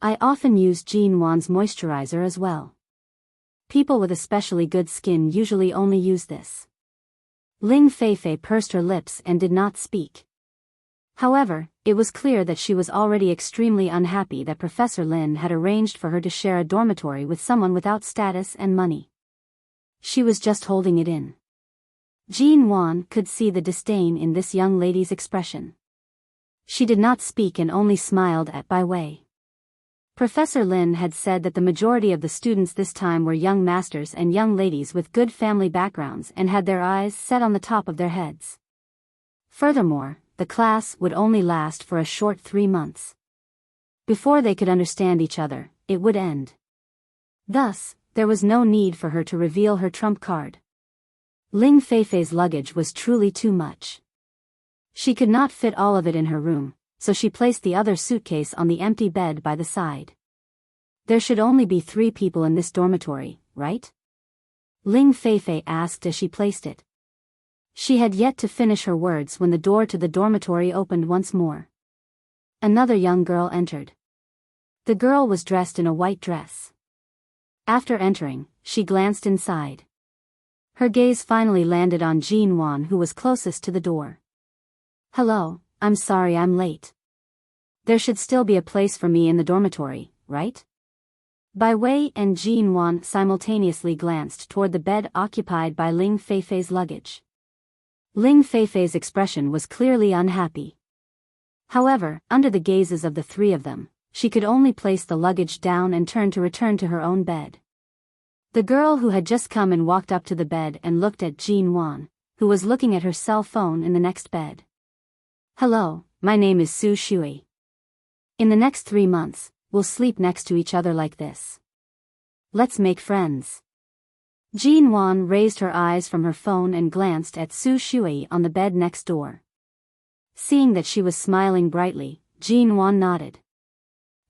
I often use Jean Wan's moisturizer as well. People with especially good skin usually only use this. Ling Feifei pursed her lips and did not speak. However, it was clear that she was already extremely unhappy that Professor Lin had arranged for her to share a dormitory with someone without status and money. She was just holding it in. Jean Wan could see the disdain in this young lady's expression. She did not speak and only smiled at Bai Wei. Professor Lin had said that the majority of the students this time were young masters and young ladies with good family backgrounds and had their eyes set on the top of their heads. Furthermore, the class would only last for a short 3 months. Before they could understand each other, it would end. Thus, there was no need for her to reveal her trump card. Ling Feifei's luggage was truly too much. She could not fit all of it in her room, so she placed the other suitcase on the empty bed by the side. There should only be 3 people in this dormitory, right? Ling Feifei asked as she placed it. She had yet to finish her words when the door to the dormitory opened once more. Another young girl entered. The girl was dressed in a white dress. After entering, she glanced inside. Her gaze finally landed on Jean Wan, who was closest to the door. "Hello, I'm sorry I'm late. There should still be a place for me in the dormitory, right?" Bai Wei and Jean Wan simultaneously glanced toward the bed occupied by Ling Feifei's luggage. Ling Feifei's expression was clearly unhappy. However, under the gazes of the 3 of them, she could only place the luggage down and return to her own bed. The girl who had just come in walked up to the bed and looked at Jean Wan, who was looking at her cell phone in the next bed. "Hello, my name is Su Shui. In the next 3 months, we'll sleep next to each other like this. Let's make friends." Jean Wan raised her eyes from her phone and glanced at Su Shui on the bed next door. Seeing that she was smiling brightly, Jean Wan nodded.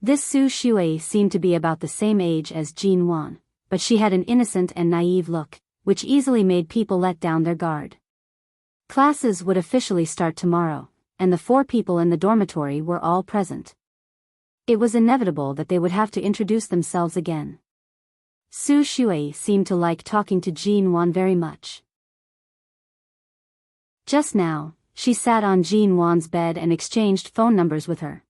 This Su Shui seemed to be about the same age as Jean Wan, but she had an innocent and naive look, which easily made people let down their guard. Classes would officially start tomorrow, and the 4 people in the dormitory were all present. It was inevitable that they would have to introduce themselves again. Su Shui seemed to like talking to Jean Wan very much. Just now, she sat on Jean Wan's bed and exchanged phone numbers with her.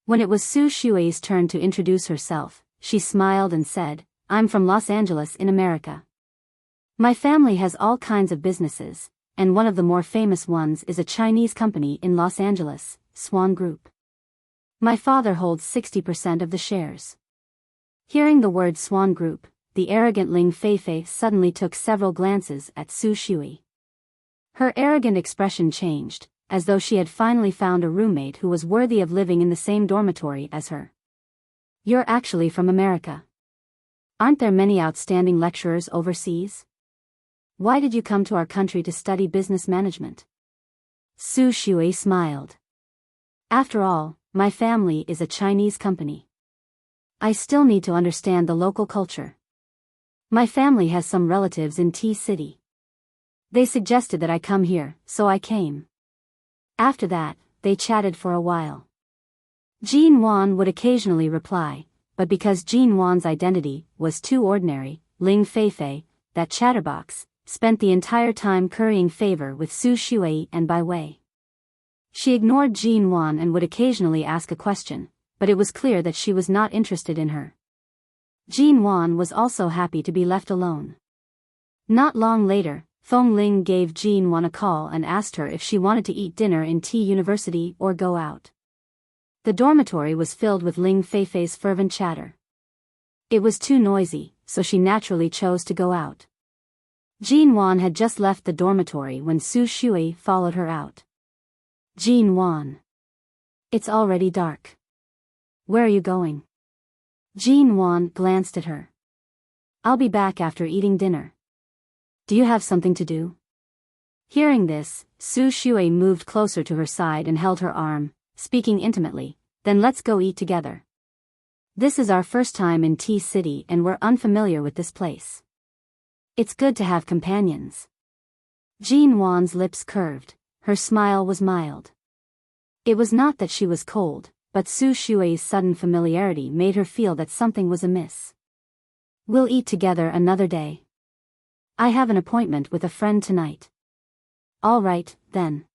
When it was Su Shui's turn to introduce herself, she smiled and said, "I'm from Los Angeles in America. My family has all kinds of businesses, and one of the more famous ones is a Chinese company in Los Angeles, Swan Group. My father holds 60% of the shares." Hearing the word Swan Group, the arrogant Ling Feifei suddenly took several glances at Su Shui. Her arrogant expression changed, as though she had finally found a roommate who was worthy of living in the same dormitory as her. "You're actually from America. Aren't there many outstanding lecturers overseas? Why did you come to our country to study business management?" Su Shui smiled. "After all, my family is a Chinese company. I still need to understand the local culture. My family has some relatives in T-City. They suggested that I come here, so I came." After that, they chatted for a while. Jean Wan would occasionally reply, but because Jean Wan's identity was too ordinary, Ling Feifei, that chatterbox, spent the entire time currying favor with Su Shui and Bai Wei. She ignored Jean Wan and would occasionally ask a question, but it was clear that she was not interested in her. Jean Wan was also happy to be left alone. Not long later, Feng Ling gave Jean Wan a call and asked her if she wanted to eat dinner in T University or go out. The dormitory was filled with Ling Feifei's fervent chatter. It was too noisy, so she naturally chose to go out. Jean Wan had just left the dormitory when Su Shui followed her out. "Jean Wan. It's already dark. Where are you going?" Jean Wan glanced at her. "I'll be back after eating dinner. Do you have something to do?" Hearing this, Su Shui moved closer to her side and held her arm, speaking intimately, "Then let's go eat together. This is our first time in T-City and we're unfamiliar with this place. It's good to have companions." Jean Wan's lips curved, her smile was mild. It was not that she was cold, but Su Shui's sudden familiarity made her feel that something was amiss. "We'll eat together another day. I have an appointment with a friend tonight." "All right, then.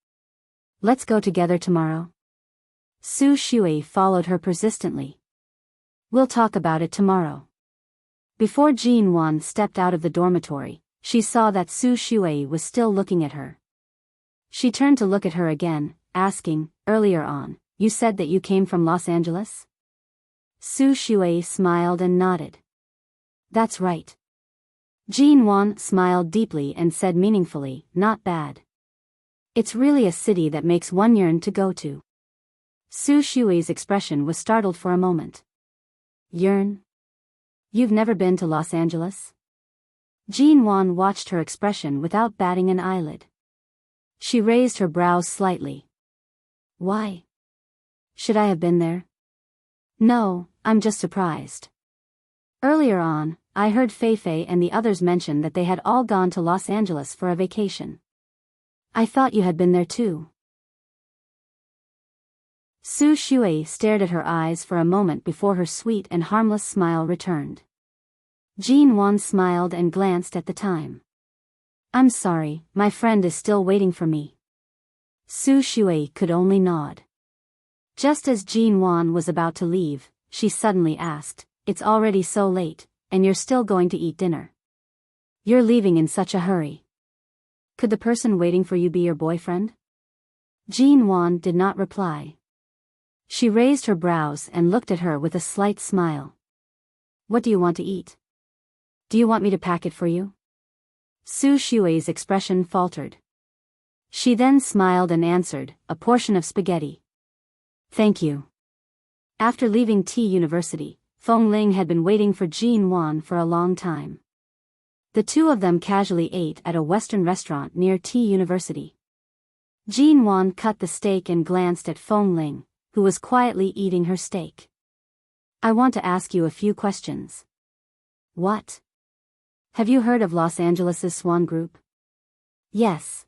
Let's go together tomorrow." Su Shui followed her persistently. "We'll talk about it tomorrow." Before Jean Wan stepped out of the dormitory, she saw that Su Shui was still looking at her. She turned to look at her again, asking, "Earlier on, you said that you came from Los Angeles?" Su Shui smiled and nodded. That's right. Jin Wan smiled deeply and said meaningfully, not bad. It's really a city that makes one yearn to go to. Su Shui's expression was startled for a moment. Yearn? You've never been to Los Angeles? Jin Wan watched her expression without batting an eyelid. She raised her brows slightly. Why? Should I have been there? No, I'm just surprised. Earlier on, I heard Feifei and the others mention that they had all gone to Los Angeles for a vacation. I thought you had been there too. Su Shui stared at her eyes for a moment before her sweet and harmless smile returned. Jin Wan smiled and glanced at the time. I'm sorry, my friend is still waiting for me. Su Shui could only nod. Just as Jin Wan was about to leave, she suddenly asked, It's already so late, and you're still going to eat dinner. You're leaving in such a hurry. Could the person waiting for you be your boyfriend? Jin Wan did not reply. She raised her brows and looked at her with a slight smile. What do you want to eat? Do you want me to pack it for you? Su Shui's expression faltered. She then smiled and answered, a portion of spaghetti. Thank you. After leaving T University, Feng Ling had been waiting for Jin Wan for a long time. The two of them casually ate at a Western restaurant near T University. Jin Wan cut the steak and glanced at Feng Ling, who was quietly eating her steak. I want to ask you a few questions. What? Have you heard of Los Angeles' Swan Group? Yes.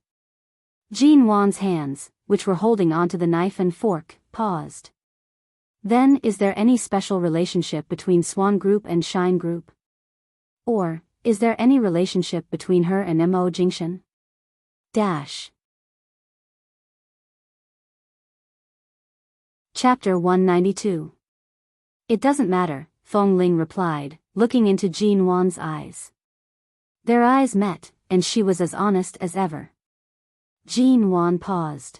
Jin Wan's hands, which were holding onto the knife and fork, paused. Then, is there any special relationship between Swan Group and Shine Group? Or, is there any relationship between her and Mo Jingshan? Chapter 192. It doesn't matter, Feng Ling replied, looking into Jin Wan's eyes. Their eyes met, and she was as honest as ever. Jin Wan paused.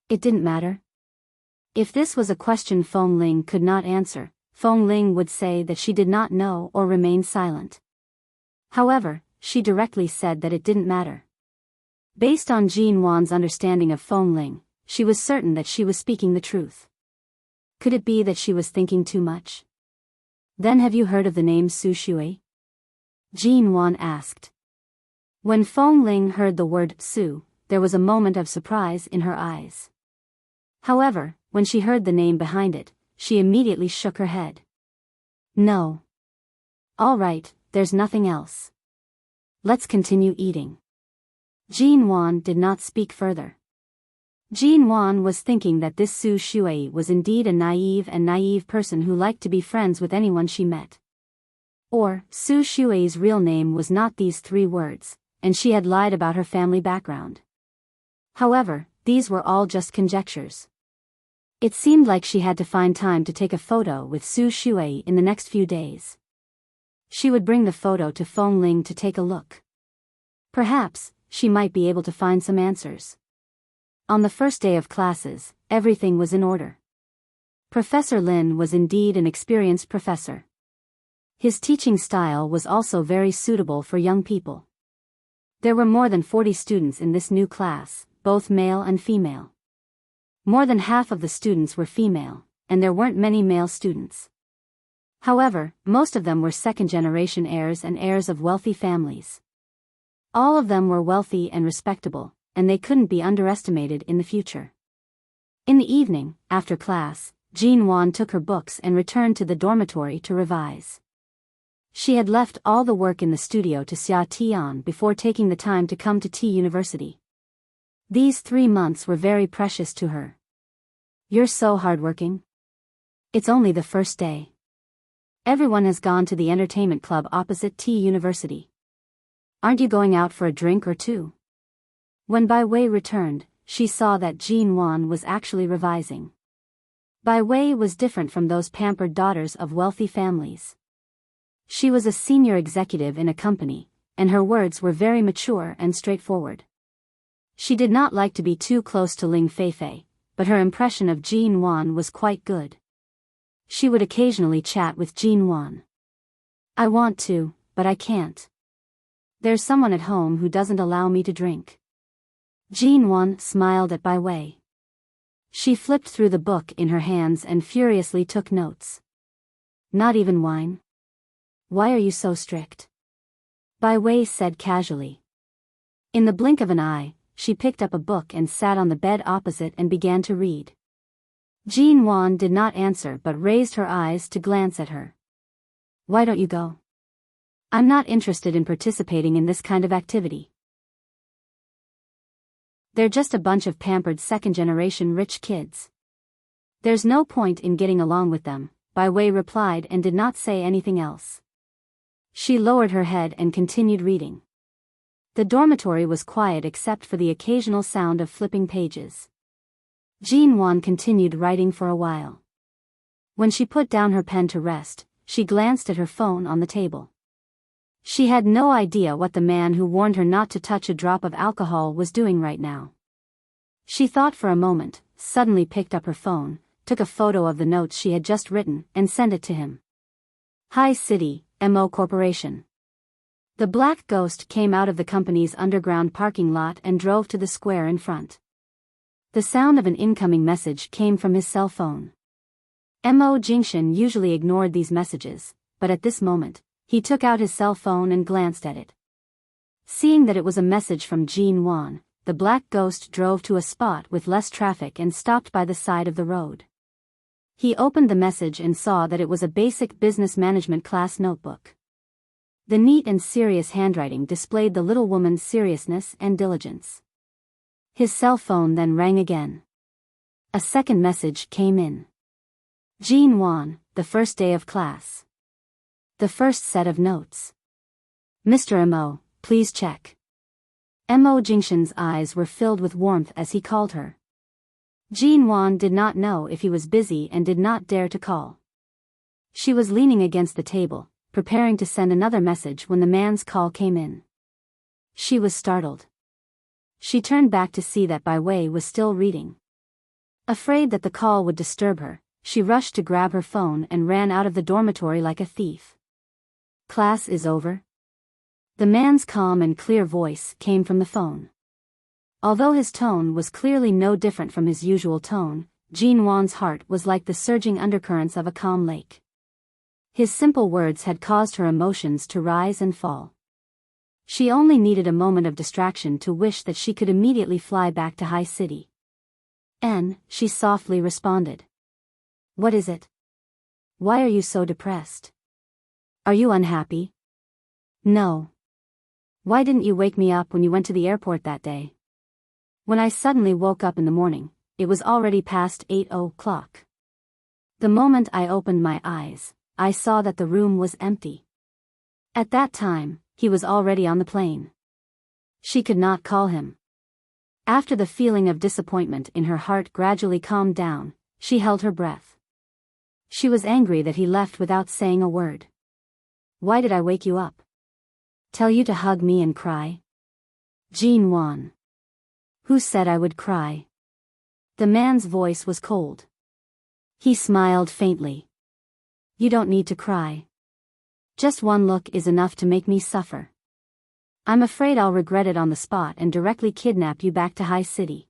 It didn't matter? If this was a question Feng Ling could not answer, Feng Ling would say that she did not know or remain silent. However, she directly said that it didn't matter. Based on Jin Wan's understanding of Feng Ling, she was certain that she was speaking the truth. Could it be that she was thinking too much? Then have you heard of the name Su Shui? Jin Wan asked. When Feng Ling heard the word Su, there was a moment of surprise in her eyes. However, when she heard the name behind it, she immediately shook her head. No. All right, there's nothing else. Let's continue eating. Jin Wan did not speak further. Jin Wan was thinking that this Su Shui was indeed a naive person who liked to be friends with anyone she met. Or, Su Shui's real name was not these three words, and she had lied about her family background. However, these were all just conjectures. It seemed like she had to find time to take a photo with Su Shui in the next few days. She would bring the photo to Feng Ling to take a look. Perhaps, she might be able to find some answers. On the first day of classes, everything was in order. Professor Lin was indeed an experienced professor. His teaching style was also very suitable for young people. There were more than 40 students in this new class, both male and female. More than half of the students were female, and there weren't many male students. However, most of them were second-generation heirs and heirs of wealthy families. All of them were wealthy and respectable, and they couldn't be underestimated in the future. In the evening, after class, Jin Wan took her books and returned to the dormitory to revise. She had left all the work in the studio to Xia Tian before taking the time to come to T University. These 3 months were very precious to her. You're so hardworking. It's only the first day. Everyone has gone to the entertainment club opposite T University. Aren't you going out for a drink or two? When Bai Wei returned, she saw that Jin Wan was actually revising. Bai Wei was different from those pampered daughters of wealthy families. She was a senior executive in a company, and her words were very mature and straightforward. She did not like to be too close to Ling Feifei, but her impression of Jin Wan was quite good. She would occasionally chat with Jean Wan. I want to, but I can't. There's someone at home who doesn't allow me to drink. Jean Wan smiled at Bai Wei. She flipped through the book in her hands and furiously took notes. Not even wine? Why are you so strict? Bai Wei said casually. In the blink of an eye, she picked up a book and sat on the bed opposite and began to read. Jean Wan did not answer but raised her eyes to glance at her. Why don't you go? I'm not interested in participating in this kind of activity. They're just a bunch of pampered second-generation rich kids. There's no point in getting along with them, Bai Wei replied and did not say anything else. She lowered her head and continued reading. The dormitory was quiet except for the occasional sound of flipping pages. Jean Wan continued writing for a while. When she put down her pen to rest, she glanced at her phone on the table. She had no idea what the man who warned her not to touch a drop of alcohol was doing right now. She thought for a moment, suddenly picked up her phone, took a photo of the notes she had just written, and sent it to him. High City, MO Corporation. The black ghost came out of the company's underground parking lot and drove to the square in front. The sound of an incoming message came from his cell phone. Mo Jingshan usually ignored these messages, but at this moment, he took out his cell phone and glanced at it. Seeing that it was a message from Jean Wan, the black ghost drove to a spot with less traffic and stopped by the side of the road. He opened the message and saw that it was a basic business management class notebook. The neat and serious handwriting displayed the little woman's seriousness and diligence. His cell phone then rang again. A second message came in. Jean Wan, the first day of class. The first set of notes. Mr. Mo, please check. Mo Jingshan's eyes were filled with warmth as he called her. Jean Wan did not know if he was busy and did not dare to call. She was leaning against the table, preparing to send another message when the man's call came in. She was startled. She turned back to see that Bai Wei was still reading. Afraid that the call would disturb her, she rushed to grab her phone and ran out of the dormitory like a thief. Class is over? The man's calm and clear voice came from the phone. Although his tone was clearly no different from his usual tone, Jean Wan's heart was like the surging undercurrents of a calm lake. His simple words had caused her emotions to rise and fall. She only needed a moment of distraction to wish that she could immediately fly back to High City. She softly responded. What is it? Why are you so depressed? Are you unhappy? No. Why didn't you wake me up when you went to the airport that day? When I suddenly woke up in the morning, it was already past 8 o'clock. The moment I opened my eyes, I saw that the room was empty. At that time, he was already on the plane. She could not call him. After the feeling of disappointment in her heart gradually calmed down, she held her breath. She was angry that he left without saying a word. Why did I wake you up? Tell you to hug me and cry? Jean Wan. Who said I would cry? The man's voice was cold. He smiled faintly. You don't need to cry. Just one look is enough to make me suffer. I'm afraid I'll regret it on the spot and directly kidnap you back to High City.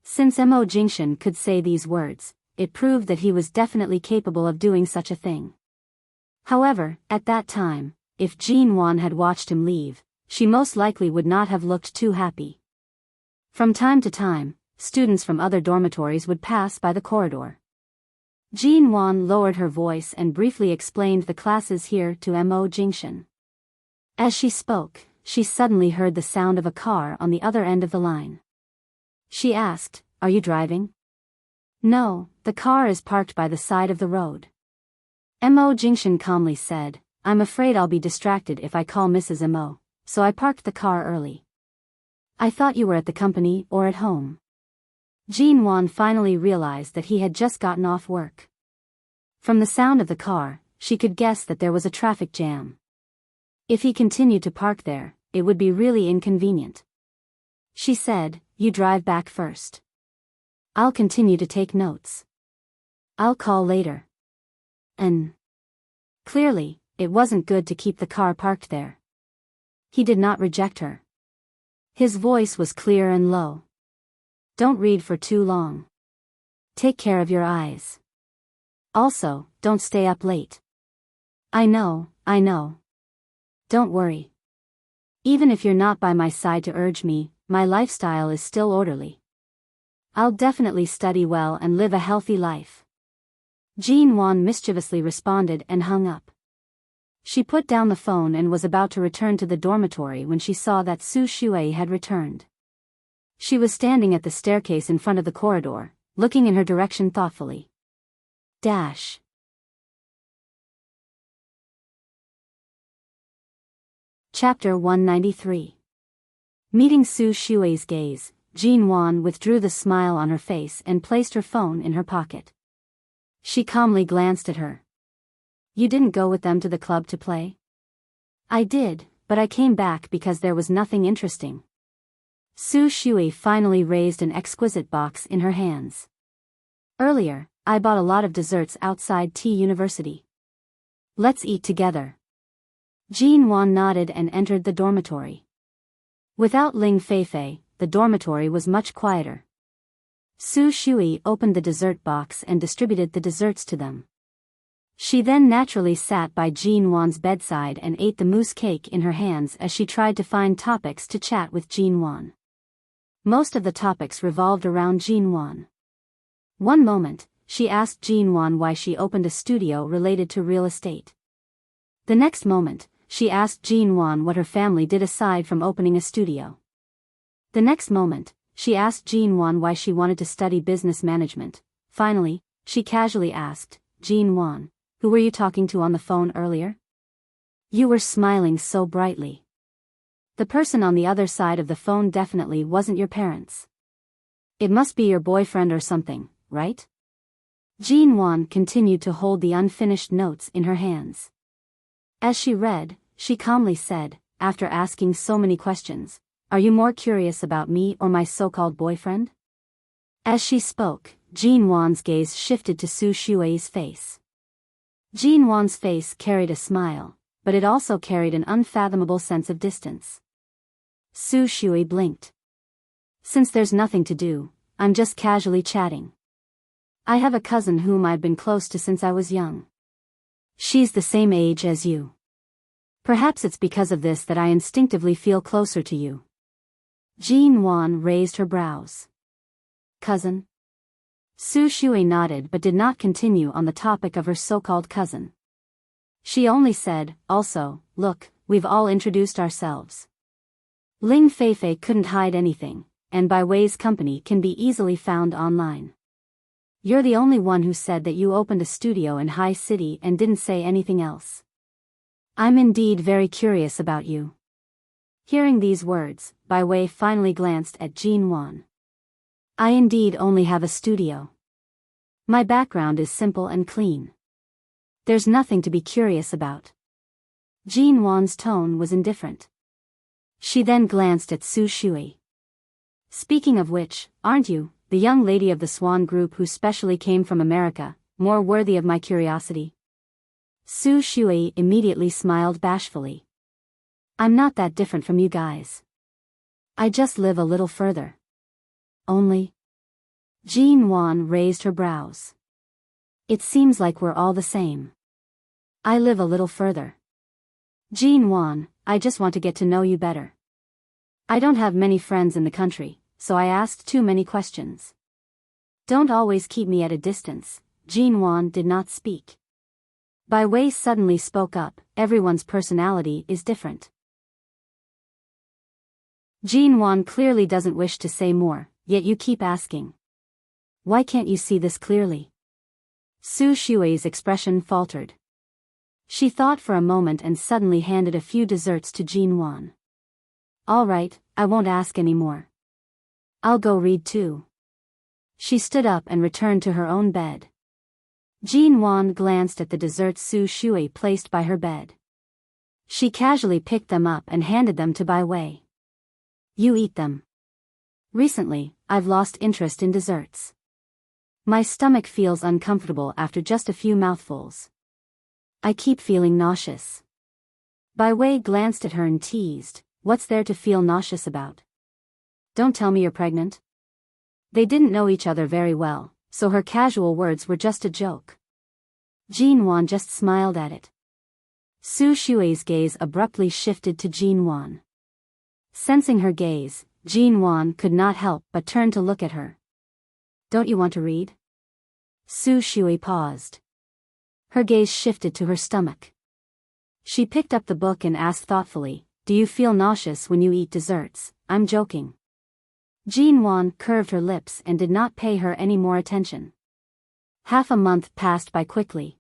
Since Mo Jingshan could say these words, it proved that he was definitely capable of doing such a thing. However, at that time, if Jean Wan had watched him leave, she most likely would not have looked too happy. From time to time, students from other dormitories would pass by the corridor. Jean Wan lowered her voice and briefly explained the classes here to Mo Jingshan. As she spoke, she suddenly heard the sound of a car on the other end of the line. She asked, Are you driving? No, the car is parked by the side of the road. Mo Jingshan calmly said, I'm afraid I'll be distracted if I call Mrs. Mo, so I parked the car early. I thought you were at the company or at home. Jean Wan finally realized that he had just gotten off work. From the sound of the car, she could guess that there was a traffic jam. If he continued to park there, it would be really inconvenient. She said, You drive back first. I'll continue to take notes. I'll call later. And clearly, it wasn't good to keep the car parked there. He did not reject her. His voice was clear and low. Don't read for too long. Take care of your eyes. Also, don't stay up late. I know. Don't worry. Even if you're not by my side to urge me, my lifestyle is still orderly. I'll definitely study well and live a healthy life. Jean-Won mischievously responded and hung up. She put down the phone and was about to return to the dormitory when she saw that Su Shui had returned. She was standing at the staircase in front of the corridor, looking in her direction thoughtfully. Chapter 193. Meeting Su Shui's gaze, Jean-Won withdrew the smile on her face and placed her phone in her pocket. She calmly glanced at her. You didn't go with them to the club to play? I did, but I came back because there was nothing interesting. Su Shui finally raised an exquisite box in her hands. Earlier, I bought a lot of desserts outside T University. Let's eat together. Jean-Won nodded and entered the dormitory. Without Ling Feifei, the dormitory was much quieter. Su Shui opened the dessert box and distributed the desserts to them. She then naturally sat by Jean-Won's bedside and ate the mousse cake in her hands as she tried to find topics to chat with Jean-Won. Most of the topics revolved around Jean-Won. One moment, she asked Jean-Won why she opened a studio related to real estate. The next moment, she asked Jean-Won what her family did aside from opening a studio. The next moment, she asked Jean-Won why she wanted to study business management. Finally, she casually asked, Jean-Won, who were you talking to on the phone earlier? You were smiling so brightly. The person on the other side of the phone definitely wasn't your parents. It must be your boyfriend or something, right? Jean-Won continued to hold the unfinished notes in her hands. As she read, she calmly said, after asking so many questions, are you more curious about me or my so-called boyfriend? As she spoke, Jean-Won's gaze shifted to Su Shui's face. Jean-Won's face carried a smile, but it also carried an unfathomable sense of distance. Su Shui blinked. Since there's nothing to do, I'm just casually chatting. I have a cousin whom I've been close to since I was young. She's the same age as you. Perhaps it's because of this that I instinctively feel closer to you. Jean-Won raised her brows. Cousin? Su Shui nodded but did not continue on the topic of her so-called cousin. She only said, also, look, we've all introduced ourselves. Ling Feifei couldn't hide anything, and Bai Wei's company can be easily found online. You're the only one who said that you opened a studio in High City and didn't say anything else. I'm indeed very curious about you. Hearing these words, Bai Wei finally glanced at Jean-Won. I indeed only have a studio. My background is simple and clean. There's nothing to be curious about. Jean-Won's tone was indifferent. She then glanced at Su Shui. Speaking of which, aren't you, the young lady of the Swan Group who specially came from America, more worthy of my curiosity? Su Shui immediately smiled bashfully. I'm not that different from you guys. I just live a little further. Only? Jean-Won raised her brows. It seems like we're all the same. I live a little further. Jean-Won, I just want to get to know you better. I don't have many friends in the country, so I asked too many questions. Don't always keep me at a distance. Jean-Won did not speak. Bai Wei suddenly spoke up, everyone's personality is different. Jean-Won clearly doesn't wish to say more, yet you keep asking. Why can't you see this clearly? Su Shui's expression faltered. She thought for a moment and suddenly handed a few desserts to Jean-Won. All right, I won't ask any more. I'll go read too. She stood up and returned to her own bed. Jean-Won glanced at the desserts Su Shui placed by her bed. She casually picked them up and handed them to Bai Wei. You eat them. Recently, I've lost interest in desserts. My stomach feels uncomfortable after just a few mouthfuls. I keep feeling nauseous. Bai Wei glanced at her and teased, "What's there to feel nauseous about? Don't tell me you're pregnant." They didn't know each other very well, so her casual words were just a joke. Jin Wan just smiled at it. Su Shui's gaze abruptly shifted to Jin Wan. Sensing her gaze, Jin Wan could not help but turn to look at her. "Don't you want to read?" Su Shui paused. Her gaze shifted to her stomach. She picked up the book and asked thoughtfully, "Do you feel nauseous when you eat desserts?" "I'm joking." Jin Wan curved her lips and did not pay her any more attention. Half a month passed by quickly.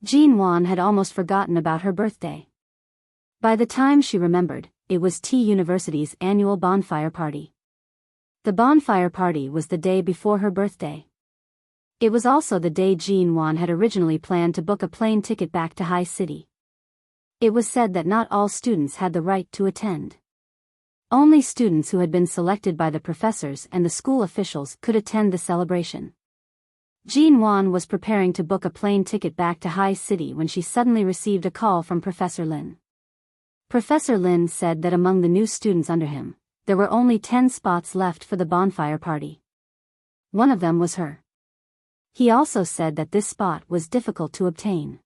Jin Wan had almost forgotten about her birthday. By the time she remembered, it was T University's annual bonfire party. The bonfire party was the day before her birthday. It was also the day Jin Wan had originally planned to book a plane ticket back to High City. It was said that not all students had the right to attend. Only students who had been selected by the professors and the school officials could attend the celebration. Jin Wan was preparing to book a plane ticket back to High City when she suddenly received a call from Professor Lin. Professor Lin said that among the new students under him, there were only 10 spots left for the bonfire party. One of them was her. He also said that this spot was difficult to obtain.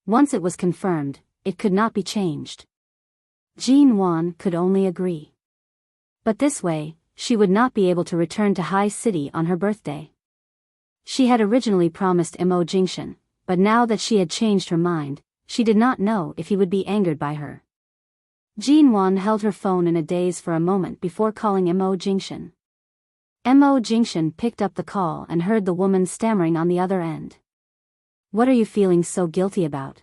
Once it was confirmed, it could not be changed. Jin Wan could only agree. But this way, she would not be able to return to High City on her birthday. She had originally promised Mo Jingshan, but now that she had changed her mind, she did not know if he would be angered by her. Jin Wan held her phone in a daze for a moment before calling Mo Jingshan. Mo Jingshan picked up the call and heard the woman stammering on the other end. "What are you feeling so guilty about?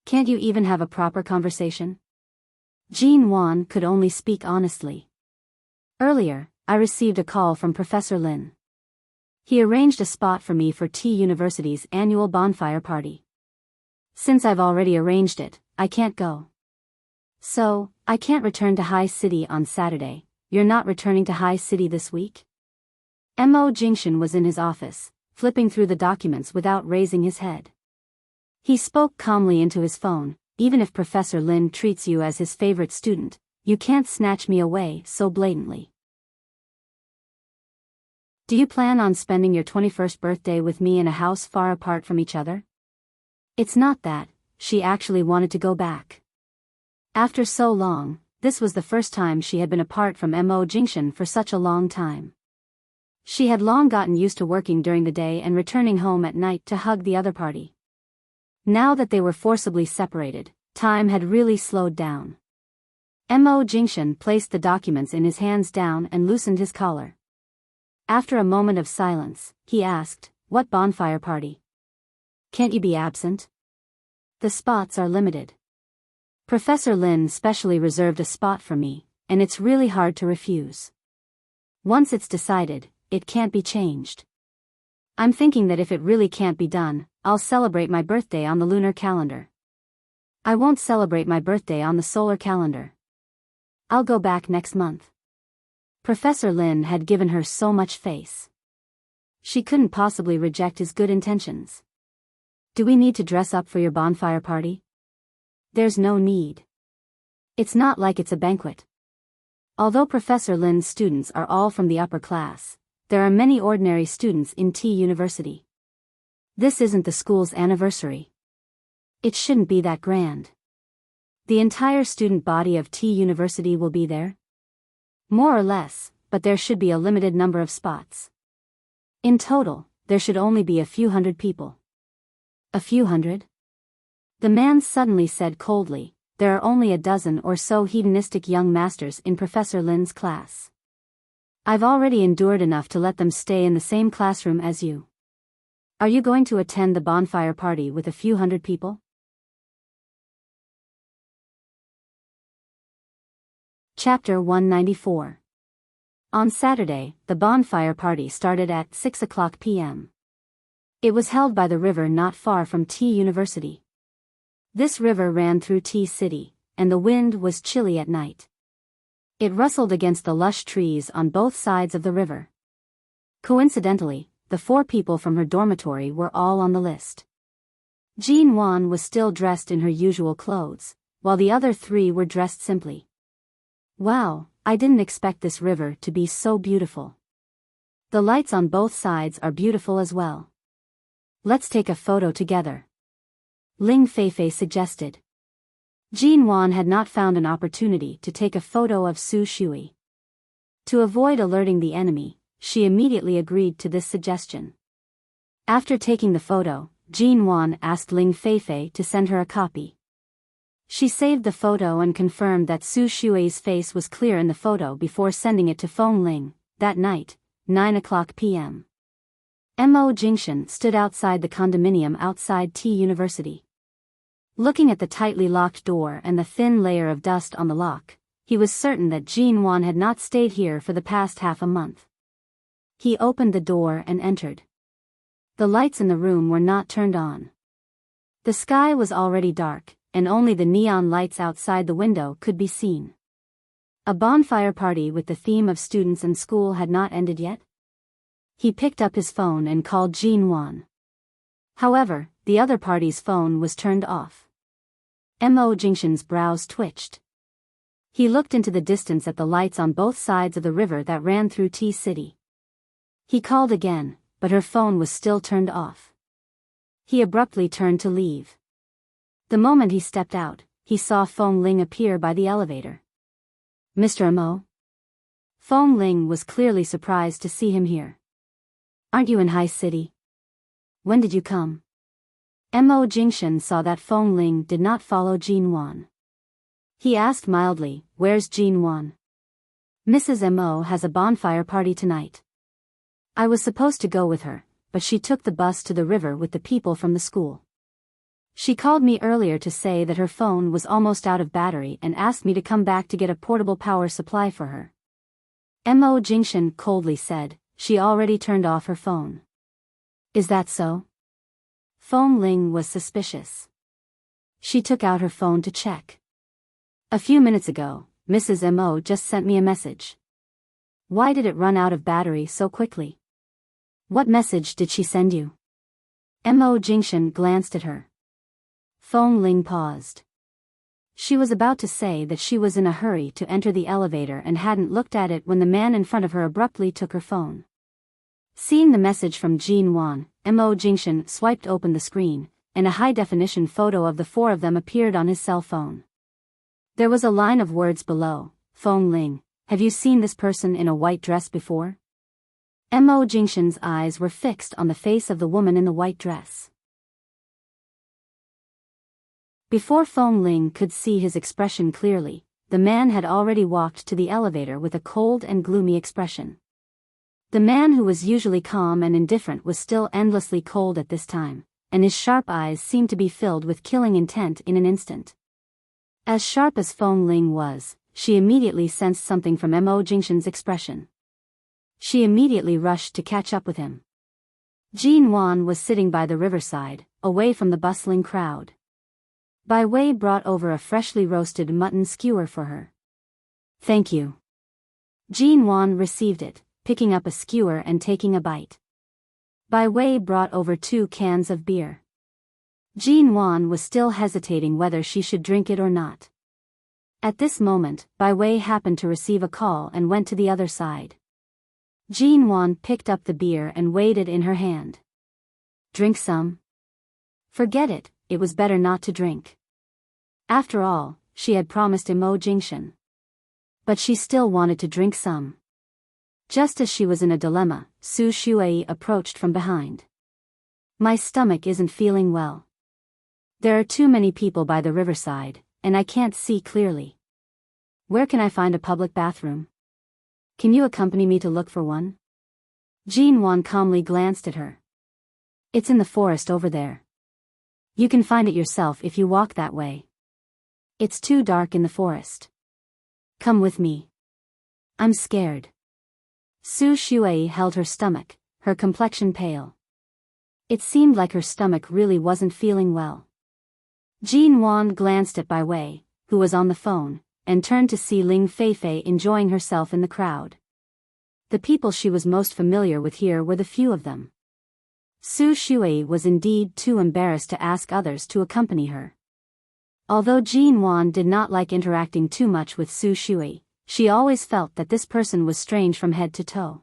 Can't you even have a proper conversation?" Jin Wan could only speak honestly. "Earlier, I received a call from Professor Lin. He arranged a spot for me for T University's annual bonfire party. Since I've already arranged it, I can't go. So, I can't return to High City on Saturday." "You're not returning to High City this week?" Mo Jingshan was in his office, flipping through the documents without raising his head. He spoke calmly into his phone, "Even if Professor Lin treats you as his favorite student, you can't snatch me away so blatantly. Do you plan on spending your 21st birthday with me in a house far apart from each other?" It's not that, she actually wanted to go back. After so long, this was the first time she had been apart from Mo Jingshan for such a long time. She had long gotten used to working during the day and returning home at night to hug the other party. Now that they were forcibly separated, time had really slowed down. Mo Jingshan placed the documents in his hands down and loosened his collar. After a moment of silence, he asked, "What bonfire party? Can't you be absent? The spots are limited. Professor Lin specially reserved a spot for me, and it's really hard to refuse. Once it's decided, it can't be changed. I'm thinking that if it really can't be done, I'll celebrate my birthday on the lunar calendar. I won't celebrate my birthday on the solar calendar. I'll go back next month." Professor Lin had given her so much face. She couldn't possibly reject his good intentions. "Do we need to dress up for your bonfire party?" "There's no need. It's not like it's a banquet. Although Professor Lin's students are all from the upper class, there are many ordinary students in T University. This isn't the school's anniversary. It shouldn't be that grand. The entire student body of T University will be there. More or less, but there should be a limited number of spots. In total, there should only be a few hundred people." "A few hundred?" The man suddenly said coldly, "There are only a dozen or so hedonistic young masters in Professor Lin's class. I've already endured enough to let them stay in the same classroom as you. Are you going to attend the bonfire party with a few hundred people?" Chapter 194. On Saturday, the bonfire party started at 6:00 p.m. It was held by the river not far from T University. This river ran through T City, and the wind was chilly at night. It rustled against the lush trees on both sides of the river. Coincidentally, the 4 people from her dormitory were all on the list. Jean Wan was still dressed in her usual clothes, while the other 3 were dressed simply. Wow, I didn't expect this river to be so beautiful. The lights on both sides are beautiful as well. Let's take a photo together, Ling Feifei suggested. Jean Wan had not found an opportunity to take a photo of Su Shui. To avoid alerting the enemy, she immediately agreed to this suggestion. After taking the photo, Jean Wan asked Ling Feifei to send her a copy. She saved the photo and confirmed that Su Shui's face was clear in the photo before sending it to Feng Ling. That night, 9:00 p.m. Mo Jingshan stood outside the condominium outside T University. Looking at the tightly locked door and the thin layer of dust on the lock, he was certain that Jean Wan had not stayed here for the past half a month. He opened the door and entered. The lights in the room were not turned on. The sky was already dark, and only the neon lights outside the window could be seen. A bonfire party with the theme of students and school had not ended yet. He picked up his phone and called Jean Wan. However, the other party's phone was turned off. Mo Jingshan's brows twitched. He looked into the distance at the lights on both sides of the river that ran through T City. He called again, but her phone was still turned off. He abruptly turned to leave. The moment he stepped out, he saw Feng Ling appear by the elevator. Mr. Mo? Feng Ling was clearly surprised to see him here. Aren't you in High City? When did you come? Mo Jingshan saw that Feng Ling did not follow Jean Wan. He asked mildly, "Where's Jean Wan?" "Mrs. Mo has a bonfire party tonight. I was supposed to go with her, but she took the bus to the river with the people from the school. She called me earlier to say that her phone was almost out of battery and asked me to come back to get a portable power supply for her." Mo Jingshan coldly said, "She already turned off her phone." "Is that so?" Feng Ling was suspicious. She took out her phone to check. "A few minutes ago, Mrs. Mo just sent me a message." "Why did it run out of battery so quickly?" "What message did she send you?" Mo Jingshan glanced at her. Feng Ling paused. She was about to say that she was in a hurry to enter the elevator and hadn't looked at it when the man in front of her abruptly took her phone. Seeing the message from Jean Wan, Mo Jingshan swiped open the screen, and a high-definition photo of the 4 of them appeared on his cell phone. There was a line of words below. "Feng Ling, have you seen this person in a white dress before?" Mo Jingshan's eyes were fixed on the face of the woman in the white dress. Before Feng Ling could see his expression clearly, the man had already walked to the elevator with a cold and gloomy expression. The man who was usually calm and indifferent was still endlessly cold at this time, and his sharp eyes seemed to be filled with killing intent in an instant. As sharp as Feng Ling was, she immediately sensed something from Mo Jingshan's expression. She immediately rushed to catch up with him. Jean Wan was sitting by the riverside, away from the bustling crowd. Bai Wei brought over a freshly roasted mutton skewer for her. "Thank you." Jean Wan received it, picking up a skewer and taking a bite. Bai Wei brought over 2 cans of beer. Jean Wan was still hesitating whether she should drink it or not. At this moment, Bai Wei happened to receive a call and went to the other side. Jean Wan picked up the beer and weighed it in her hand. "Drink some?" Forget it, it was better not to drink. After all, she had promised Mo Jingshan. But she still wanted to drink some. Just as she was in a dilemma, Su Shui approached from behind. "My stomach isn't feeling well. There are too many people by the riverside, and I can't see clearly. Where can I find a public bathroom? Can you accompany me to look for one?" Jean Wan calmly glanced at her. "It's in the forest over there. You can find it yourself if you walk that way. It's too dark in the forest. Come with me. I'm scared." Su Shui held her stomach, her complexion pale. It seemed like her stomach really wasn't feeling well. Jean Wan glanced at Bai Wei, who was on the phone, and turned to see Ling Feifei enjoying herself in the crowd. The people she was most familiar with here were the few of them. Su Shui was indeed too embarrassed to ask others to accompany her. Although Jean Wan did not like interacting too much with Su Shui, she always felt that this person was strange from head to toe.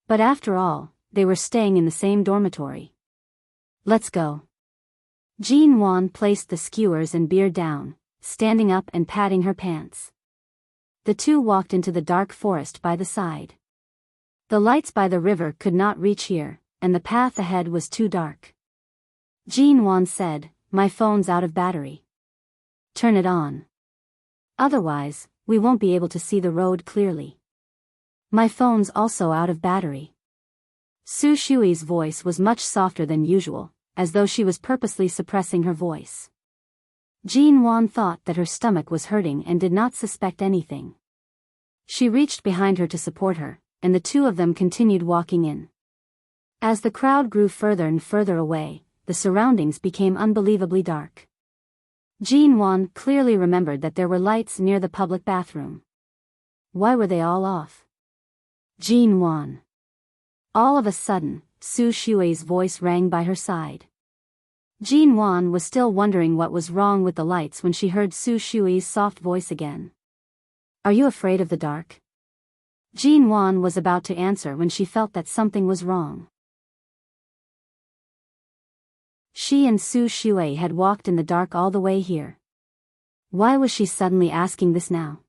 But after all, they were staying in the same dormitory. Let's go. Jean Wan placed the skewers and beer down, standing up and patting her pants. The two walked into the dark forest by the side. The lights by the river could not reach here, and the path ahead was too dark. Jean Wan said, "My phone's out of battery. Turn it on. Otherwise, we won't be able to see the road clearly." "My phone's also out of battery." Su Shui's voice was much softer than usual, as though she was purposely suppressing her voice. Jean Wan thought that her stomach was hurting and did not suspect anything. She reached behind her to support her, and the two of them continued walking in. As the crowd grew further and further away, the surroundings became unbelievably dark. Jean Wan clearly remembered that there were lights near the public bathroom. Why were they all off? Jean Wan. All of a sudden, Su Shui's voice rang by her side. Jean Wan was still wondering what was wrong with the lights when she heard Su Shui's soft voice again. "Are you afraid of the dark?" Jean Wan was about to answer when she felt that something was wrong. She and Su Shui had walked in the dark all the way here. Why was she suddenly asking this now?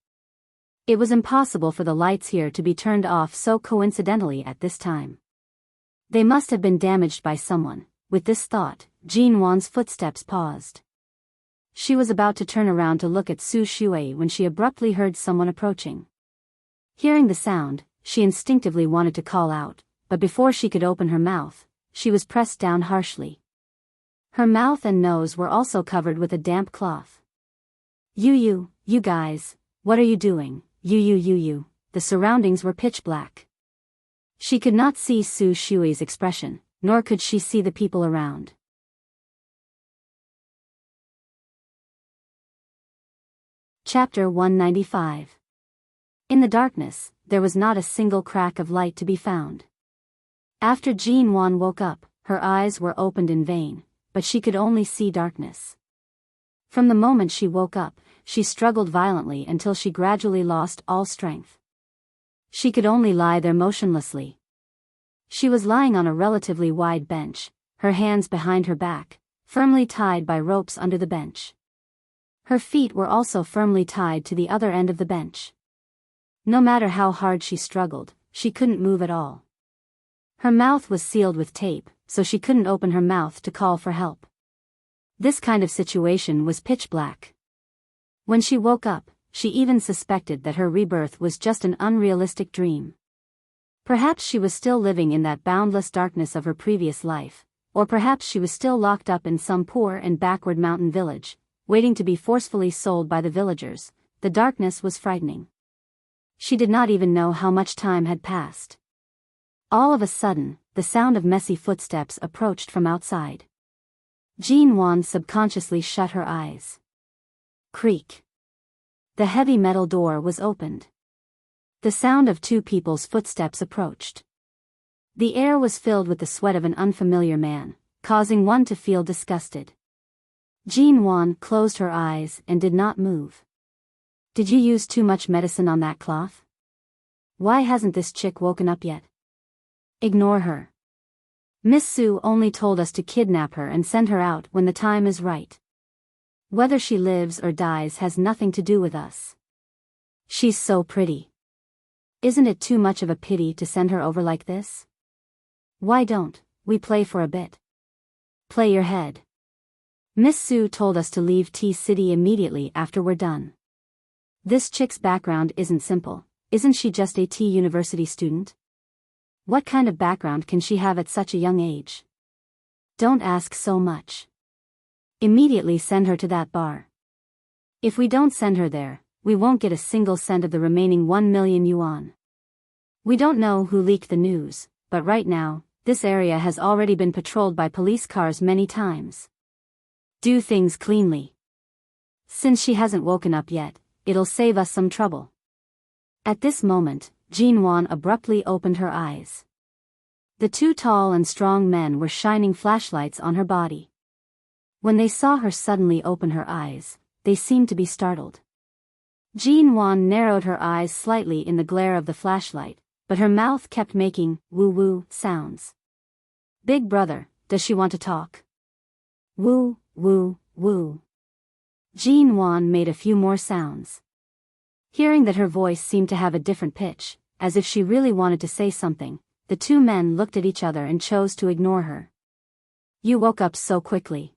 It was impossible for the lights here to be turned off so coincidentally at this time. They must have been damaged by someone. With this thought, Jean Wan's footsteps paused. She was about to turn around to look at Su Shui when she abruptly heard someone approaching. Hearing the sound, she instinctively wanted to call out, but before she could open her mouth, she was pressed down harshly. Her mouth and nose were also covered with a damp cloth. You guys, what are you doing? You. The surroundings were pitch black. She could not see Su Shui's expression, nor could she see the people around. Chapter 195. In the darkness, there was not a single crack of light to be found. After Jean Wan woke up, her eyes were opened in vain, but she could only see darkness. From the moment she woke up, she struggled violently until she gradually lost all strength. She could only lie there motionlessly. She was lying on a relatively wide bench, her hands behind her back, firmly tied by ropes under the bench. Her feet were also firmly tied to the other end of the bench. No matter how hard she struggled, she couldn't move at all. Her mouth was sealed with tape, so she couldn't open her mouth to call for help. This kind of situation was pitch black. When she woke up, she even suspected that her rebirth was just an unrealistic dream. Perhaps she was still living in that boundless darkness of her previous life, or perhaps she was still locked up in some poor and backward mountain village, waiting to be forcefully sold by the villagers. The darkness was frightening. She did not even know how much time had passed. All of a sudden, the sound of messy footsteps approached from outside. Jean Wan subconsciously shut her eyes. Creak. The heavy metal door was opened. The sound of two people's footsteps approached. The air was filled with the sweat of an unfamiliar man, causing one to feel disgusted. Jean Wan closed her eyes and did not move. "Did you use too much medicine on that cloth? Why hasn't this chick woken up yet? Ignore her. Miss Su only told us to kidnap her and send her out when the time is right. Whether she lives or dies has nothing to do with us. She's so pretty. Isn't it too much of a pity to send her over like this? Why don't we play for a bit? Play your head. Miss Su told us to leave T-City immediately after we're done. This chick's background isn't simple. Isn't she just a T-University student? What kind of background can she have at such a young age? Don't ask so much. Immediately send her to that bar. If we don't send her there, we won't get a single cent of the remaining 1 million yuan. We don't know who leaked the news, but right now, this area has already been patrolled by police cars many times. Do things cleanly. Since she hasn't woken up yet, it'll save us some trouble." At this moment, Jean Wan abruptly opened her eyes. The two tall and strong men were shining flashlights on her body. When they saw her suddenly open her eyes, they seemed to be startled. Jean Wan narrowed her eyes slightly in the glare of the flashlight, but her mouth kept making woo-woo sounds. Big brother, does she want to talk? Woo, woo, woo. Jean Wan made a few more sounds. Hearing that her voice seemed to have a different pitch, as if she really wanted to say something, the two men looked at each other and chose to ignore her. You woke up so quickly.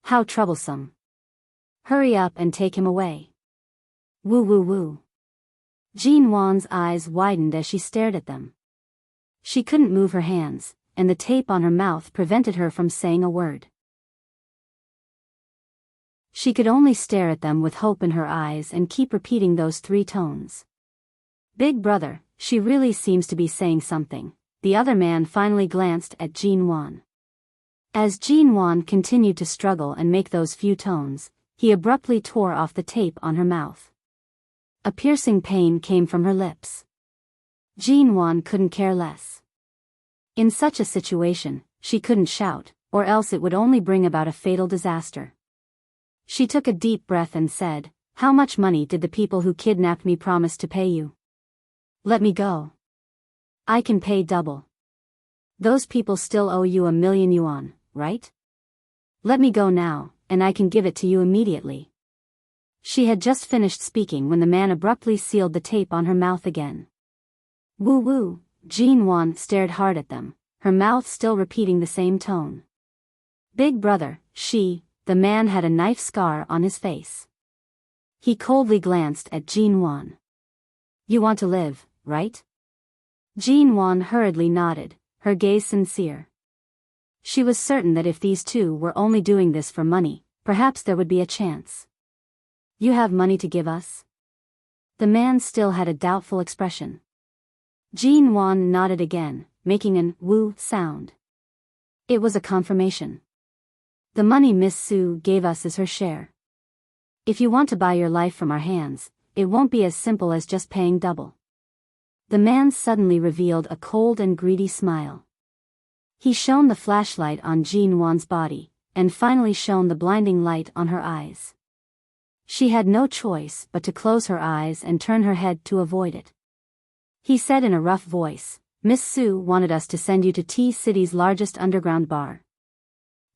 How troublesome. Hurry up and take him away. Woo woo woo. Jean Wan's eyes widened as she stared at them. She couldn't move her hands, and the tape on her mouth prevented her from saying a word. She could only stare at them with hope in her eyes and keep repeating those three tones. Big brother, she really seems to be saying something. The other man finally glanced at Jean Wan. As Jean Wan continued to struggle and make those few tones, he abruptly tore off the tape on her mouth. A piercing pain came from her lips. Jean Wan couldn't care less. In such a situation, she couldn't shout, or else it would only bring about a fatal disaster. She took a deep breath and said, "How much money did the people who kidnapped me promise to pay you? Let me go. I can pay double. Those people still owe you 1,000,000 yuan, right? Let me go now, and I can give it to you immediately." She had just finished speaking when the man abruptly sealed the tape on her mouth again. Woo woo, Jean Wan stared hard at them, her mouth still repeating the same tone. Big brother, the man had a knife scar on his face. He coldly glanced at Jean Wan. You want to live, right? Jean Wan hurriedly nodded, her gaze sincere. She was certain that if these two were only doing this for money, perhaps there would be a chance. You have money to give us? The man still had a doubtful expression. Jean Wan nodded again, making an woo sound. It was a confirmation. The money Miss Su gave us is her share. If you want to buy your life from our hands, it won't be as simple as just paying double. The man suddenly revealed a cold and greedy smile. He shone the flashlight on Jean Wan's body, and finally shone the blinding light on her eyes. She had no choice but to close her eyes and turn her head to avoid it. He said in a rough voice, Miss Su wanted us to send you to T-City's largest underground bar.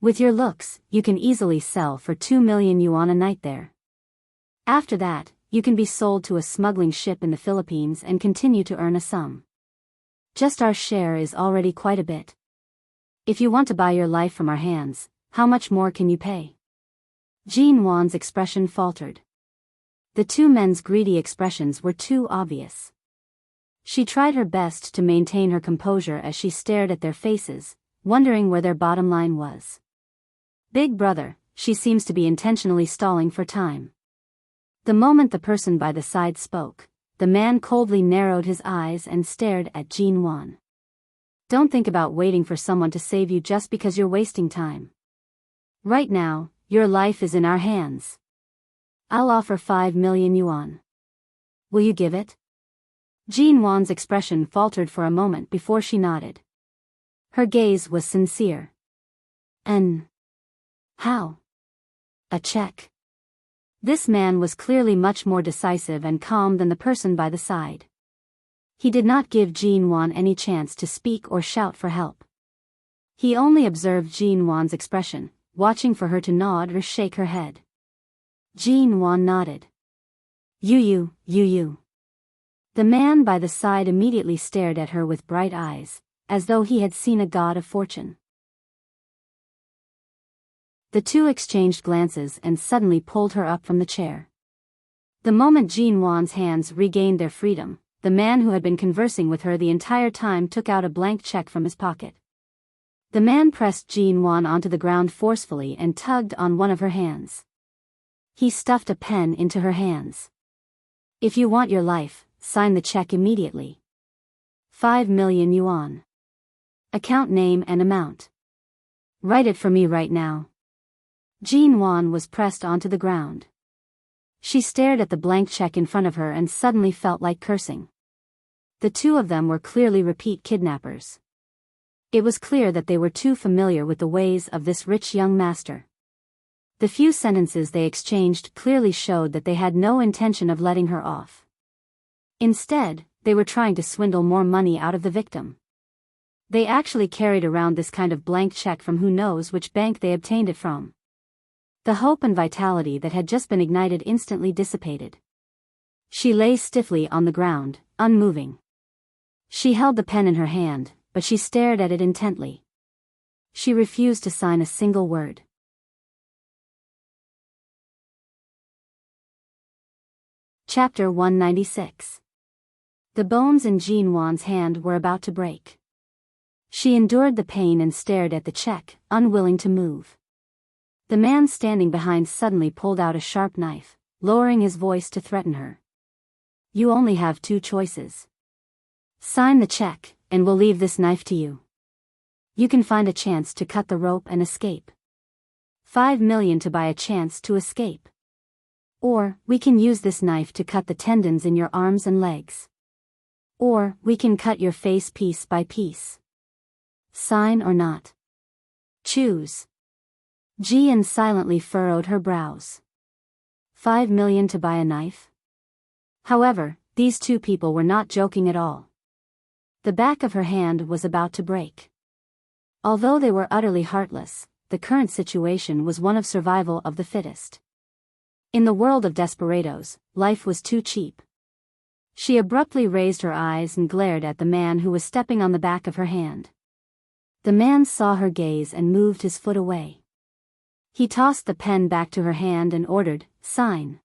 With your looks, you can easily sell for 2,000,000 yuan a night there. After that, you can be sold to a smuggling ship in the Philippines and continue to earn a sum. Just our share is already quite a bit. If you want to buy your life from our hands, how much more can you pay? Jean Wan's expression faltered. The two men's greedy expressions were too obvious. She tried her best to maintain her composure as she stared at their faces, wondering where their bottom line was. Big brother, she seems to be intentionally stalling for time. The moment the person by the side spoke, the man coldly narrowed his eyes and stared at Jean Wan. Don't think about waiting for someone to save you just because you're wasting time. Right now, your life is in our hands. I'll offer 5,000,000 yuan. Will you give it? Jean Wan's expression faltered for a moment before she nodded. Her gaze was sincere. How? A check. This man was clearly much more decisive and calm than the person by the side. He did not give Jean Wan any chance to speak or shout for help. He only observed Jean Wan's expression, watching for her to nod or shake her head. Jean Wan nodded. You. The man by the side immediately stared at her with bright eyes, as though he had seen a god of fortune. The two exchanged glances and suddenly pulled her up from the chair. The moment Jean Wan's hands regained their freedom, the man who had been conversing with her the entire time took out a blank check from his pocket. The man pressed Jean Wan onto the ground forcefully and tugged on one of her hands. He stuffed a pen into her hands. If you want your life, sign the check immediately. 5,000,000 yuan. Account name and amount. Write it for me right now. Jean Wan was pressed onto the ground. She stared at the blank check in front of her and suddenly felt like cursing. The two of them were clearly repeat kidnappers. It was clear that they were too familiar with the ways of this rich young master. The few sentences they exchanged clearly showed that they had no intention of letting her off. Instead, they were trying to swindle more money out of the victim. They actually carried around this kind of blank check from who knows which bank they obtained it from. The hope and vitality that had just been ignited instantly dissipated. She lay stiffly on the ground, unmoving. She held the pen in her hand, but she stared at it intently. She refused to sign a single word. Chapter 196. The bones in Jean Wan's hand were about to break. She endured the pain and stared at the check, unwilling to move. The man standing behind suddenly pulled out a sharp knife, lowering his voice to threaten her. You only have two choices. Sign the check, and we'll leave this knife to you. You can find a chance to cut the rope and escape. 5 million to buy a chance to escape. Or, we can use this knife to cut the tendons in your arms and legs. Or, we can cut your face piece by piece. Sign or not? Choose. Jean silently furrowed her brows. 5 million to buy a knife? However, these two people were not joking at all. The back of her hand was about to break. Although they were utterly heartless, the current situation was one of survival of the fittest. In the world of desperados, life was too cheap. She abruptly raised her eyes and glared at the man who was stepping on the back of her hand. The man saw her gaze and moved his foot away. He tossed the pen back to her hand and ordered, sign.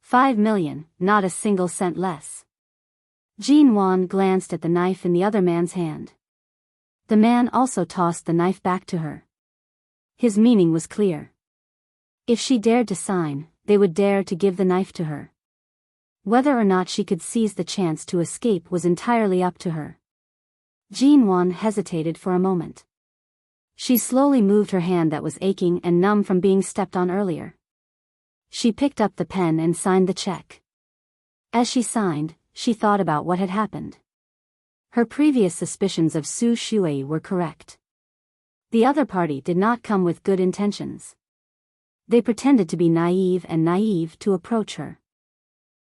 5 million, not a single cent less. Jean Wan glanced at the knife in the other man's hand. The man also tossed the knife back to her. His meaning was clear. If she dared to sign, they would dare to give the knife to her. Whether or not she could seize the chance to escape was entirely up to her. Jean Wan hesitated for a moment. She slowly moved her hand that was aching and numb from being stepped on earlier. She picked up the pen and signed the check. As she signed, she thought about what had happened. Her previous suspicions of Su Shui were correct. The other party did not come with good intentions. They pretended to be naive to approach her.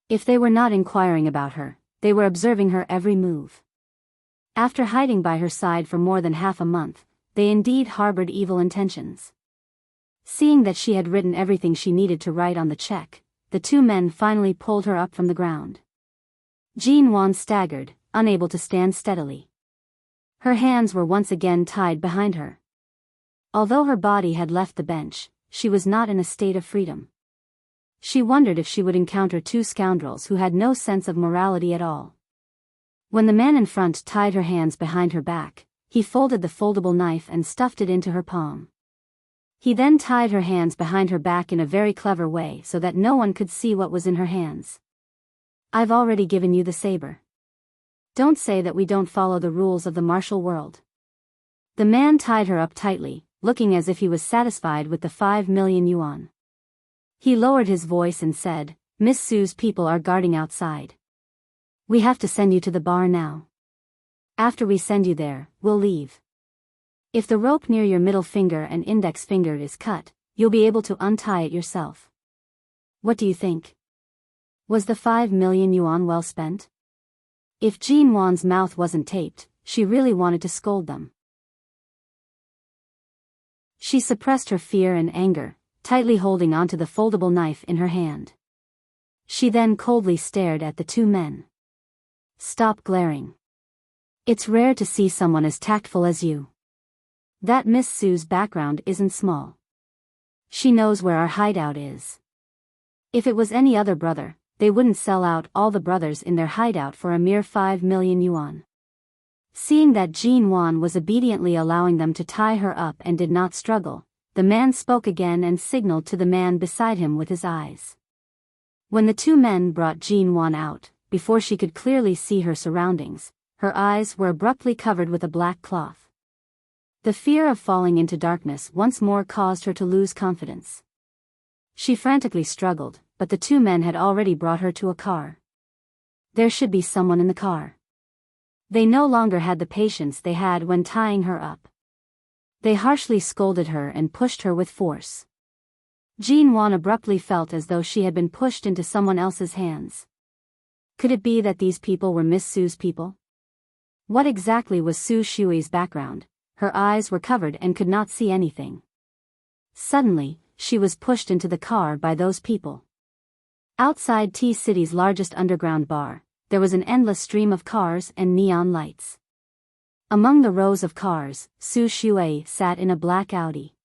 If they were not inquiring about her, they were observing her every move. After hiding by her side for more than half a month, they indeed harbored evil intentions. Seeing that she had written everything she needed to write on the check, the two men finally pulled her up from the ground. Jean Wan staggered, unable to stand steadily. Her hands were once again tied behind her. Although her body had left the bench, she was not in a state of freedom. She wondered if she would encounter two scoundrels who had no sense of morality at all. When the man in front tied her hands behind her back, he folded the foldable knife and stuffed it into her palm. He then tied her hands behind her back in a very clever way so that no one could see what was in her hands. I've already given you the saber. Don't say that we don't follow the rules of the martial world. The man tied her up tightly, looking as if he was satisfied with the 5 million yuan. He lowered his voice and said, Miss Su's people are guarding outside. We have to send you to the bar now. After we send you there, we'll leave. If the rope near your middle finger and index finger is cut, you'll be able to untie it yourself. What do you think? Was the 5 million yuan well spent? If Jean Wan's mouth wasn't taped, she really wanted to scold them. She suppressed her fear and anger, tightly holding onto the foldable knife in her hand. She then coldly stared at the two men. Stop glaring. It's rare to see someone as tactful as you. That Miss Su's background isn't small. She knows where our hideout is. If it was any other brother, they wouldn't sell out all the brothers in their hideout for a mere 5 million yuan. Seeing that Jean Wan was obediently allowing them to tie her up and did not struggle, the man spoke again and signaled to the man beside him with his eyes. When the two men brought Jean Wan out, before she could clearly see her surroundings, her eyes were abruptly covered with a black cloth. The fear of falling into darkness once more caused her to lose confidence. She frantically struggled, but the two men had already brought her to a car. There should be someone in the car. They no longer had the patience they had when tying her up. They harshly scolded her and pushed her with force. Jean-Wan abruptly felt as though she had been pushed into someone else's hands. Could it be that these people were Miss Su's people? What exactly was Su Shui's background? Her eyes were covered and could not see anything. Suddenly, she was pushed into the car by those people. Outside T-City's largest underground bar, there was an endless stream of cars and neon lights. Among the rows of cars, Su Shui sat in a black Audi.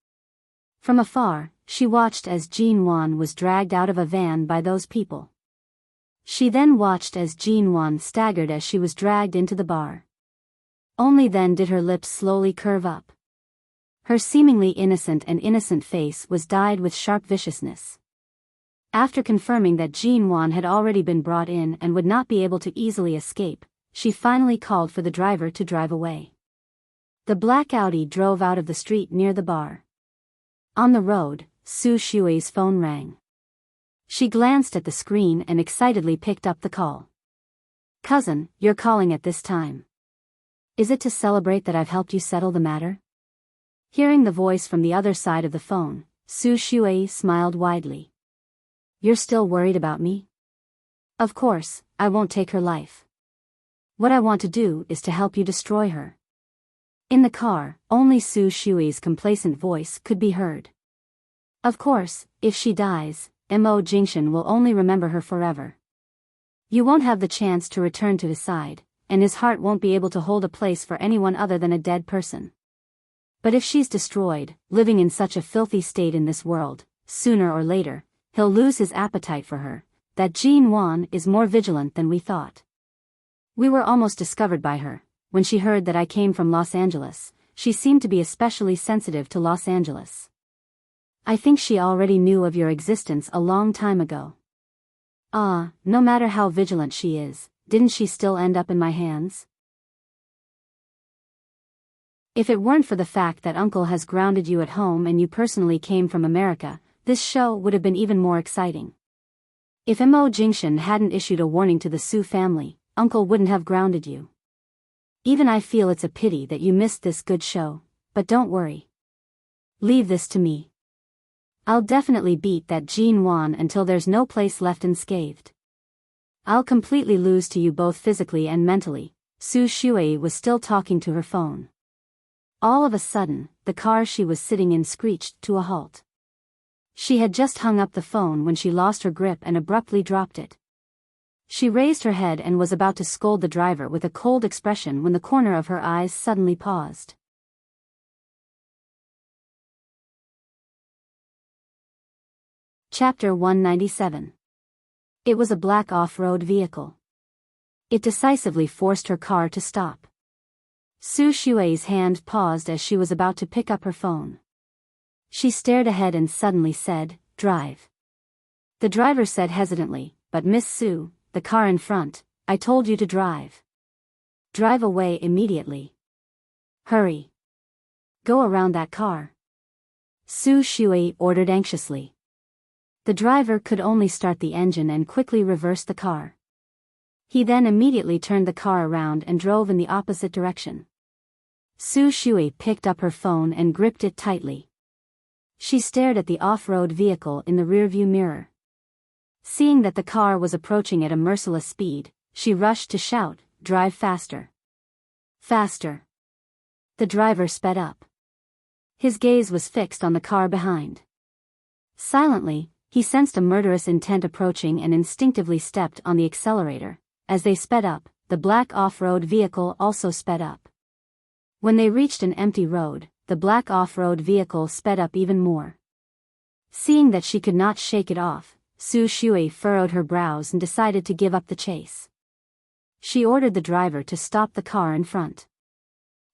From afar, she watched as Jean-Wan was dragged out of a van by those people. She then watched as Jean-Wan staggered as she was dragged into the bar. Only then did her lips slowly curve up. Her seemingly innocent face was dyed with sharp viciousness. After confirming that Jean-Wan had already been brought in and would not be able to easily escape, she finally called for the driver to drive away. The black Audi drove out of the street near the bar. On the road, Su Shui's phone rang. She glanced at the screen and excitedly picked up the call. "Cousin, you're calling at this time. Is it to celebrate that I've helped you settle the matter?" Hearing the voice from the other side of the phone, Su Shui smiled widely. "You're still worried about me? Of course, I won't take her life. What I want to do is to help you destroy her." In the car, only Su Shui's complacent voice could be heard. "Of course, if she dies, Mo Jingshan will only remember her forever. You won't have the chance to return to his side, and his heart won't be able to hold a place for anyone other than a dead person. But if she's destroyed, living in such a filthy state in this world, sooner or later, he'll lose his appetite for her. That Jean-Wan is more vigilant than we thought. We were almost discovered by her. When she heard that I came from Los Angeles, she seemed to be especially sensitive to Los Angeles. I think she already knew of your existence a long time ago. No matter how vigilant she is, didn't she still end up in my hands? If it weren't for the fact that Uncle has grounded you at home and you personally came from America, this show would have been even more exciting. If Mo Jingshan hadn't issued a warning to the Su family, Uncle wouldn't have grounded you. Even I feel it's a pity that you missed this good show, but don't worry. Leave this to me. I'll definitely beat that Jean-Wan until there's no place left unscathed. I'll completely lose to you both physically and mentally." Su Shui was still talking to her phone. All of a sudden, the car she was sitting in screeched to a halt. She had just hung up the phone when she lost her grip and abruptly dropped it. She raised her head and was about to scold the driver with a cold expression when the corner of her eyes suddenly paused. Chapter 197. It was a black off-road vehicle. It decisively forced her car to stop. Su Shui's hand paused as she was about to pick up her phone. She stared ahead and suddenly said, "Drive." The driver said hesitantly, "But Miss Su, the car in front, I told you to drive. Drive away immediately. Hurry. Go around that car." Su Shui ordered anxiously. The driver could only start the engine and quickly reverse the car. He then immediately turned the car around and drove in the opposite direction. Su Shui picked up her phone and gripped it tightly. She stared at the off-road vehicle in the rearview mirror. Seeing that the car was approaching at a merciless speed, she rushed to shout, "Drive faster. Faster." The driver sped up. His gaze was fixed on the car behind. Silently, he sensed a murderous intent approaching and instinctively stepped on the accelerator. As they sped up, the black off-road vehicle also sped up. When they reached an empty road, the black off-road vehicle sped up even more. Seeing that she could not shake it off, Su Shui furrowed her brows and decided to give up the chase. She ordered the driver to stop the car in front.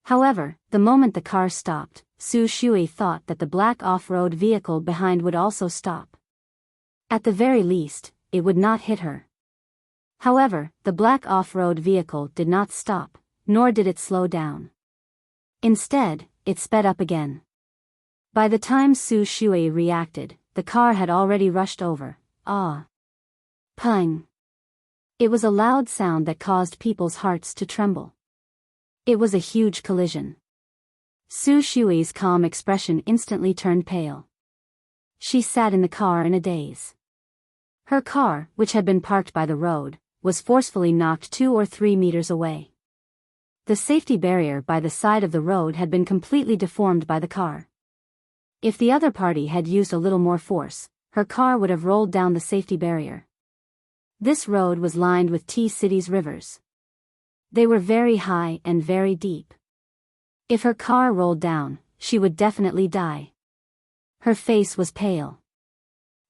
However, the moment the car stopped, Su Shui thought that the black off-road vehicle behind would also stop. At the very least, it would not hit her. However, the black off-road vehicle did not stop, nor did it slow down. Instead, it sped up again. By the time Su Shui reacted, the car had already rushed over. Pung! It was a loud sound that caused people's hearts to tremble. It was a huge collision. Su Shui's calm expression instantly turned pale. She sat in the car in a daze. Her car, which had been parked by the road, was forcefully knocked 2 or 3 meters away. The safety barrier by the side of the road had been completely deformed by the car. If the other party had used a little more force, her car would have rolled down the safety barrier. This road was lined with T-City's rivers. They were very high and very deep. If her car rolled down, she would definitely die. Her face was pale.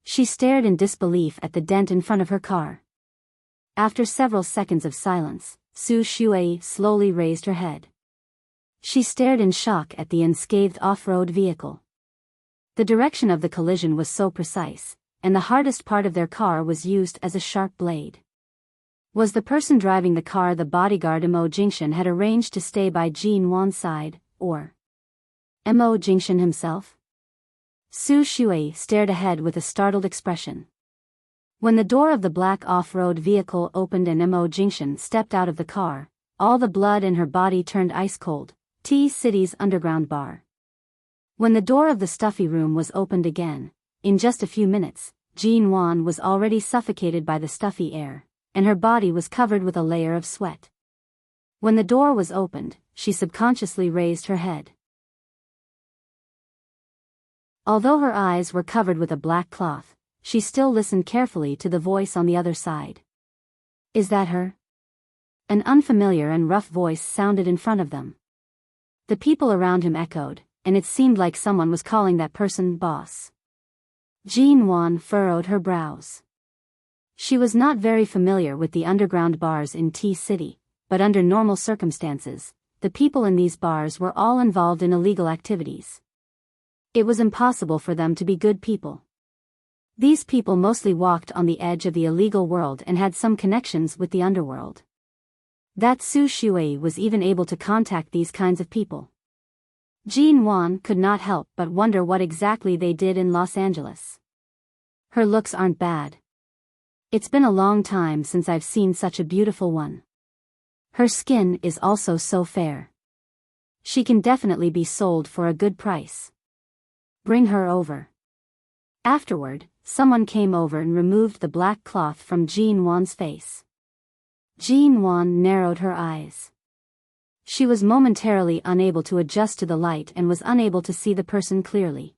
She stared in disbelief at the dent in front of her car. After several seconds of silence, Su Shui slowly raised her head. She stared in shock at the unscathed off-road vehicle. The direction of the collision was so precise, and the hardest part of their car was used as a sharp blade. Was the person driving the car the bodyguard Mo Jingxian had arranged to stay by Jin Wan's side, or Mo Jingxian himself? Su Shui stared ahead with a startled expression. When the door of the black off-road vehicle opened and Mo Jingxian stepped out of the car, all the blood in her body turned ice-cold. T-City's underground bar. When the door of the stuffy room was opened again, in just a few minutes, Jin Wan was already suffocated by the stuffy air, and her body was covered with a layer of sweat. When the door was opened, she subconsciously raised her head. Although her eyes were covered with a black cloth, she still listened carefully to the voice on the other side. "Is that her?" An unfamiliar and rough voice sounded in front of them. The people around him echoed, and it seemed like someone was calling that person boss. Jin Wan furrowed her brows. She was not very familiar with the underground bars in T-City, but under normal circumstances, the people in these bars were all involved in illegal activities. It was impossible for them to be good people. These people mostly walked on the edge of the illegal world and had some connections with the underworld. That Su Shui was even able to contact these kinds of people. Jin Wan could not help but wonder what exactly they did in Los Angeles. Her looks aren't bad. It's been a long time since I've seen such a beautiful one. Her skin is also so fair. She can definitely be sold for a good price. Bring her over. Afterward, someone came over and removed the black cloth from Jin Wan's face. Jin Wan narrowed her eyes. She was momentarily unable to adjust to the light and was unable to see the person clearly.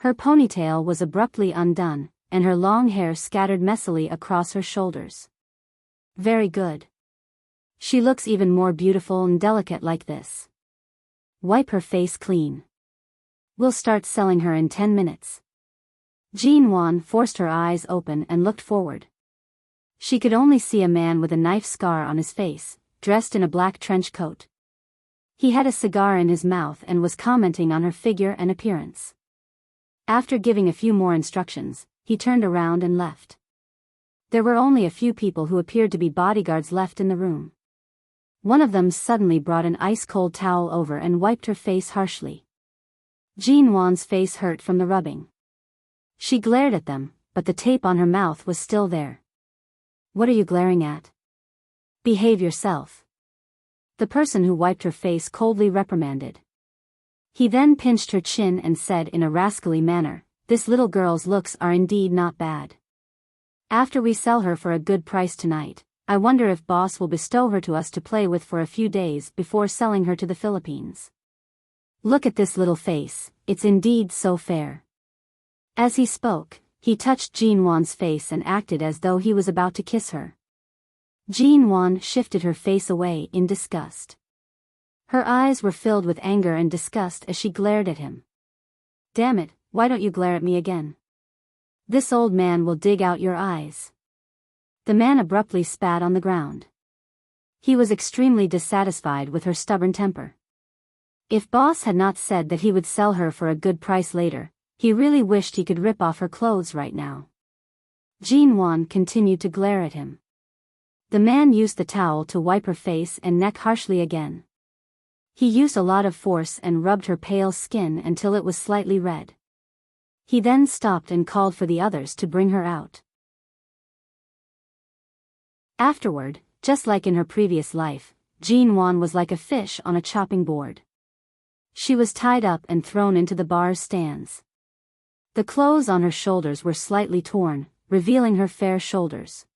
Her ponytail was abruptly undone, and her long hair scattered messily across her shoulders. Very good. She looks even more beautiful and delicate like this. Wipe her face clean. We'll start selling her in 10 minutes. Jin Wan forced her eyes open and looked forward. She could only see a man with a knife scar on his face, dressed in a black trench coat. He had a cigar in his mouth and was commenting on her figure and appearance. After giving a few more instructions, he turned around and left. There were only a few people who appeared to be bodyguards left in the room. One of them suddenly brought an ice-cold towel over and wiped her face harshly. Jin Wan's face hurt from the rubbing. She glared at them, but the tape on her mouth was still there. What are you glaring at? Behave yourself. The person who wiped her face coldly reprimanded. He then pinched her chin and said in a rascally manner, "This little girl's looks are indeed not bad. After we sell her for a good price tonight, I wonder if boss will bestow her to us to play with for a few days before selling her to the Philippines. Look at this little face, it's indeed so fair." As he spoke, he touched Jin Wan's face and acted as though he was about to kiss her. Jin Wan shifted her face away in disgust. Her eyes were filled with anger and disgust as she glared at him. "Damn it, why don't you glare at me again? This old man will dig out your eyes." The man abruptly spat on the ground. He was extremely dissatisfied with her stubborn temper. If boss had not said that he would sell her for a good price later, he really wished he could rip off her clothes right now. Jin Wan continued to glare at him. The man used the towel to wipe her face and neck harshly again. He used a lot of force and rubbed her pale skin until it was slightly red. He then stopped and called for the others to bring her out. Afterward, just like in her previous life, Jean Wan was like a fish on a chopping board. She was tied up and thrown into the bar's stands. The clothes on her shoulders were slightly torn, revealing her fair shoulders.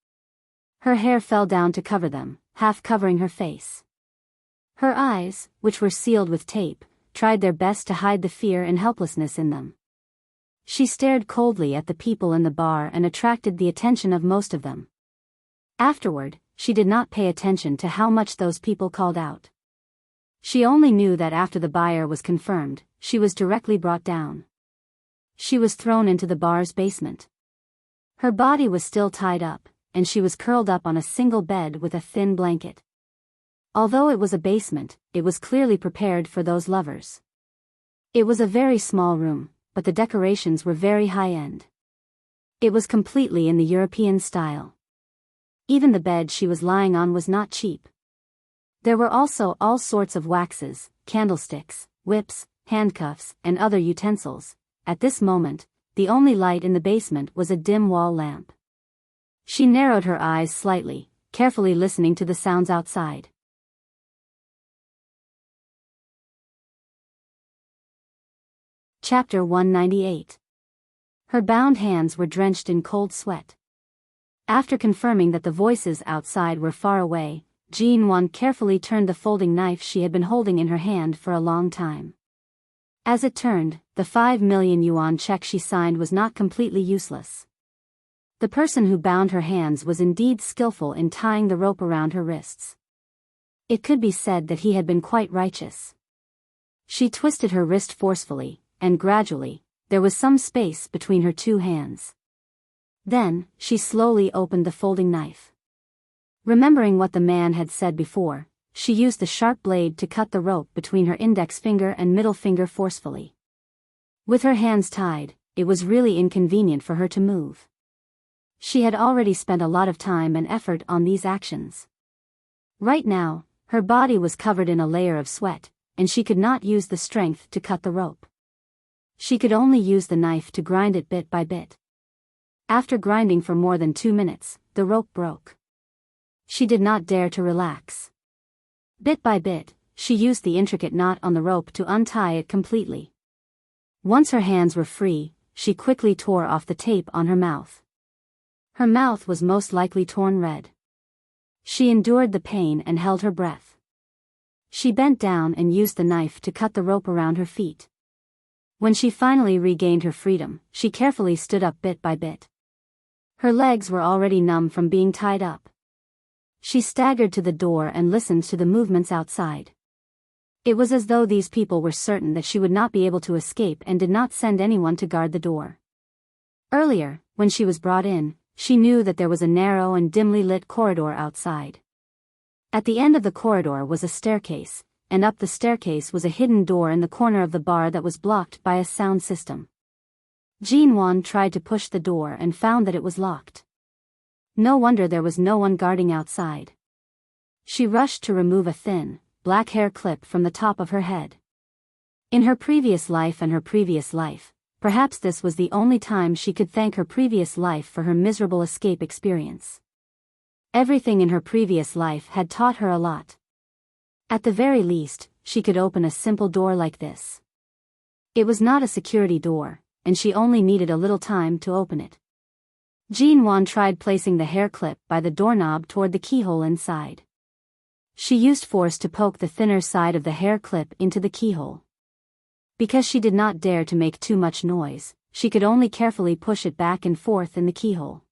Her hair fell down to cover them, half covering her face. Her eyes, which were sealed with tape, tried their best to hide the fear and helplessness in them. She stared coldly at the people in the bar and attracted the attention of most of them. Afterward, she did not pay attention to how much those people called out. She only knew that after the buyer was confirmed, she was directly brought down. She was thrown into the bar's basement. Her body was still tied up, and she was curled up on a single bed with a thin blanket. Although it was a basement, it was clearly prepared for those lovers. It was a very small room, but the decorations were very high-end. It was completely in the European style. Even the bed she was lying on was not cheap. There were also all sorts of waxes, candlesticks, whips, handcuffs, and other utensils. At this moment, the only light in the basement was a dim wall lamp. She narrowed her eyes slightly, carefully listening to the sounds outside. Chapter 198. Her bound hands were drenched in cold sweat. After confirming that the voices outside were far away, Jean Wan carefully turned the folding knife she had been holding in her hand for a long time. As it turned, the 5 million yuan check she signed was not completely useless. The person who bound her hands was indeed skillful in tying the rope around her wrists. It could be said that he had been quite righteous. She twisted her wrist forcefully, and gradually, there was some space between her two hands. Then, she slowly opened the folding knife. Remembering what the man had said before, she used the sharp blade to cut the rope between her index finger and middle finger forcefully. With her hands tied, it was really inconvenient for her to move. She had already spent a lot of time and effort on these actions. Right now, her body was covered in a layer of sweat, and she could not use the strength to cut the rope. She could only use the knife to grind it bit by bit. After grinding for more than 2 minutes, the rope broke. She did not dare to relax. Bit by bit, she used the intricate knot on the rope to untie it completely. Once her hands were free, she quickly tore off the tape on her mouth. Her mouth was most likely torn red. She endured the pain and held her breath. She bent down and used the knife to cut the rope around her feet. When she finally regained her freedom, she carefully stood up bit by bit. Her legs were already numb from being tied up. She staggered to the door and listened to the movements outside. It was as though these people were certain that she would not be able to escape and did not send anyone to guard the door. Earlier, when she was brought in, she knew that there was a narrow and dimly lit corridor outside. At the end of the corridor was a staircase, and up the staircase was a hidden door in the corner of the bar that was blocked by a sound system. Jean Wan tried to push the door and found that it was locked. No wonder there was no one guarding outside. She rushed to remove a thin, black hair clip from the top of her head. In her previous life and her previous life, perhaps this was the only time she could thank her previous life for her miserable escape experience. Everything in her previous life had taught her a lot. At the very least, she could open a simple door like this. It was not a security door, and she only needed a little time to open it. Jean Wan tried placing the hair clip by the doorknob toward the keyhole inside. She used force to poke the thinner side of the hair clip into the keyhole. Because she did not dare to make too much noise, she could only carefully push it back and forth in the keyhole.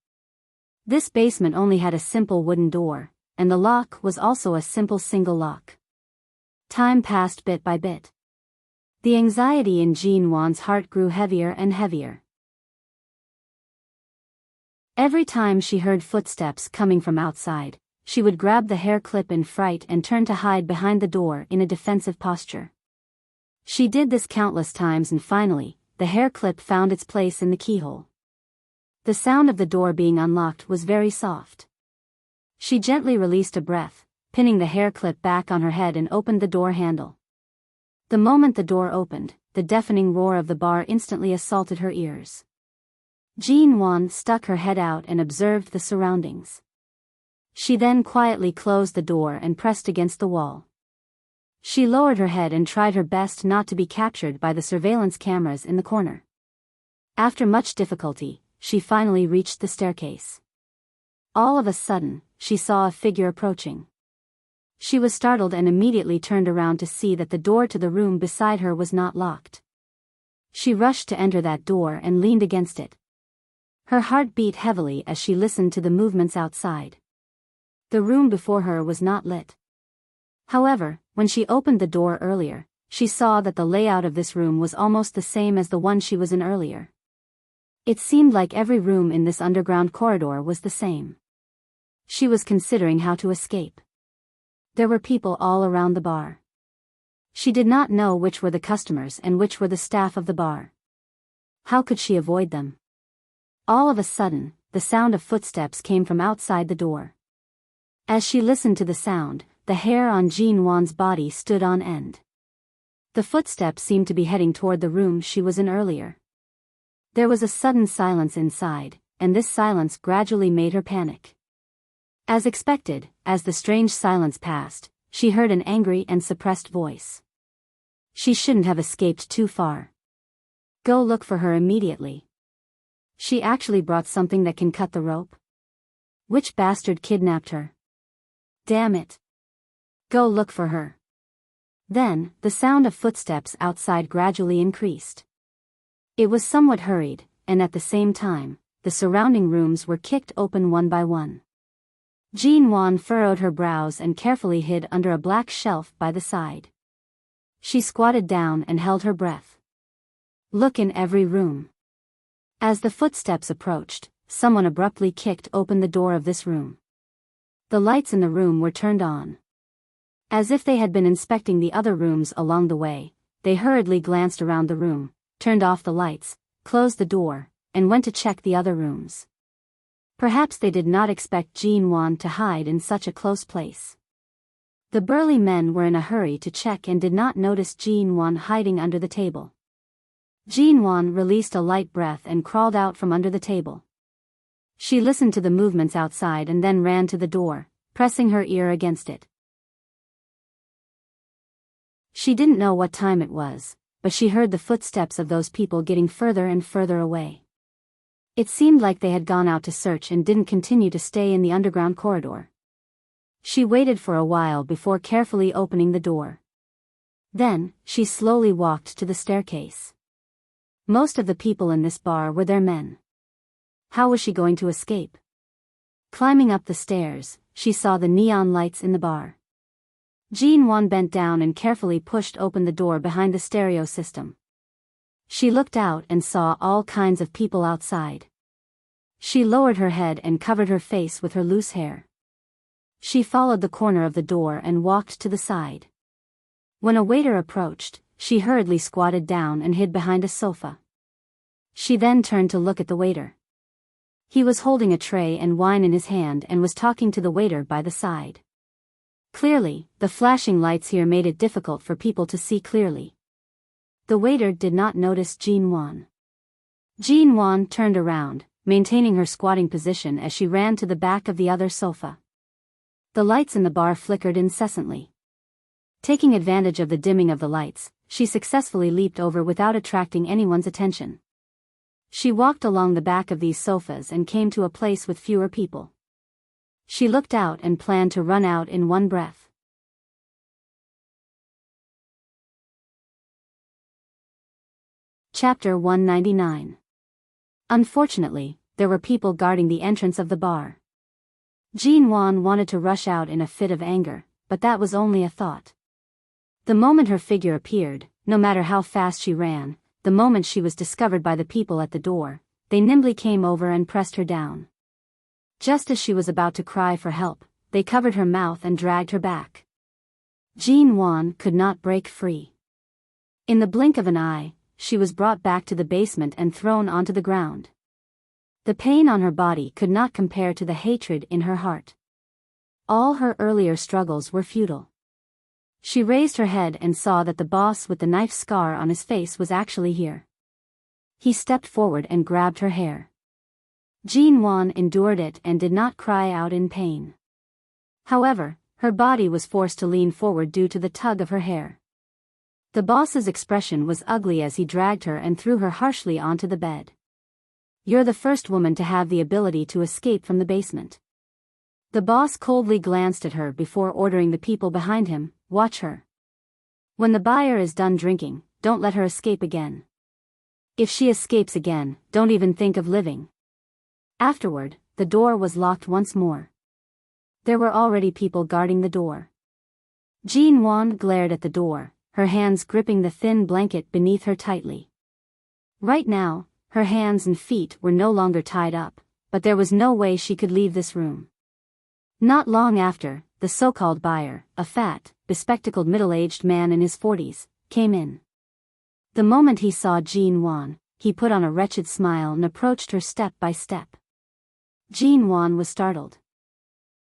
This basement only had a simple wooden door, and the lock was also a simple single lock. Time passed bit by bit. The anxiety in Jean Wan's heart grew heavier and heavier. Every time she heard footsteps coming from outside, she would grab the hair clip in fright and turn to hide behind the door in a defensive posture. She did this countless times and finally, the hair clip found its place in the keyhole. The sound of the door being unlocked was very soft. She gently released a breath, pinning the hair clip back on her head and opened the door handle. The moment the door opened, the deafening roar of the bar instantly assaulted her ears. Jean Wan stuck her head out and observed the surroundings. She then quietly closed the door and pressed against the wall. She lowered her head and tried her best not to be captured by the surveillance cameras in the corner. After much difficulty, she finally reached the staircase. All of a sudden, she saw a figure approaching. She was startled and immediately turned around to see that the door to the room beside her was not locked. She rushed to enter that door and leaned against it. Her heart beat heavily as she listened to the movements outside. The room before her was not lit. However, when she opened the door earlier, she saw that the layout of this room was almost the same as the one she was in earlier. It seemed like every room in this underground corridor was the same. She was considering how to escape. There were people all around the bar. She did not know which were the customers and which were the staff of the bar. How could she avoid them? All of a sudden, the sound of footsteps came from outside the door. As she listened to the sound, the hair on Jean Wan's body stood on end. The footsteps seemed to be heading toward the room she was in earlier. There was a sudden silence inside, and this silence gradually made her panic. As expected, as the strange silence passed, she heard an angry and suppressed voice. She shouldn't have escaped too far. Go look for her immediately. She actually brought something that can cut the rope? Which bastard kidnapped her? Damn it. Go look for her. Then, the sound of footsteps outside gradually increased. It was somewhat hurried, and at the same time, the surrounding rooms were kicked open one by one. Jean Wan furrowed her brows and carefully hid under a black shelf by the side. She squatted down and held her breath. Look in every room. As the footsteps approached, someone abruptly kicked open the door of this room. The lights in the room were turned on. As if they had been inspecting the other rooms along the way, they hurriedly glanced around the room, turned off the lights, closed the door, and went to check the other rooms. Perhaps they did not expect Jean Wan to hide in such a close place. The burly men were in a hurry to check and did not notice Jean Wan hiding under the table. Jean Wan released a light breath and crawled out from under the table. She listened to the movements outside and then ran to the door, pressing her ear against it. She didn't know what time it was, but she heard the footsteps of those people getting further and further away. It seemed like they had gone out to search and didn't continue to stay in the underground corridor. She waited for a while before carefully opening the door. Then, she slowly walked to the staircase. Most of the people in this bar were their men. How was she going to escape? Climbing up the stairs, she saw the neon lights in the bar. Jean Wan bent down and carefully pushed open the door behind the stereo system. She looked out and saw all kinds of people outside. She lowered her head and covered her face with her loose hair. She followed the corner of the door and walked to the side. When a waiter approached, she hurriedly squatted down and hid behind a sofa. She then turned to look at the waiter. He was holding a tray and wine in his hand and was talking to the waiter by the side. Clearly, the flashing lights here made it difficult for people to see clearly. The waiter did not notice Jean Wan. Jean Wan turned around, maintaining her squatting position as she ran to the back of the other sofa. The lights in the bar flickered incessantly. Taking advantage of the dimming of the lights, she successfully leaped over without attracting anyone's attention. She walked along the back of these sofas and came to a place with fewer people. She looked out and planned to run out in one breath. Chapter 199. Unfortunately, there were people guarding the entrance of the bar. Jean Wan wanted to rush out in a fit of anger, but that was only a thought. The moment her figure appeared, no matter how fast she ran, the moment she was discovered by the people at the door, they nimbly came over and pressed her down. Just as she was about to cry for help, they covered her mouth and dragged her back. Jean Wan could not break free. In the blink of an eye, she was brought back to the basement and thrown onto the ground. The pain on her body could not compare to the hatred in her heart. All her earlier struggles were futile. She raised her head and saw that the boss with the knife scar on his face was actually here. He stepped forward and grabbed her hair. Jean Wan endured it and did not cry out in pain. However, her body was forced to lean forward due to the tug of her hair. The boss's expression was ugly as he dragged her and threw her harshly onto the bed. "You're the first woman to have the ability to escape from the basement." The boss coldly glanced at her before ordering the people behind him, "Watch her. When the buyer is done drinking, don't let her escape again. If she escapes again, don't even think of living." Afterward, the door was locked once more. There were already people guarding the door. Jean Wan glared at the door, her hands gripping the thin blanket beneath her tightly. Right now, her hands and feet were no longer tied up, but there was no way she could leave this room. Not long after, the so-called buyer, a fat, bespectacled middle-aged man in his 40s, came in. The moment he saw Jean Wan, he put on a wretched smile and approached her step by step. Jean Wan was startled.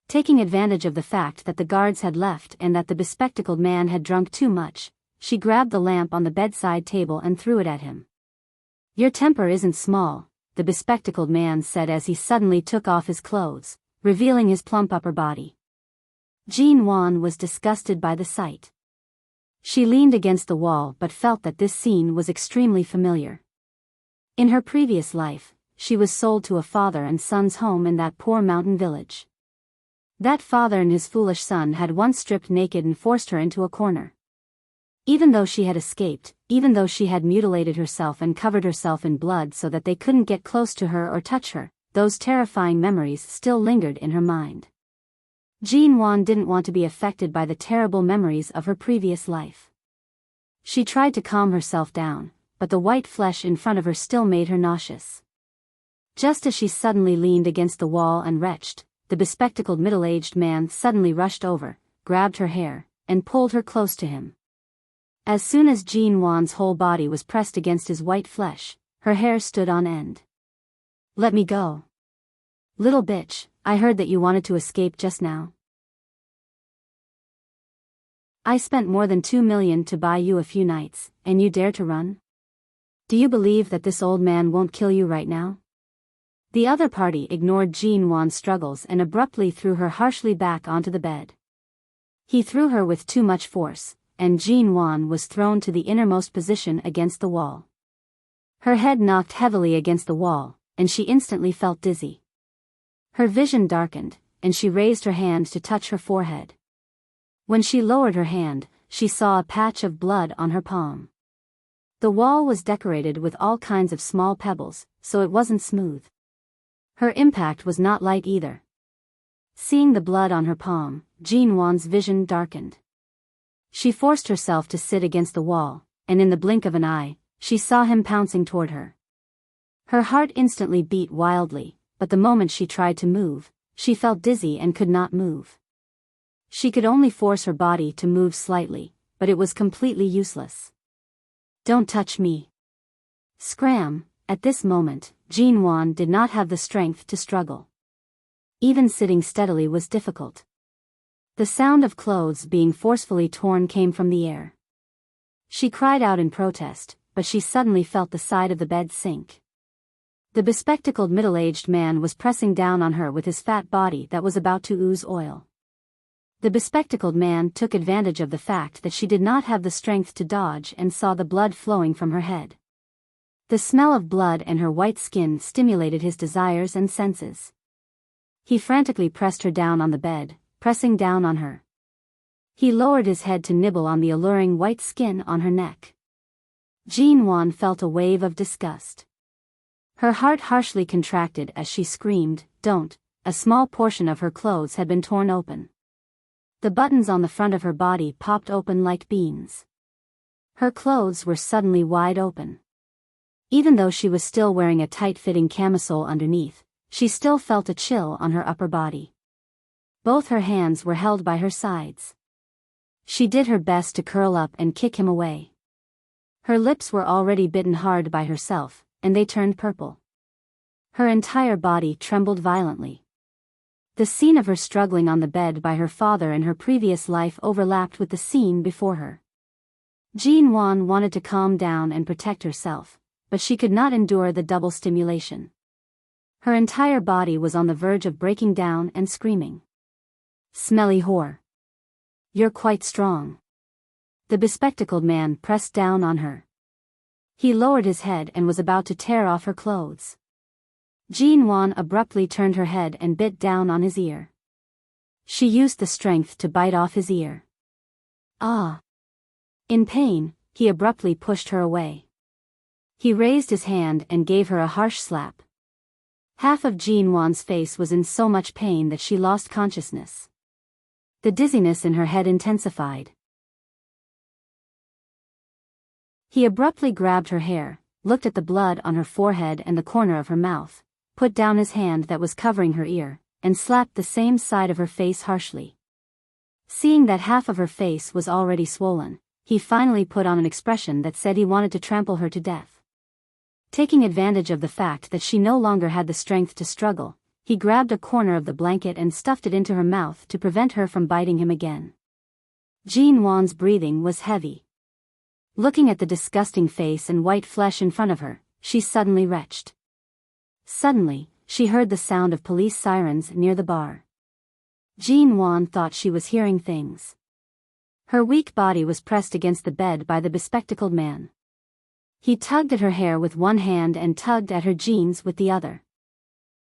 Taking advantage of the fact that the guards had left and that the bespectacled man had drunk too much, she grabbed the lamp on the bedside table and threw it at him. "Your temper isn't small," the bespectacled man said as he suddenly took off his clothes, revealing his plump upper body. Jean Wan was disgusted by the sight. She leaned against the wall but felt that this scene was extremely familiar. In her previous life, she was sold to a father and son's home in that poor mountain village. That father and his foolish son had once stripped naked and forced her into a corner. Even though she had escaped, even though she had mutilated herself and covered herself in blood so that they couldn't get close to her or touch her, those terrifying memories still lingered in her mind. Jean Wan didn't want to be affected by the terrible memories of her previous life. She tried to calm herself down, but the white flesh in front of her still made her nauseous. Just as she suddenly leaned against the wall and retched, the bespectacled middle-aged man suddenly rushed over, grabbed her hair, and pulled her close to him. As soon as Jean Wan's whole body was pressed against his white flesh, her hair stood on end. "Let me go. Little bitch, I heard that you wanted to escape just now. I spent more than 2 million to buy you a few nights, and you dare to run? Do you believe that this old man won't kill you right now?" The other party ignored Jean Wan's struggles and abruptly threw her harshly back onto the bed. He threw her with too much force, and Jean Wan was thrown to the innermost position against the wall. Her head knocked heavily against the wall, and she instantly felt dizzy. Her vision darkened, and she raised her hand to touch her forehead. When she lowered her hand, she saw a patch of blood on her palm. The wall was decorated with all kinds of small pebbles, so it wasn't smooth. Her impact was not light either. Seeing the blood on her palm, Jean Wan's vision darkened. She forced herself to sit against the wall, and in the blink of an eye, she saw him pouncing toward her. Her heart instantly beat wildly, but the moment she tried to move, she felt dizzy and could not move. She could only force her body to move slightly, but it was completely useless. "Don't touch me." Scram! At this moment, Jean Wan did not have the strength to struggle. Even sitting steadily was difficult. The sound of clothes being forcefully torn came from the air. She cried out in protest, but she suddenly felt the side of the bed sink. The bespectacled middle-aged man was pressing down on her with his fat body that was about to ooze oil. The bespectacled man took advantage of the fact that she did not have the strength to dodge and saw the blood flowing from her head. The smell of blood and her white skin stimulated his desires and senses. He frantically pressed her down on the bed, pressing down on her. He lowered his head to nibble on the alluring white skin on her neck. Jean Wan felt a wave of disgust. Her heart harshly contracted as she screamed, "Don't!" A small portion of her clothes had been torn open. The buttons on the front of her body popped open like beans. Her clothes were suddenly wide open. Even though she was still wearing a tight-fitting camisole underneath, she still felt a chill on her upper body. Both her hands were held by her sides. She did her best to curl up and kick him away. Her lips were already bitten hard by herself, and they turned purple. Her entire body trembled violently. The scene of her struggling on the bed by her father in her previous life overlapped with the scene before her. Jean Wan wanted to calm down and protect herself, but she could not endure the double stimulation. Her entire body was on the verge of breaking down and screaming. Smelly whore. You're quite strong. The bespectacled man pressed down on her. He lowered his head and was about to tear off her clothes. Jean Wan abruptly turned her head and bit down on his ear. She used the strength to bite off his ear. Ah! In pain, he abruptly pushed her away. He raised his hand and gave her a harsh slap. Half of Jean Wan's face was in so much pain that she lost consciousness. The dizziness in her head intensified. He abruptly grabbed her hair, looked at the blood on her forehead and the corner of her mouth, put down his hand that was covering her ear, and slapped the same side of her face harshly. Seeing that half of her face was already swollen, he finally put on an expression that said he wanted to trample her to death. Taking advantage of the fact that she no longer had the strength to struggle, he grabbed a corner of the blanket and stuffed it into her mouth to prevent her from biting him again. Jean Wan's breathing was heavy. Looking at the disgusting face and white flesh in front of her, she suddenly retched. Suddenly, she heard the sound of police sirens near the bar. Jean Wan thought she was hearing things. Her weak body was pressed against the bed by the bespectacled man. He tugged at her hair with one hand and tugged at her jeans with the other.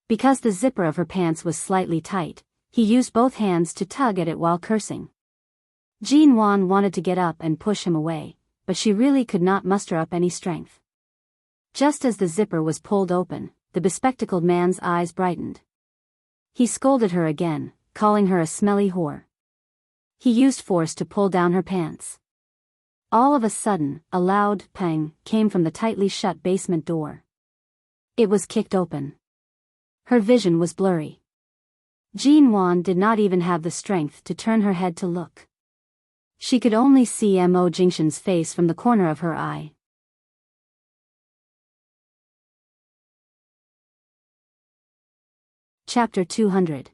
Because the zipper of her pants was slightly tight, he used both hands to tug at it while cursing. Jean Wan wanted to get up and push him away, but she really could not muster up any strength. Just as the zipper was pulled open, the bespectacled man's eyes brightened. He scolded her again, calling her a smelly whore. He used force to pull down her pants. All of a sudden, a loud pang came from the tightly shut basement door. It was kicked open. Her vision was blurry. Jean Wan did not even have the strength to turn her head to look. She could only see Mo Jingshan's face from the corner of her eye. Chapter 200.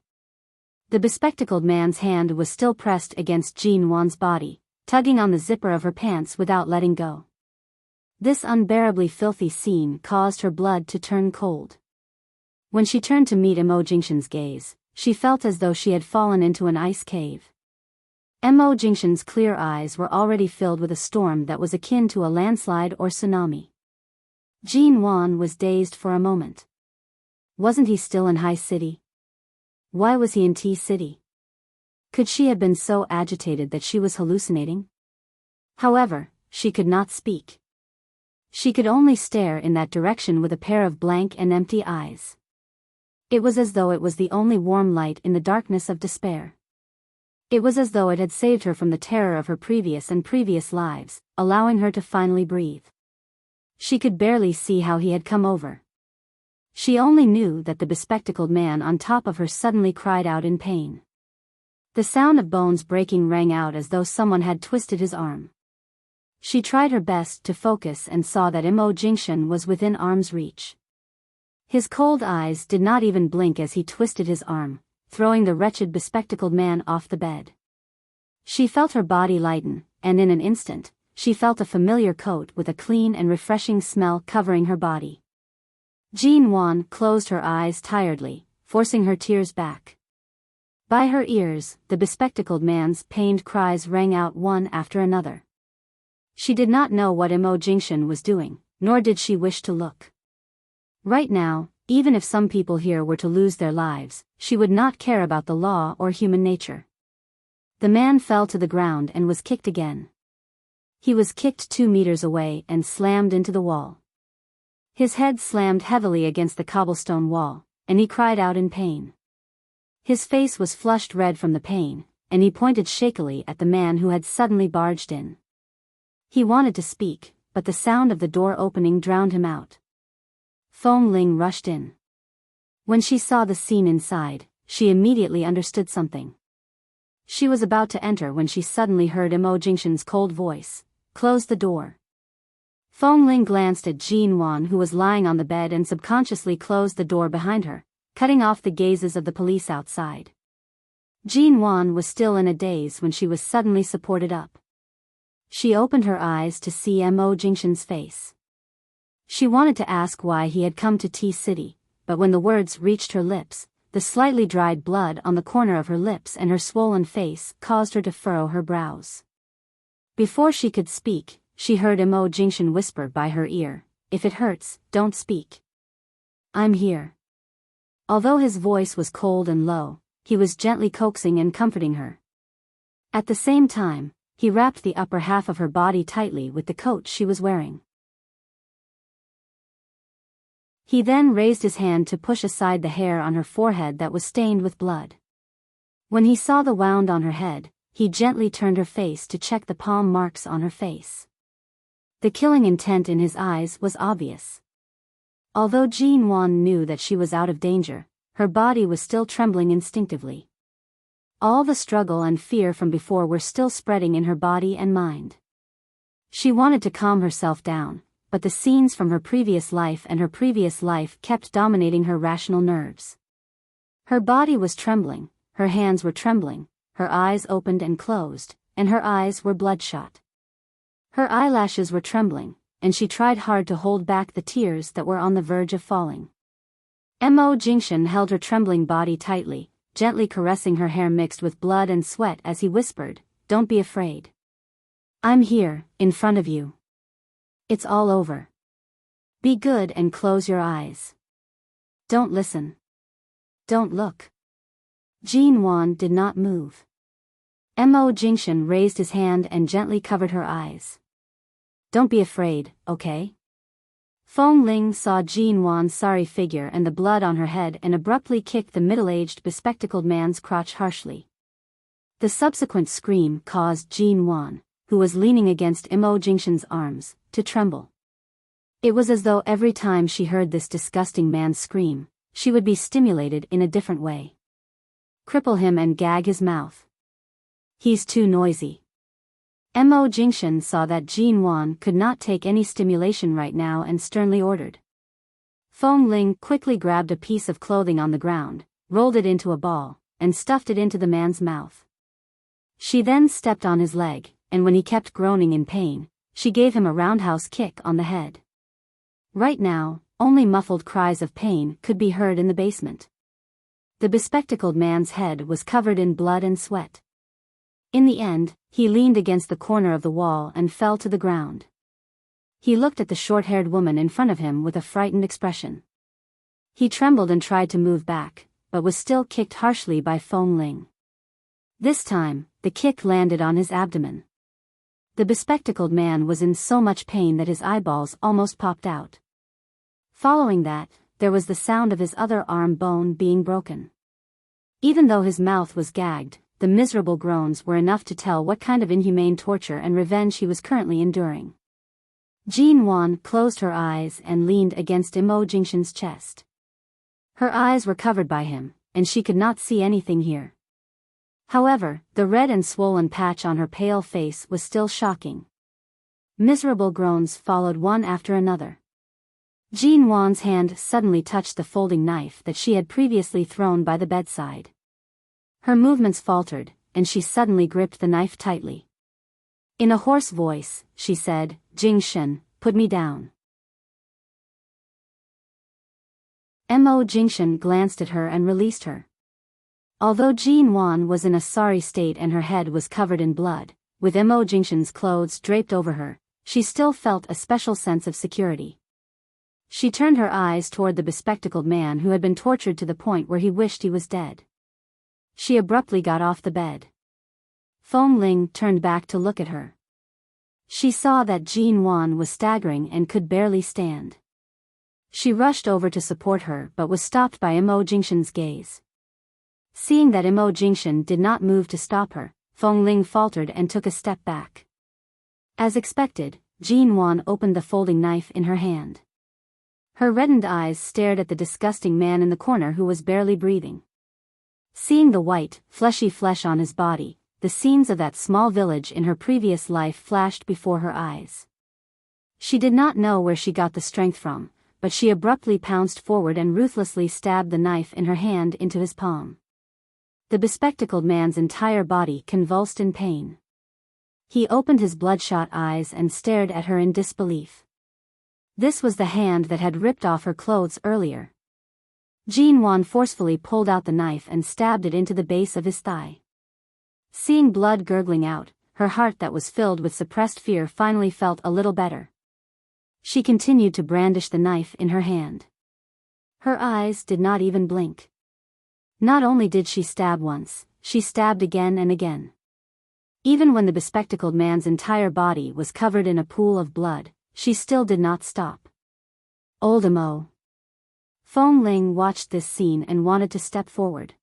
The bespectacled man's hand was still pressed against Jean Wan's body, tugging on the zipper of her pants without letting go. This unbearably filthy scene caused her blood to turn cold. When she turned to meet Mo Jingshan's gaze, she felt as though she had fallen into an ice cave. Mo Jingshan's clear eyes were already filled with a storm that was akin to a landslide or tsunami. Jean Wan was dazed for a moment. Wasn't he still in High City? Why was he in T City? Could she have been so agitated that she was hallucinating? However, she could not speak. She could only stare in that direction with a pair of blank and empty eyes. It was as though it was the only warm light in the darkness of despair. It was as though it had saved her from the terror of her previous lives, allowing her to finally breathe. She could barely see how he had come over. She only knew that the bespectacled man on top of her suddenly cried out in pain. The sound of bones breaking rang out as though someone had twisted his arm. She tried her best to focus and saw that Mo Jingshan was within arm's reach. His cold eyes did not even blink as he twisted his arm, throwing the wretched bespectacled man off the bed. She felt her body lighten, and in an instant, she felt a familiar coat with a clean and refreshing smell covering her body. Jean Wan closed her eyes tiredly, forcing her tears back. By her ears, the bespectacled man's pained cries rang out one after another. She did not know what Mo Jingshan was doing, nor did she wish to look. Right now, even if some people here were to lose their lives, she would not care about the law or human nature. The man fell to the ground and was kicked again. He was kicked 2 meters away and slammed into the wall. His head slammed heavily against the cobblestone wall, and he cried out in pain. His face was flushed red from the pain, and he pointed shakily at the man who had suddenly barged in. He wanted to speak, but the sound of the door opening drowned him out. Fong Ling rushed in. When she saw the scene inside, she immediately understood something. She was about to enter when she suddenly heard Mo Jingshan's cold voice, "Close the door." Fong Ling glanced at Jean Wan, who was lying on the bed, and subconsciously closed the door behind her, cutting off the gazes of the police outside. Jean Wan was still in a daze when she was suddenly supported up. She opened her eyes to see Mo Jingshan's face. She wanted to ask why he had come to T City, but when the words reached her lips, the slightly dried blood on the corner of her lips and her swollen face caused her to furrow her brows. Before she could speak, she heard Immerse whisper by her ear, "If it hurts, don't speak. I'm here." Although his voice was cold and low, he was gently coaxing and comforting her. At the same time, he wrapped the upper half of her body tightly with the coat she was wearing. He then raised his hand to push aside the hair on her forehead that was stained with blood. When he saw the wound on her head, he gently turned her face to check the palm marks on her face. The killing intent in his eyes was obvious. Although Jin-won knew that she was out of danger, her body was still trembling instinctively. All the struggle and fear from before were still spreading in her body and mind. She wanted to calm herself down, but the scenes from her previous life kept dominating her rational nerves. Her body was trembling, her hands were trembling, her eyes opened and closed, and her eyes were bloodshot. Her eyelashes were trembling, and she tried hard to hold back the tears that were on the verge of falling. Immerse held her trembling body tightly, gently caressing her hair mixed with blood and sweat as he whispered, "Don't be afraid. I'm here, in front of you. It's all over. Be good and close your eyes. Don't listen. Don't look." Jin-won did not move. Immerse raised his hand and gently covered her eyes. "Don't be afraid, okay?" Fong-ling saw Jin-won's sorry figure and the blood on her head and abruptly kicked the middle-aged bespectacled man's crotch harshly. The subsequent scream caused Jin-won, who was leaning against Immerse's arms, to tremble. It was as though every time she heard this disgusting man scream, she would be stimulated in a different way. Cripple him and gag his mouth. He's too noisy. Immerse saw that Jin-won could not take any stimulation right now and sternly ordered. Fong-ling quickly grabbed a piece of clothing on the ground, rolled it into a ball, and stuffed it into the man's mouth. She then stepped on his leg, and when he kept groaning in pain, she gave him a roundhouse kick on the head. Right now, only muffled cries of pain could be heard in the basement. The bespectacled man's head was covered in blood and sweat. In the end, he leaned against the corner of the wall and fell to the ground. He looked at the short-haired woman in front of him with a frightened expression. He trembled and tried to move back, but was still kicked harshly by Fong-ling. This time, the kick landed on his abdomen. The bespectacled man was in so much pain that his eyeballs almost popped out. Following that, there was the sound of his other arm bone being broken. Even though his mouth was gagged, the miserable groans were enough to tell what kind of inhumane torture and revenge he was currently enduring. Jin-won closed her eyes and leaned against Immerse's chest. Her eyes were covered by him, and she could not see anything here. However, the red and swollen patch on her pale face was still shocking. Miserable groans followed one after another. Jin-won's hand suddenly touched the folding knife that she had previously thrown by the bedside. Her movements faltered, and she suddenly gripped the knife tightly. In a hoarse voice, she said, "Jing-shen, put me down." Immerse glanced at her and released her. Although Jin-won was in a sorry state and her head was covered in blood, with Immerse's clothes draped over her, she still felt a special sense of security. She turned her eyes toward the bespectacled man who had been tortured to the point where he wished he was dead. She abruptly got off the bed. Fong-ling turned back to look at her. She saw that Jin-won was staggering and could barely stand. She rushed over to support her but was stopped by Immerse's gaze. Seeing that Immerse did not move to stop her, Fong-ling faltered and took a step back. As expected, Jin-won opened the folding knife in her hand. Her reddened eyes stared at the disgusting man in the corner who was barely breathing. Seeing the white, fleshy flesh on his body, the scenes of that small village in her previous life flashed before her eyes. She did not know where she got the strength from, but she abruptly pounced forward and ruthlessly stabbed the knife in her hand into his palm. The bespectacled man's entire body convulsed in pain. He opened his bloodshot eyes and stared at her in disbelief. This was the hand that had ripped off her clothes earlier. Jinwan forcefully pulled out the knife and stabbed it into the base of his thigh. Seeing blood gurgling out, her heart that was filled with suppressed fear finally felt a little better. She continued to brandish the knife in her hand. Her eyes did not even blink. Not only did she stab once, she stabbed again and again. Even when the bespectacled man's entire body was covered in a pool of blood, she still did not stop. Old Mo. Feng Ling watched this scene and wanted to step forward.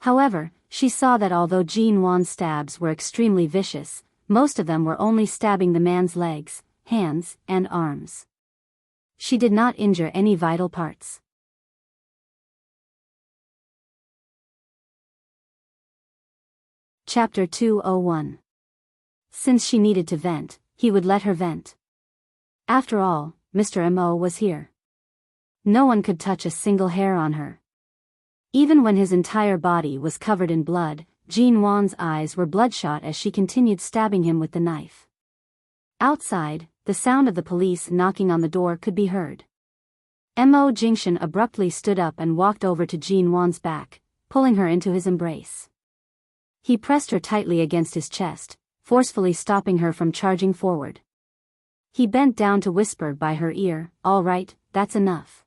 However, she saw that although Jin Wan's stabs were extremely vicious, most of them were only stabbing the man's legs, hands, and arms. She did not injure any vital parts. Chapter 201. Since she needed to vent, he would let her vent. After all, Mr. Mo was here. No one could touch a single hair on her. Even when his entire body was covered in blood, Jin Wan's eyes were bloodshot as she continued stabbing him with the knife. Outside, the sound of the police knocking on the door could be heard. Mo Jingshan abruptly stood up and walked over to Jin Wan's back, pulling her into his embrace. He pressed her tightly against his chest, forcefully stopping her from charging forward. He bent down to whisper by her ear, "All right, that's enough."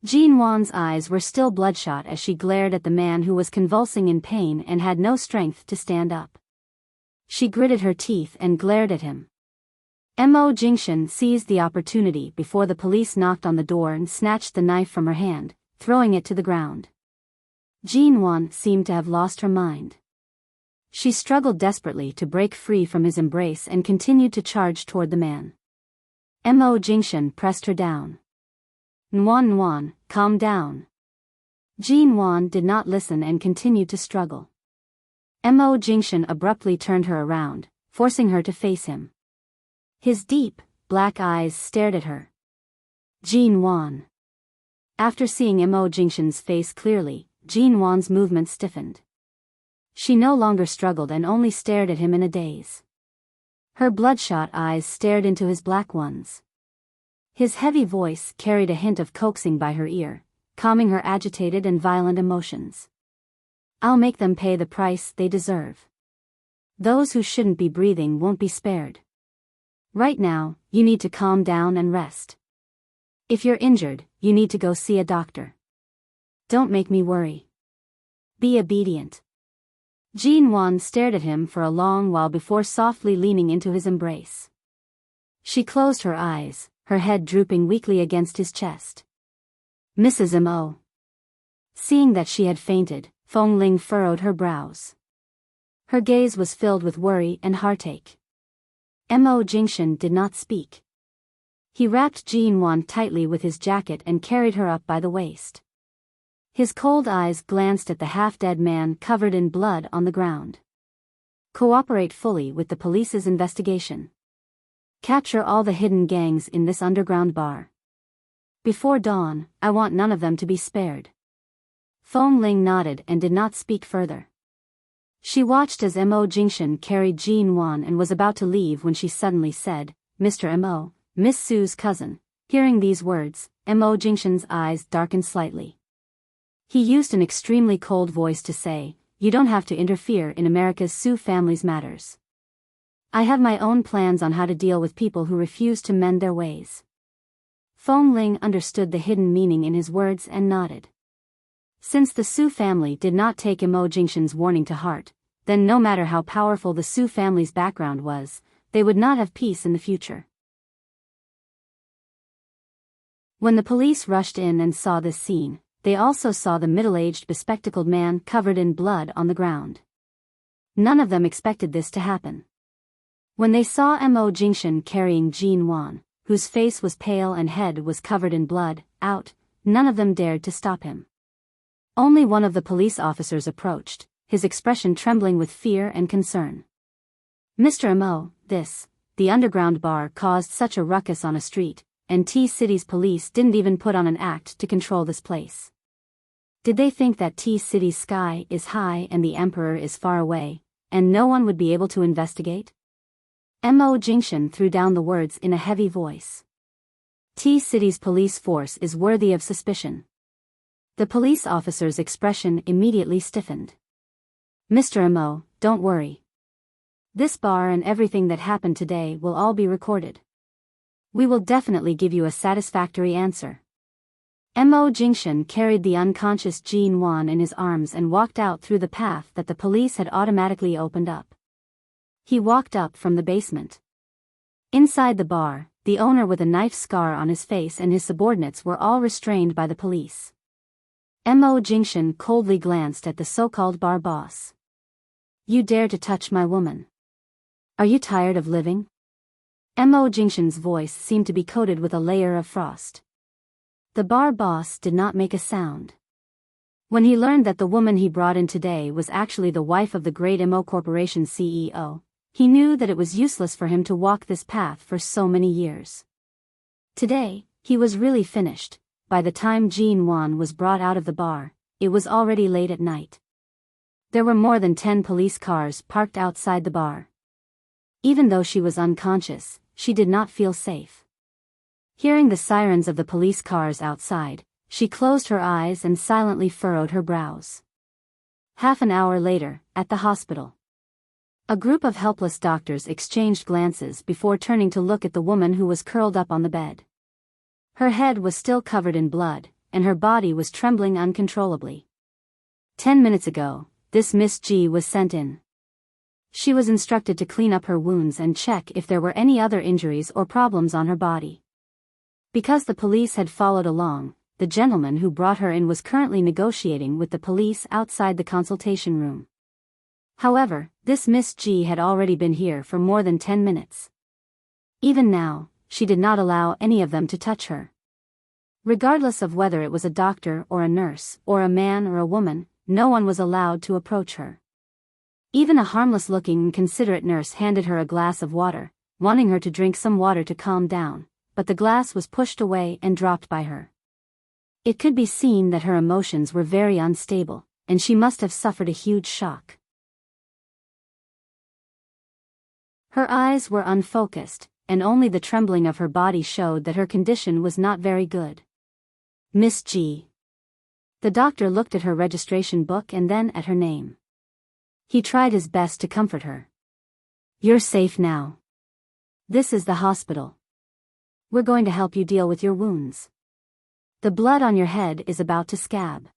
Jin Wan's eyes were still bloodshot as she glared at the man who was convulsing in pain and had no strength to stand up. She gritted her teeth and glared at him. Mo Jingshan seized the opportunity before the police knocked on the door and snatched the knife from her hand, throwing it to the ground. Jin Wan seemed to have lost her mind. She struggled desperately to break free from his embrace and continued to charge toward the man. Mo Jingshan pressed her down. Nwan, calm down." Jin Wan did not listen and continued to struggle. Mo Jingshan abruptly turned her around, forcing her to face him. His deep, black eyes stared at her. Jin Wan. After seeing Mo Jingshan's face clearly, Jin Wan's movements stiffened. She no longer struggled and only stared at him in a daze. Her bloodshot eyes stared into his black ones. His heavy voice carried a hint of coaxing by her ear, calming her agitated and violent emotions. "I'll make them pay the price they deserve. Those who shouldn't be breathing won't be spared. Right now, you need to calm down and rest. If you're injured, you need to go see a doctor. Don't make me worry. Be obedient." Jin Wan stared at him for a long while before softly leaning into his embrace. She closed her eyes, her head drooping weakly against his chest. "Mrs. Mo." Seeing that she had fainted, Feng Ling furrowed her brows. Her gaze was filled with worry and heartache. Mo Jingshan did not speak. He wrapped Jin Wan tightly with his jacket and carried her up by the waist. His cold eyes glanced at the half-dead man covered in blood on the ground. "Cooperate fully with the police's investigation. Capture all the hidden gangs in this underground bar. Before dawn, I want none of them to be spared." Feng Ling nodded and did not speak further. She watched as Mo Jingshan carried Jin Wan and was about to leave when she suddenly said, "Mr. Mo, Miss Sue's cousin." Hearing these words, Mo Jingshan's eyes darkened slightly. He used an extremely cold voice to say, "You don't have to interfere in America's Sue family's matters. I have my own plans on how to deal with people who refuse to mend their ways." Feng Ling understood the hidden meaning in his words and nodded. Since the Sue family did not take Mo Jingshan's warning to heart, then no matter how powerful the Sue family's background was, they would not have peace in the future. When the police rushed in and saw this scene, they also saw the middle-aged bespectacled man covered in blood on the ground. None of them expected this to happen. When they saw Mo Jingshan carrying Jin Wan, whose face was pale and head was covered in blood, out, none of them dared to stop him. Only one of the police officers approached, his expression trembling with fear and concern. "Mr. Mo, the underground bar caused such a ruckus on a street, and T-City's police didn't even put on an act to control this place. Did they think that T-City's sky is high and the emperor is far away, and no one would be able to investigate?" Mo Jingshan threw down the words in a heavy voice. "T-City's police force is worthy of suspicion. The police officer's expression immediately stiffened. Mr. Mo, don't worry. This bar and everything that happened today will all be recorded. We will definitely give you a satisfactory answer. Mo Jingshan carried the unconscious Jin Wan in his arms and walked out through the path that the police had automatically opened up. He walked up from the basement. Inside the bar, the owner with a knife scar on his face and his subordinates were all restrained by the police. Mo Jingshan coldly glanced at the so-called bar boss. You dare to touch my woman? Are you tired of living? Mo Jingshan's voice seemed to be coated with a layer of frost. The bar boss did not make a sound. When he learned that the woman he brought in today was actually the wife of the great Mo Corporation CEO, he knew that it was useless for him to walk this path for so many years. Today, he was really finished. By the time Jin Wan was brought out of the bar, it was already late at night. There were more than 10 police cars parked outside the bar. Even though she was unconscious, she did not feel safe. Hearing the sirens of the police cars outside, she closed her eyes and silently furrowed her brows. Half an hour later, at the hospital, a group of helpless doctors exchanged glances before turning to look at the woman who was curled up on the bed. Her head was still covered in blood, and her body was trembling uncontrollably. 10 minutes ago, this Miss G was sent in. She was instructed to clean up her wounds and check if there were any other injuries or problems on her body. Because the police had followed along, the gentleman who brought her in was currently negotiating with the police outside the consultation room. However, this Miss G had already been here for more than 10 minutes. Even now, she did not allow any of them to touch her. Regardless of whether it was a doctor or a nurse, or a man or a woman, no one was allowed to approach her. Even a harmless-looking and considerate nurse handed her a glass of water, wanting her to drink some water to calm down, but the glass was pushed away and dropped by her. It could be seen that her emotions were very unstable, and she must have suffered a huge shock. Her eyes were unfocused, and only the trembling of her body showed that her condition was not very good. Miss G. The doctor looked at her registration book and then at her name. He tried his best to comfort her. You're safe now. This is the hospital. We're going to help you deal with your wounds. The blood on your head is about to scab.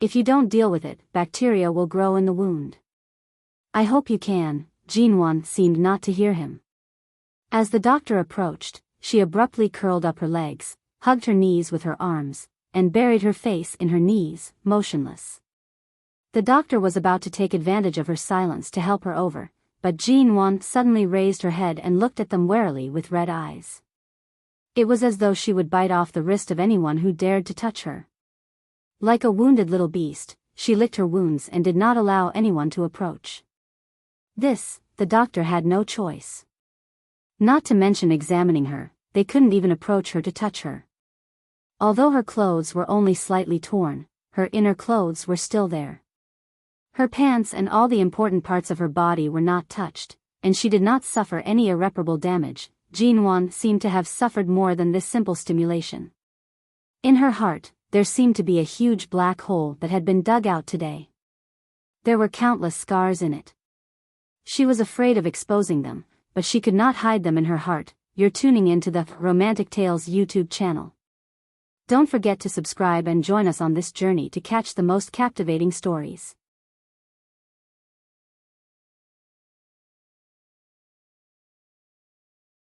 If you don't deal with it, bacteria will grow in the wound. I hope you can. Jinwan seemed not to hear him. As the doctor approached, she abruptly curled up her legs, hugged her knees with her arms, and buried her face in her knees, motionless. The doctor was about to take advantage of her silence to help her over, but Jinwan suddenly raised her head and looked at them warily with red eyes. It was as though she would bite off the wrist of anyone who dared to touch her. Like a wounded little beast, she licked her wounds and did not allow anyone to approach. This, the doctor had no choice. Not to mention examining her, they couldn't even approach her to touch her. Although her clothes were only slightly torn, her inner clothes were still there. Her pants and all the important parts of her body were not touched, and she did not suffer any irreparable damage. Jinwan seemed to have suffered more than this simple stimulation. In her heart, there seemed to be a huge black hole that had been dug out today. There were countless scars in it. She was afraid of exposing them, but she could not hide them in her heart. You're tuning into the Romantic Tales YouTube channel. Don't forget to subscribe and join us on this journey to catch the most captivating stories.